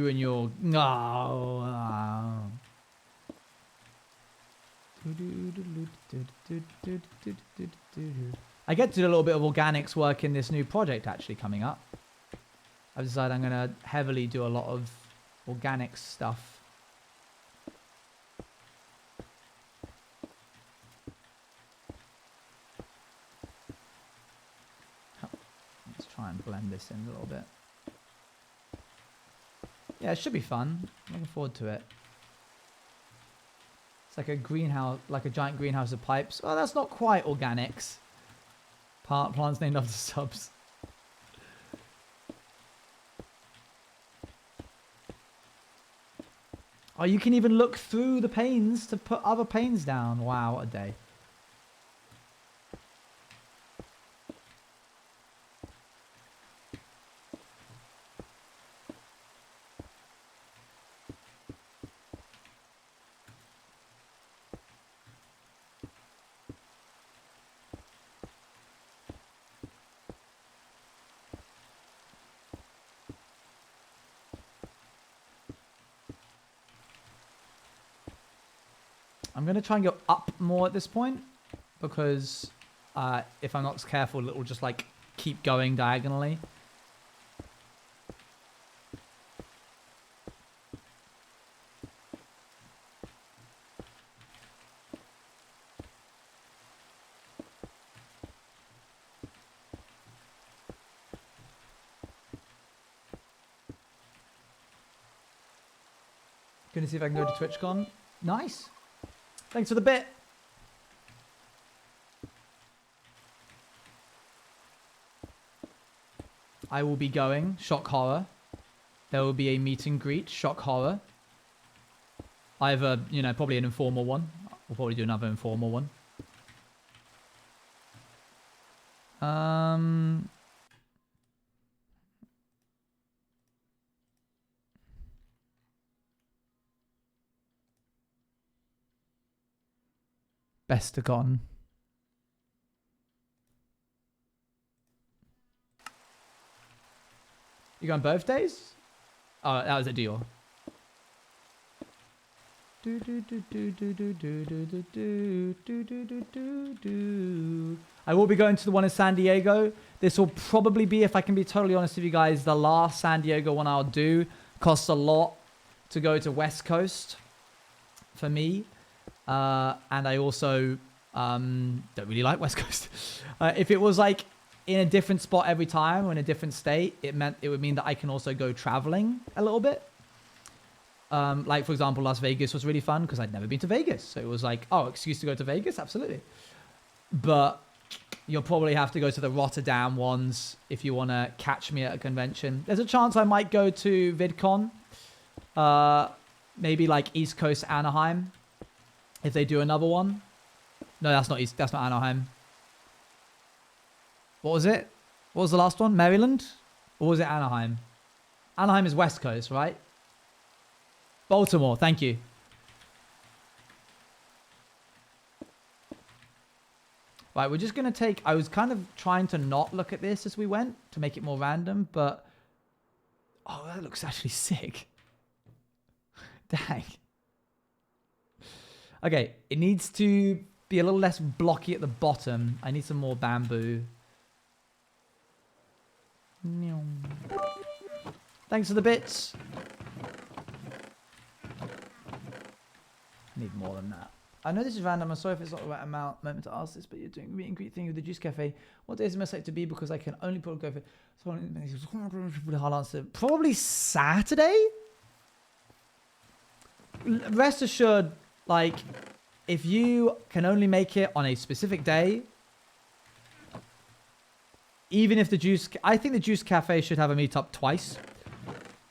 and your... Oh. I get to do a little bit of organics work in this new project actually coming up. I've decided I'm going to heavily do a lot of organic stuff. Let's try and blend this in a little bit. Yeah, it should be fun. I'm looking forward to it. It's like a greenhouse, like a giant greenhouse of pipes. Oh, that's not quite organics. Plants named after subs. Oh, you can even look through the panes to put other panes down. Wow, what a day. I'm going to try and go up more at this point because if I'm not careful, it will just like keep going diagonally. Gonna see if I can go to TwitchCon. Nice. Thanks for the bit. I will be going. Shock horror. There will be a meet and greet. Shock horror. Either, you know, probably an informal one. We'll probably do another informal one. Bestagon. You going both days? Oh, that was a deal. I will be going to the one in San Diego. This will probably be, if I can be totally honest with you guys, the last San Diego one I'll do. Costs a lot to go to West Coast for me. And I also don't really like West Coast. If it was like in a different spot every time or in a different state, it would mean that I can also go traveling a little bit. Like, for example, Las Vegas was really fun because I'd never been to Vegas. So it was like, oh, excuse to go to Vegas? Absolutely. But you'll probably have to go to the Rotterdam ones if you want to catch me at a convention. There's a chance I might go to VidCon. Maybe like East Coast Anaheim. If they do another one. No, that's not Anaheim. What was it? What was the last one? Maryland? Or was it Anaheim? Anaheim is West Coast, right? Baltimore, thank you. Right, we're just going to take... I was kind of trying to not look at this as we went to make it more random, but... Oh, that looks actually sick. Dang. Okay, it needs to be a little less blocky at the bottom. I need some more bamboo. Thanks for the bits. I need more than that. I know this is random. I'm sorry if it's not the right moment to ask this, but you're doing a meet and greet thing with the Juice Cafe. What day is it most likely to be? Because I can only put go for... Hard answer. Probably Saturday? Rest assured, like, if you can only make it on a specific day, even if the Juice... I think the Juice Cafe should have a meetup twice.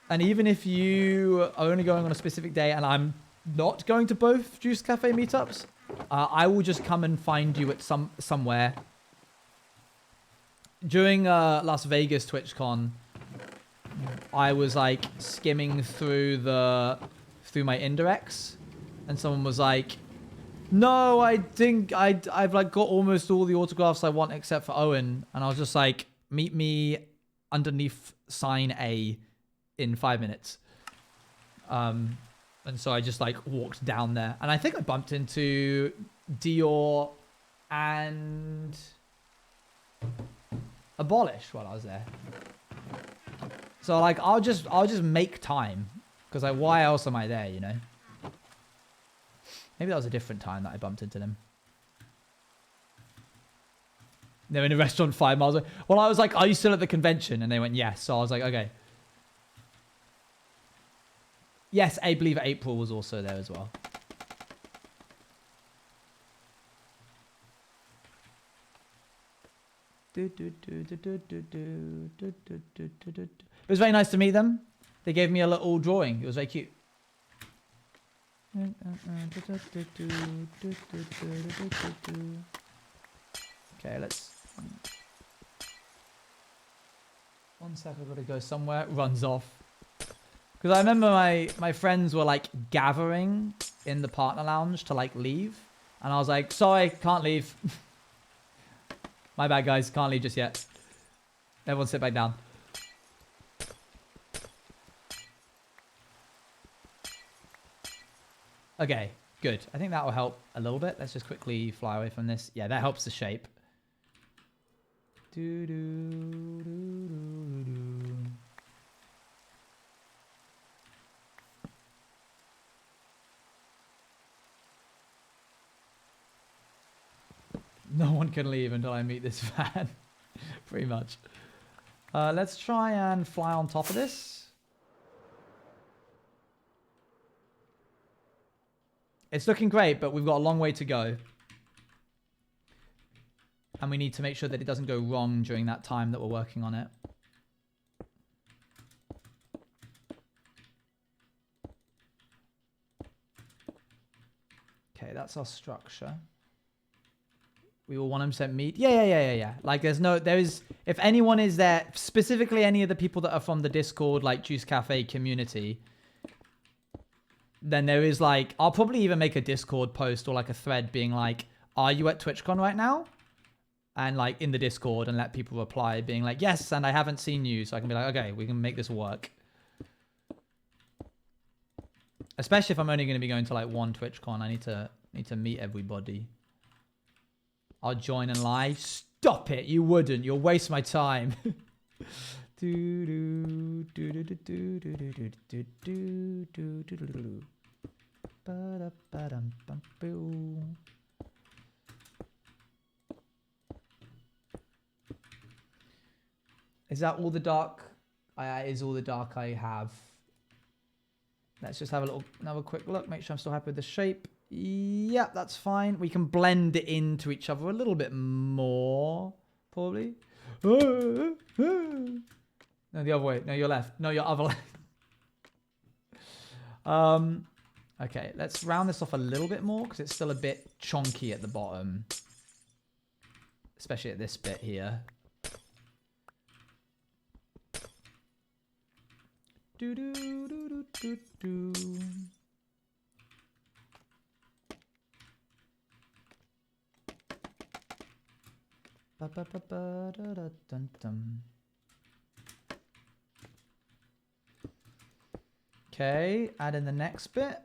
And even if you are only going on a specific day and I'm not going to both Juice Cafe meetups, I will just come and find you at somewhere. During Las Vegas TwitchCon, I was like skimming through my indirects, and someone was like, "No, I think I've like got almost all the autographs I want except for Owen," and I was just like, "Meet me underneath sign A in 5 minutes." And so I just like walked down there, and I think I bumped into Dior and Abolish while I was there. So like I'll just make time, because like why else am I there, you know? Maybe that was a different time that I bumped into them. They're in a restaurant 5 miles away. Well, I was like, "Are you still at the convention?" And they went, "Yes." So I was like, "Okay." Yes, I believe April was also there as well. It was very nice to meet them. They gave me a little drawing. It was very cute. Okay, let's... 1 sec, I've got to go somewhere. Runs off. Because I remember my friends were like gathering in the partner lounge to like leave. And I was like, "Sorry, can't leave." My bad, guys. Can't leave just yet. Everyone sit back down. Okay, good. I think that will help a little bit. Let's just quickly fly away from this. Yeah, that helps the shape. No one can leave until I meet this fan. Pretty much. Let's try and fly on top of this. It's looking great, but we've got a long way to go. And we need to make sure that it doesn't go wrong during that time that we're working on it. Okay, that's our structure. We will 100% meet. Yeah. Like, if anyone is there, specifically any of the people that are from the Discord, like Juice Cafe community, then there is like, I'll probably even make a Discord post or like a thread being like, are you at TwitchCon right now? And like in the Discord, and let people reply being like, yes, and I haven't seen you. So I can be like, okay, we can make this work. Especially if I'm only going to be going to like one TwitchCon, I need to meet everybody. I'll join and live. Stop it! You wouldn't. You'll waste my time. Is that all the dark? Is all the dark I have. Let's just have another quick look. Make sure I'm still happy with the shape. Yeah, that's fine. We can blend it into each other a little bit more, probably. No, the other way. No, your left. No, your other left. Okay, let's round this off a little bit more because it's still a bit chonky at the bottom. Especially at this bit here. Do do do do do do. Ba ba ba ba da da dun dun. Okay, add in the next bit.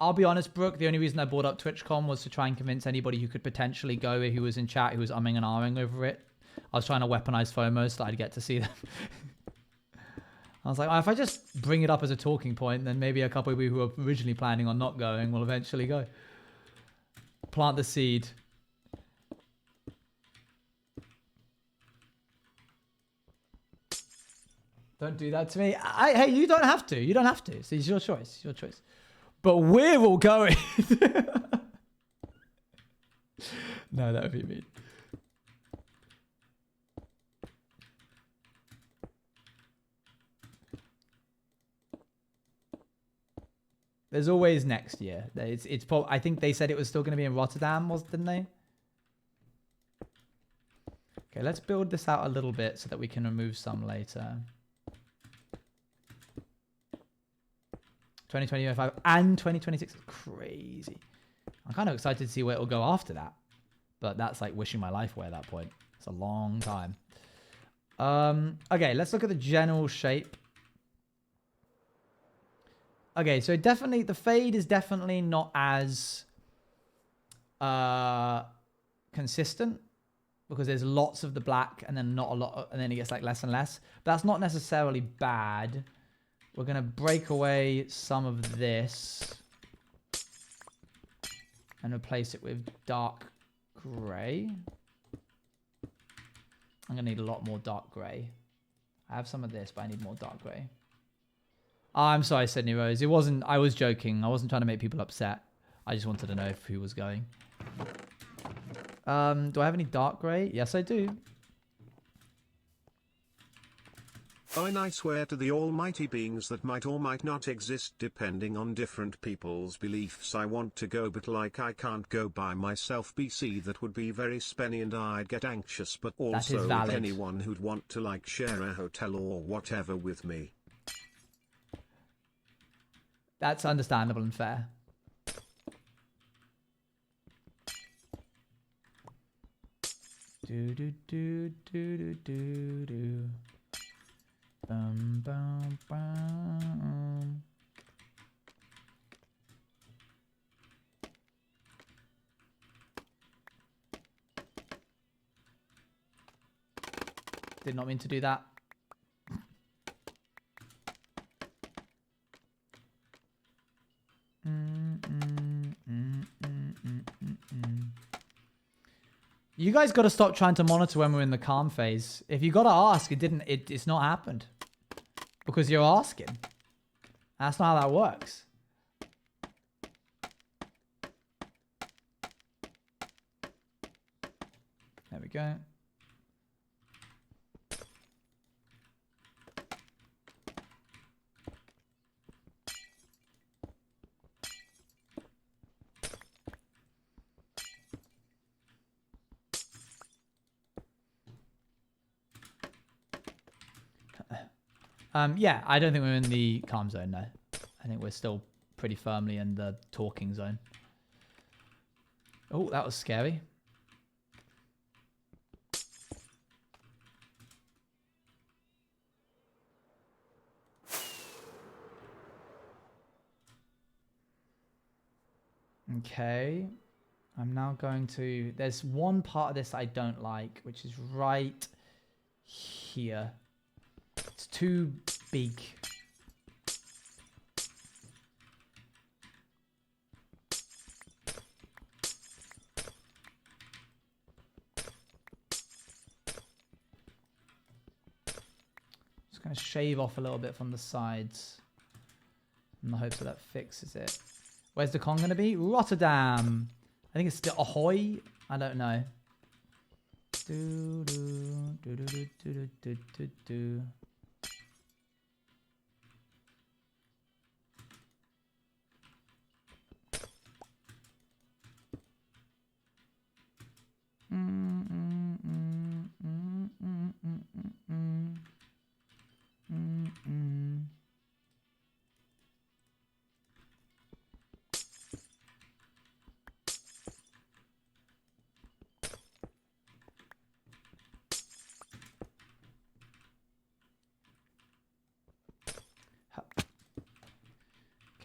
I'll be honest, Brooke, the only reason I brought up TwitchCon was to try and convince anybody who could potentially go who was in chat who was umming and ahhing over it. I was trying to weaponize FOMO so that I'd get to see them. I was like, oh, if I just bring it up as a talking point, then maybe a couple of people who were originally planning on not going will eventually go. Plant the seed. Don't do that to me. Hey, you don't have to. You don't have to. So it's your choice. It's your choice. But we're all going. No, that would be mean. There's always next year. It's I think they said it was still going to be in Rotterdam, didn't they? Okay, let's build this out a little bit so that we can remove some later. 2025 and 2026 is crazy. I'm kind of excited to see where it'll go after that. But that's like wishing my life away at that point. It's a long time. Okay, let's look at the general shape. Okay, so definitely the fade is definitely not as consistent because there's lots of the black and then not a lot, and then it gets like less and less. But that's not necessarily bad. We're gonna break away some of this and replace it with dark gray. I'm gonna need a lot more dark gray. I have some of this, but I need more dark gray. Oh, I'm sorry, Sydney Rose. It wasn't. I was joking. I wasn't trying to make people upset. I just wanted to know who was going. Do I have any dark gray? Yes, I do. And I swear to the almighty beings that might or might not exist depending on different people's beliefs. I want to go, but like I can't go by myself. BC, that would be very spenny and I'd get anxious, but also with anyone who'd want to like share a hotel or whatever with me. That's understandable and fair. Do do do do do do do. Bum bum bum. Did not mean to do that. You guys got to stop trying to monitor when we're in the calm phase. If you got to ask, it's not happened. Because you're asking. That's not how that works. There we go. Yeah, I don't think we're in the calm zone, no. I think we're still pretty firmly in the talking zone. Oh, that was scary. Okay. I'm now going to... There's one part of this I don't like, which is right here. It's too big. Just going to shave off a little bit from the sides in the hopes that that fixes it. Where's the con going to be? Rotterdam. I think it's still Ahoy. I don't know. Do, do, do, do, do, do, do, do, do.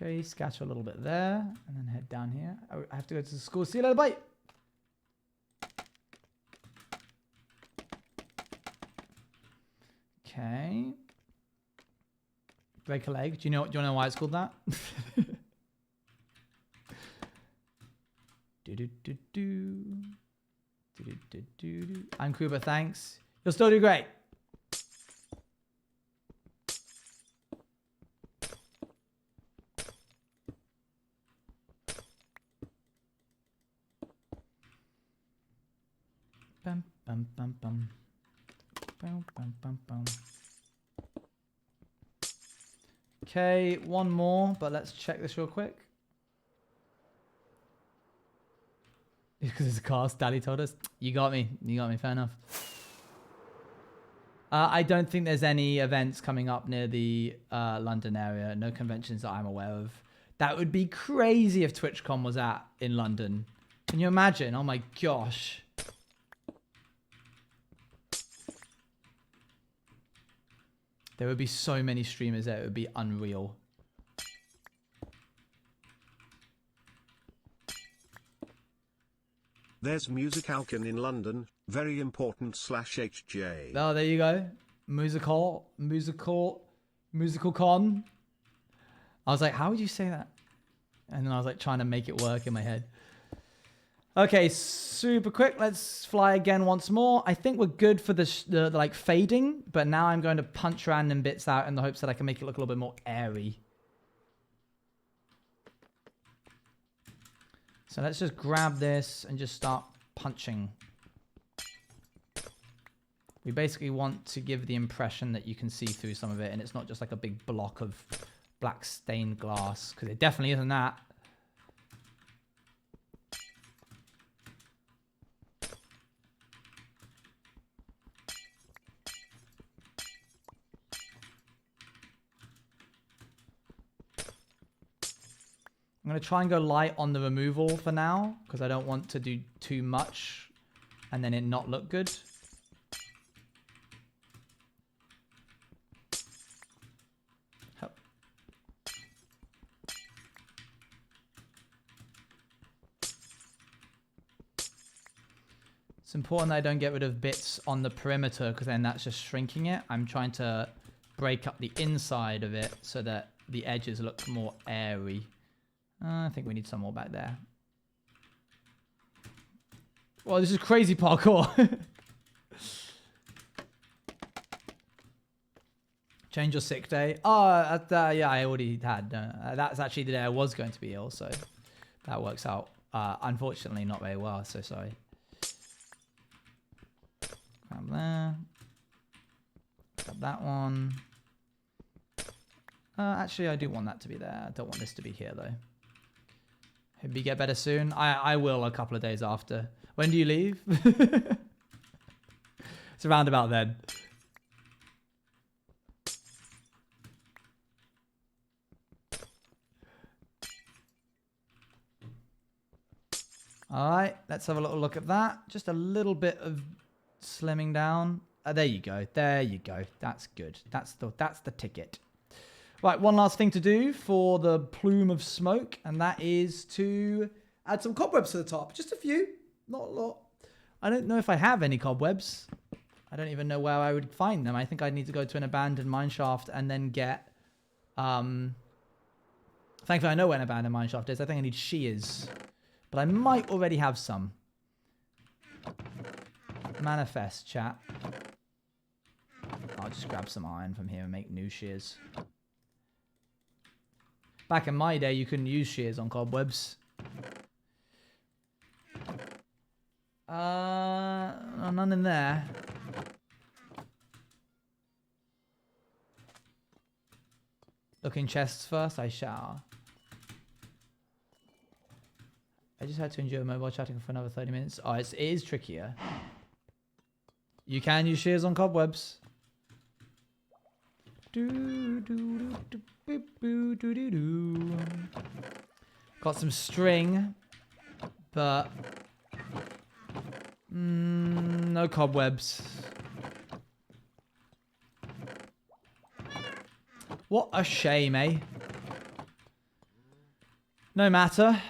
Okay, scatter a little bit there, and then head down here. I have to go to the school. See you later, bye! Okay. Break a leg. Do you want to know why it's called that? do do do do. Do do do do do. I'm Kuba, thanks. You'll still do great. Bum bum bum bum. Bum bum bum bum. Okay, one more, but let's check this real quick. Because it's a cast, Daddy told us. You got me. You got me. Fair enough. I don't think there's any events coming up near the London area. No conventions that I'm aware of. That would be crazy if TwitchCon was in London. Can you imagine? Oh my gosh. There would be so many streamers there. It would be unreal. There's Music Alkin in London. Very important /HJ. Oh, there you go. Musical con. I was like, how would you say that? And then I was like trying to make it work in my head. Okay, super quick. Let's fly again once more. I think we're good for the like fading, but now I'm going to punch random bits out in the hopes that I can make it look a little bit more airy. So let's just grab this and just start punching. We basically want to give the impression that you can see through some of it, and it's not just like a big block of black stained glass, because it definitely isn't that. I'm going to try and go light on the removal for now, because I don't want to do too much and then it not look good. Help. It's important that I don't get rid of bits on the perimeter because then that's just shrinking it. I'm trying to break up the inside of it so that the edges look more airy. I think we need some more back there. Well, this is crazy parkour. Change your sick day. Oh, yeah, I already had. That's actually the day I was going to be ill, so that works out. Unfortunately, not very well, so sorry. Grab there. Grab that one. Actually, I do want that to be there. I don't want this to be here, though. Hope you get better soon. I will a couple of days after. When do you leave? It's around about then. All right, let's have a little look at that. Just a little bit of slimming down. There you go. There you go. That's good. That's the ticket. Right, one last thing to do for the plume of smoke, and that is to add some cobwebs to the top. Just a few, not a lot. I don't know if I have any cobwebs. I don't even know where I would find them. I think I'd need to go to an abandoned mineshaft and then get... Thankfully, I know where an abandoned mineshaft is. I think I need shears. But I might already have some. Manifest, chat. I'll just grab some iron from here and make new shears. Back in my day, you couldn't use shears on cobwebs. None in there. Looking chests first, I shall. I just had to endure mobile chatting for another 30 minutes. Oh, it is trickier. You can use shears on cobwebs. Got some string, but no cobwebs. What a shame, eh? No matter.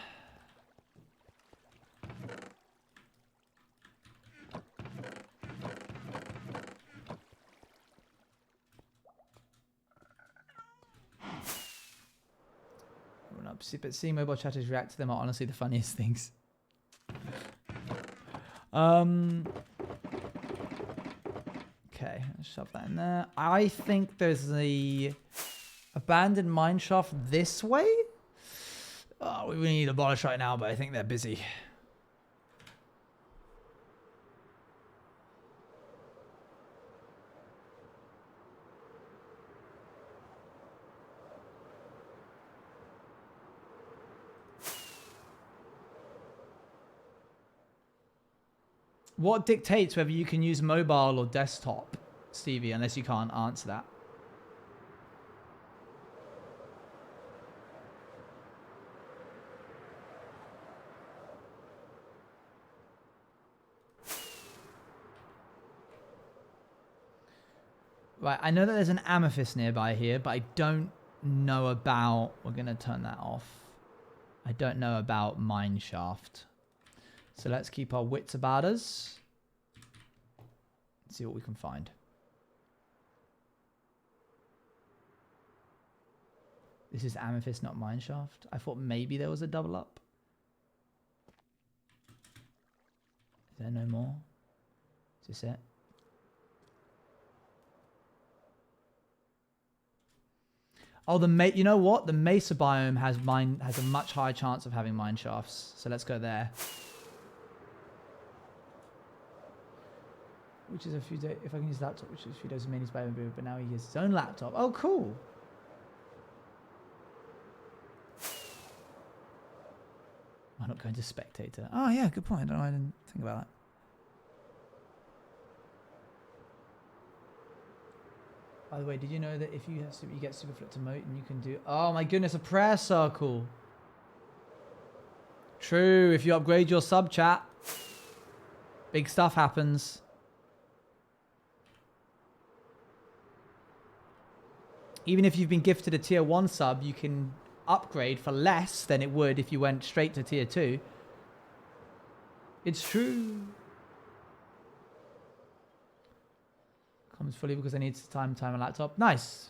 But seeing mobile chatters react to them are honestly the funniest things. Okay, let's shove that in there. I think there's the abandoned mineshaft this way. Oh, we really need to abolish right now, but I think they're busy. What dictates whether you can use mobile or desktop, Stevie, unless you can't answer that? Right, I know that there's an amethyst nearby here, but I don't know about... We're going to turn that off. I don't know about mineshaft. So let's keep our wits about us. See what we can find. This is amethyst, not mineshaft. I thought maybe there was a double up. Is there no more? Is this it? Oh, you know what? The mesa biome has a much higher chance of having mineshafts. So let's go there. Which is a few days. If I can use laptop, which is a few days of minis by him, but now he has his own laptop. Oh, cool. Why not going to spectator? Oh, yeah, good point. I didn't think about that. By the way, did you know that if you have you get super flip to moat and you can do... Oh my goodness, a prayer circle. True, if you upgrade your sub chat. Big stuff happens. Even if you've been gifted a tier 1 sub, you can upgrade for less than it would if you went straight to tier 2. It's true. Comes fully because I need time on laptop. Nice.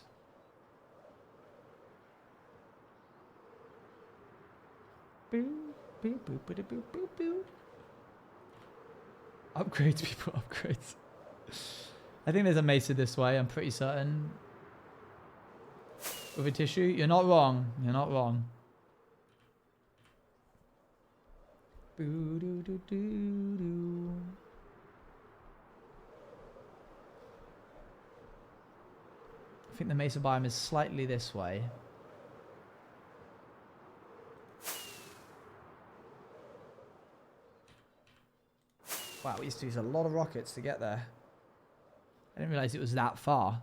Upgrades, people, upgrades. I think there's a mesa this way, I'm pretty certain. With a tissue? You're not wrong. You're not wrong. I think the mesa biome is slightly this way. Wow, we used to use a lot of rockets to get there. I didn't realize it was that far.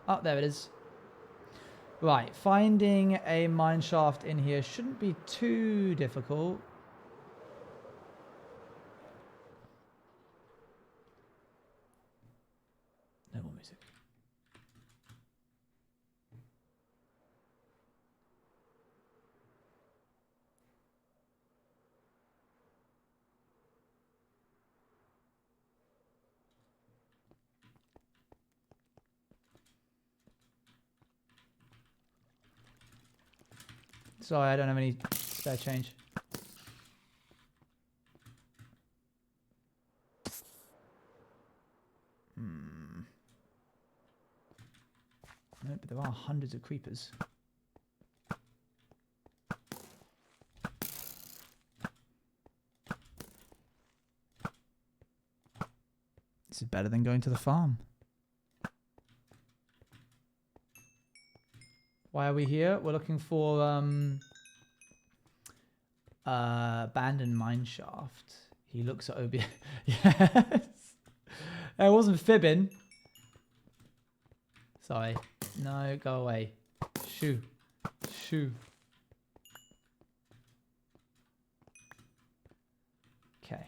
Oh, there it is. Right, finding a mine shaft in here shouldn't be too difficult. No more music. Sorry, I don't have any spare change. No, but there are hundreds of creepers. This is better than going to the farm. Why are we here? We're looking for abandoned mine shaft. He looks at OB. Yes. I wasn't fibbing. Sorry. No, go away. Shoo. Shoo. Okay.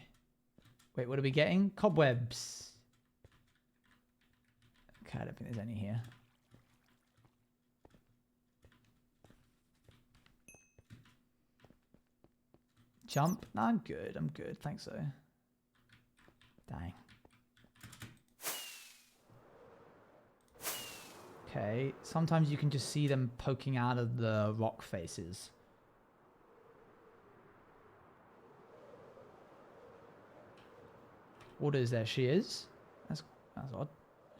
Wait, what are we getting? Cobwebs. Okay, I don't think there's any here. Jump? No, I'm good. I'm good. Thanks, though. Dang. Okay. Sometimes you can just see them poking out of the rock faces. What is there? She is? That's odd. What's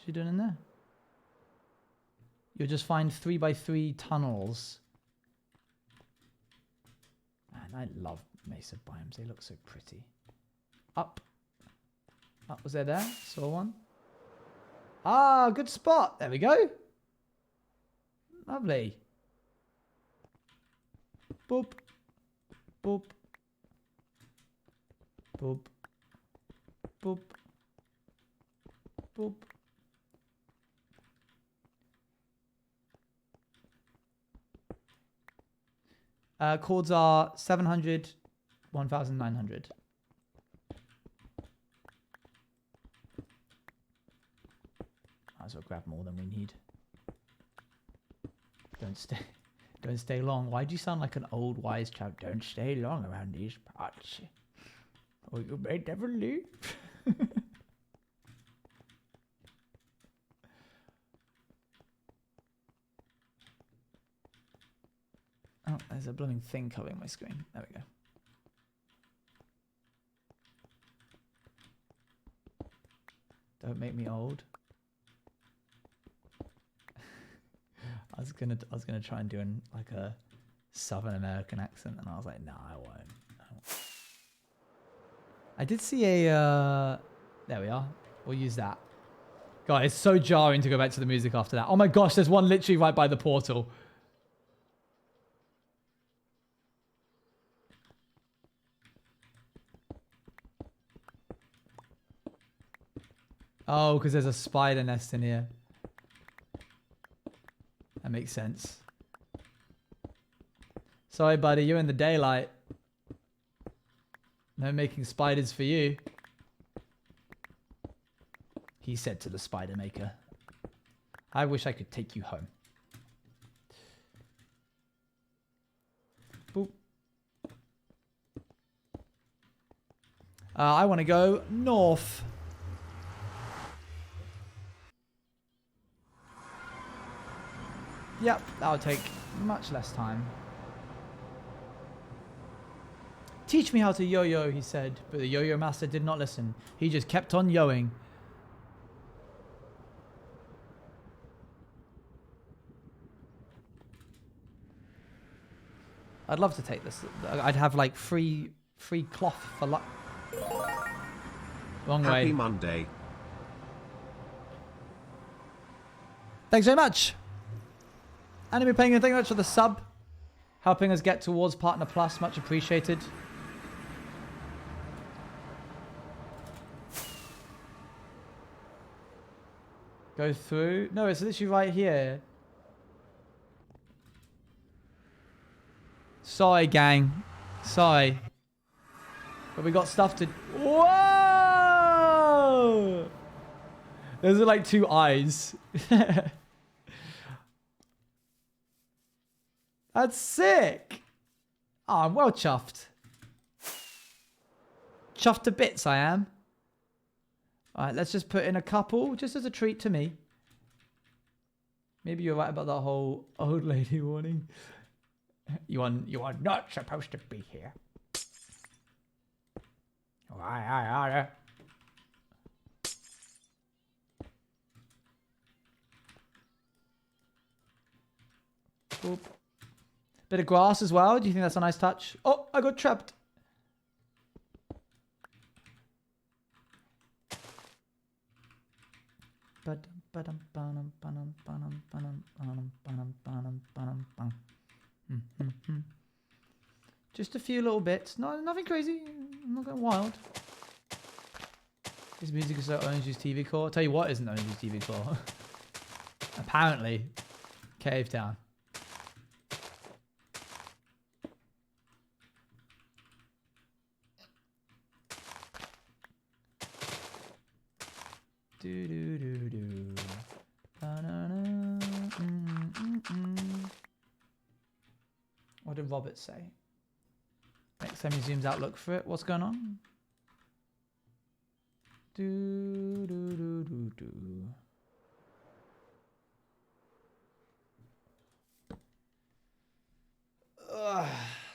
she doing in there? You'll just find 3x3 tunnels. Man, I love mesa biomes. They look so pretty. Up. Up, was there? Saw one. Ah, good spot. There we go. Lovely. Boop. Boop. Boop. Boop. Boop. Chords are 700, 1,900. Might as well grab more than we need. Don't stay long. Why do you sound like an old wise chap? Don't stay long around these parts, or you may never leave. Oh, there's a blooming thing covering my screen. There we go. Don't make me old. I was gonna try and do like a Southern American accent, and I was like, no, I won't. I did see a. There we are. We'll use that. God, it's so jarring to go back to the music after that. Oh my gosh, there's one literally right by the portal. Oh, because there's a spider nest in here. That makes sense. Sorry, buddy. You're in the daylight. No making spiders for you. He said to the spider maker. I wish I could take you home. Boop. I want to go north. Yep, that'll take much less time. Teach me how to yo-yo, he said, but the yo-yo master did not listen. He just kept on yoing. I'd love to take this. I'd have like free cloth for luck. Wrong way. Happy Monday. Thanks very much. Anime Penguin, thank you very much for the sub. Helping us get towards Partner Plus. Much appreciated. Go through. No, it's literally right here. Sorry, gang. Sorry. But we got stuff to... Whoa! Those are like two eyes. That's sick. Oh, I'm well chuffed. Chuffed to bits, I am. Alright, let's just put in a couple, just as a treat to me. Maybe you're right about that whole old lady warning. You are not supposed to be here. Boop. Bit of grass as well. Do you think that's a nice touch? Oh, I got trapped. Just a few little bits. No, nothing crazy. I'm not going wild. This music is OwengeJuiceTV core. I'll tell you what isn't OwengeJuiceTV core. Apparently. Cave Town. Do do do do. Ba-na-na. What did Robert say? Next time he zooms out, look for it. What's going on? Do do do do do.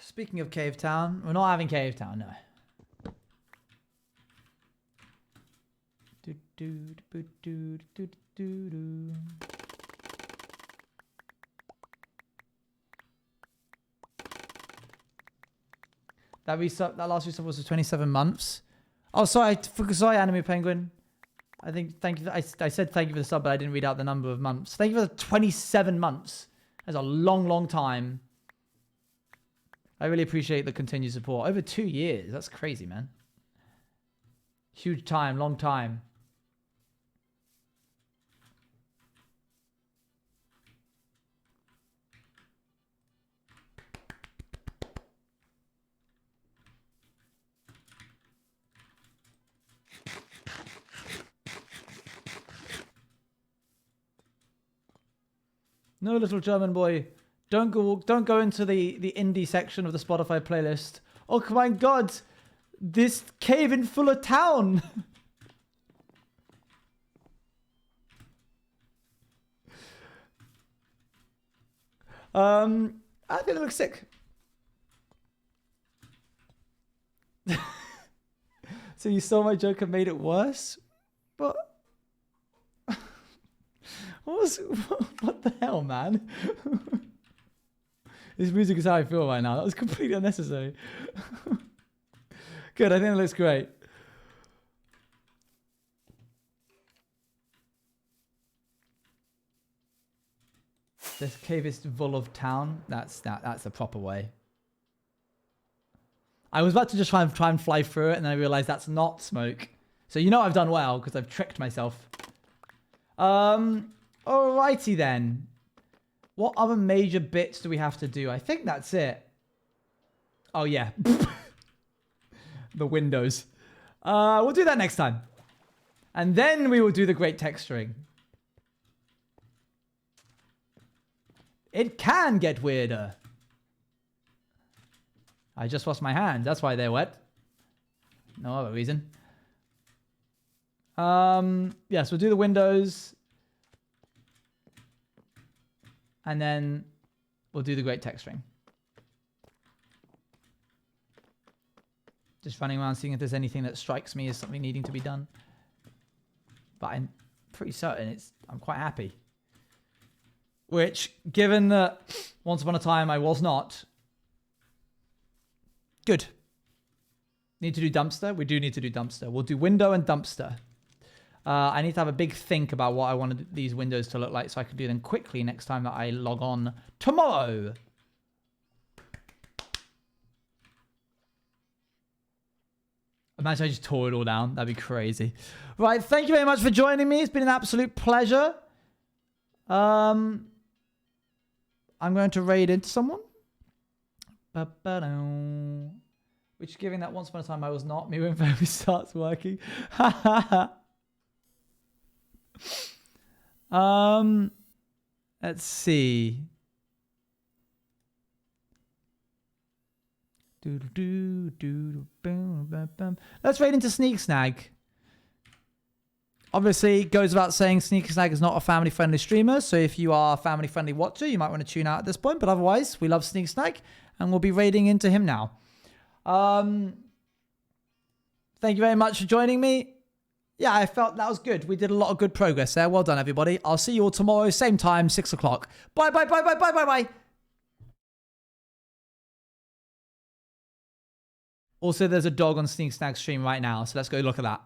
Speaking of Cave Town, we're not having Cave Town, no. Do do do do do do do. That last resub was for 27 months. Oh, sorry, sorry, Anime Penguin. Thank you. I said thank you for the sub, but I didn't read out the number of months. Thank you for the 27 months. That's a long, long time. I really appreciate the continued support. Over 2 years. That's crazy, man. Huge time, long time. No, little German boy, don't go into the indie section of the Spotify playlist. Oh my God, this cave in full town. I think it looks sick. So you saw my joke and made it worse, but. What the hell, man? This music is how I feel right now. That was completely unnecessary. Good, I think it looks great. This cave is full of town. That's the proper way. I was about to just try and fly through it, and then I realized that's not smoke. So you know I've done well because I've tricked myself. Alrighty then. What other major bits do we have to do? I think that's it. Oh, yeah. The windows. We'll do that next time. And then we will do the great texturing. It can get weirder. I just washed my hands. That's why they're wet. No other reason. Yes, we'll do the windows. And then we'll do the great texturing. Just running around seeing if there's anything that strikes me as something needing to be done. But I'm pretty certain I'm quite happy. Which, given that once upon a time I was not. Good. Need to do dumpster? We do need to do dumpster. We'll do window and dumpster. I need to have a big think about what I want these windows to look like so I can do them quickly next time that I log on tomorrow. Imagine I just tore it all down. That'd be crazy. Right, thank you very much for joining me. It's been an absolute pleasure. I'm going to raid into someone. Which, given that once upon a time I was not, me when family starts working. Let's see. Let's raid into Sneak Snag. Obviously, goes without saying, Sneak Snag is not a family-friendly streamer, so if you are a family-friendly watcher, you might want to tune out at this point, but otherwise, we love Sneak Snag, and we'll be raiding into him now. Thank you very much for joining me. Yeah, I felt that was good. We did a lot of good progress there. Well done, everybody. I'll see you all tomorrow, same time, 6 o'clock. Bye, bye, bye, bye, bye, bye, bye. Also, there's a dog on Sneak Snag's stream right now, so let's go look at that.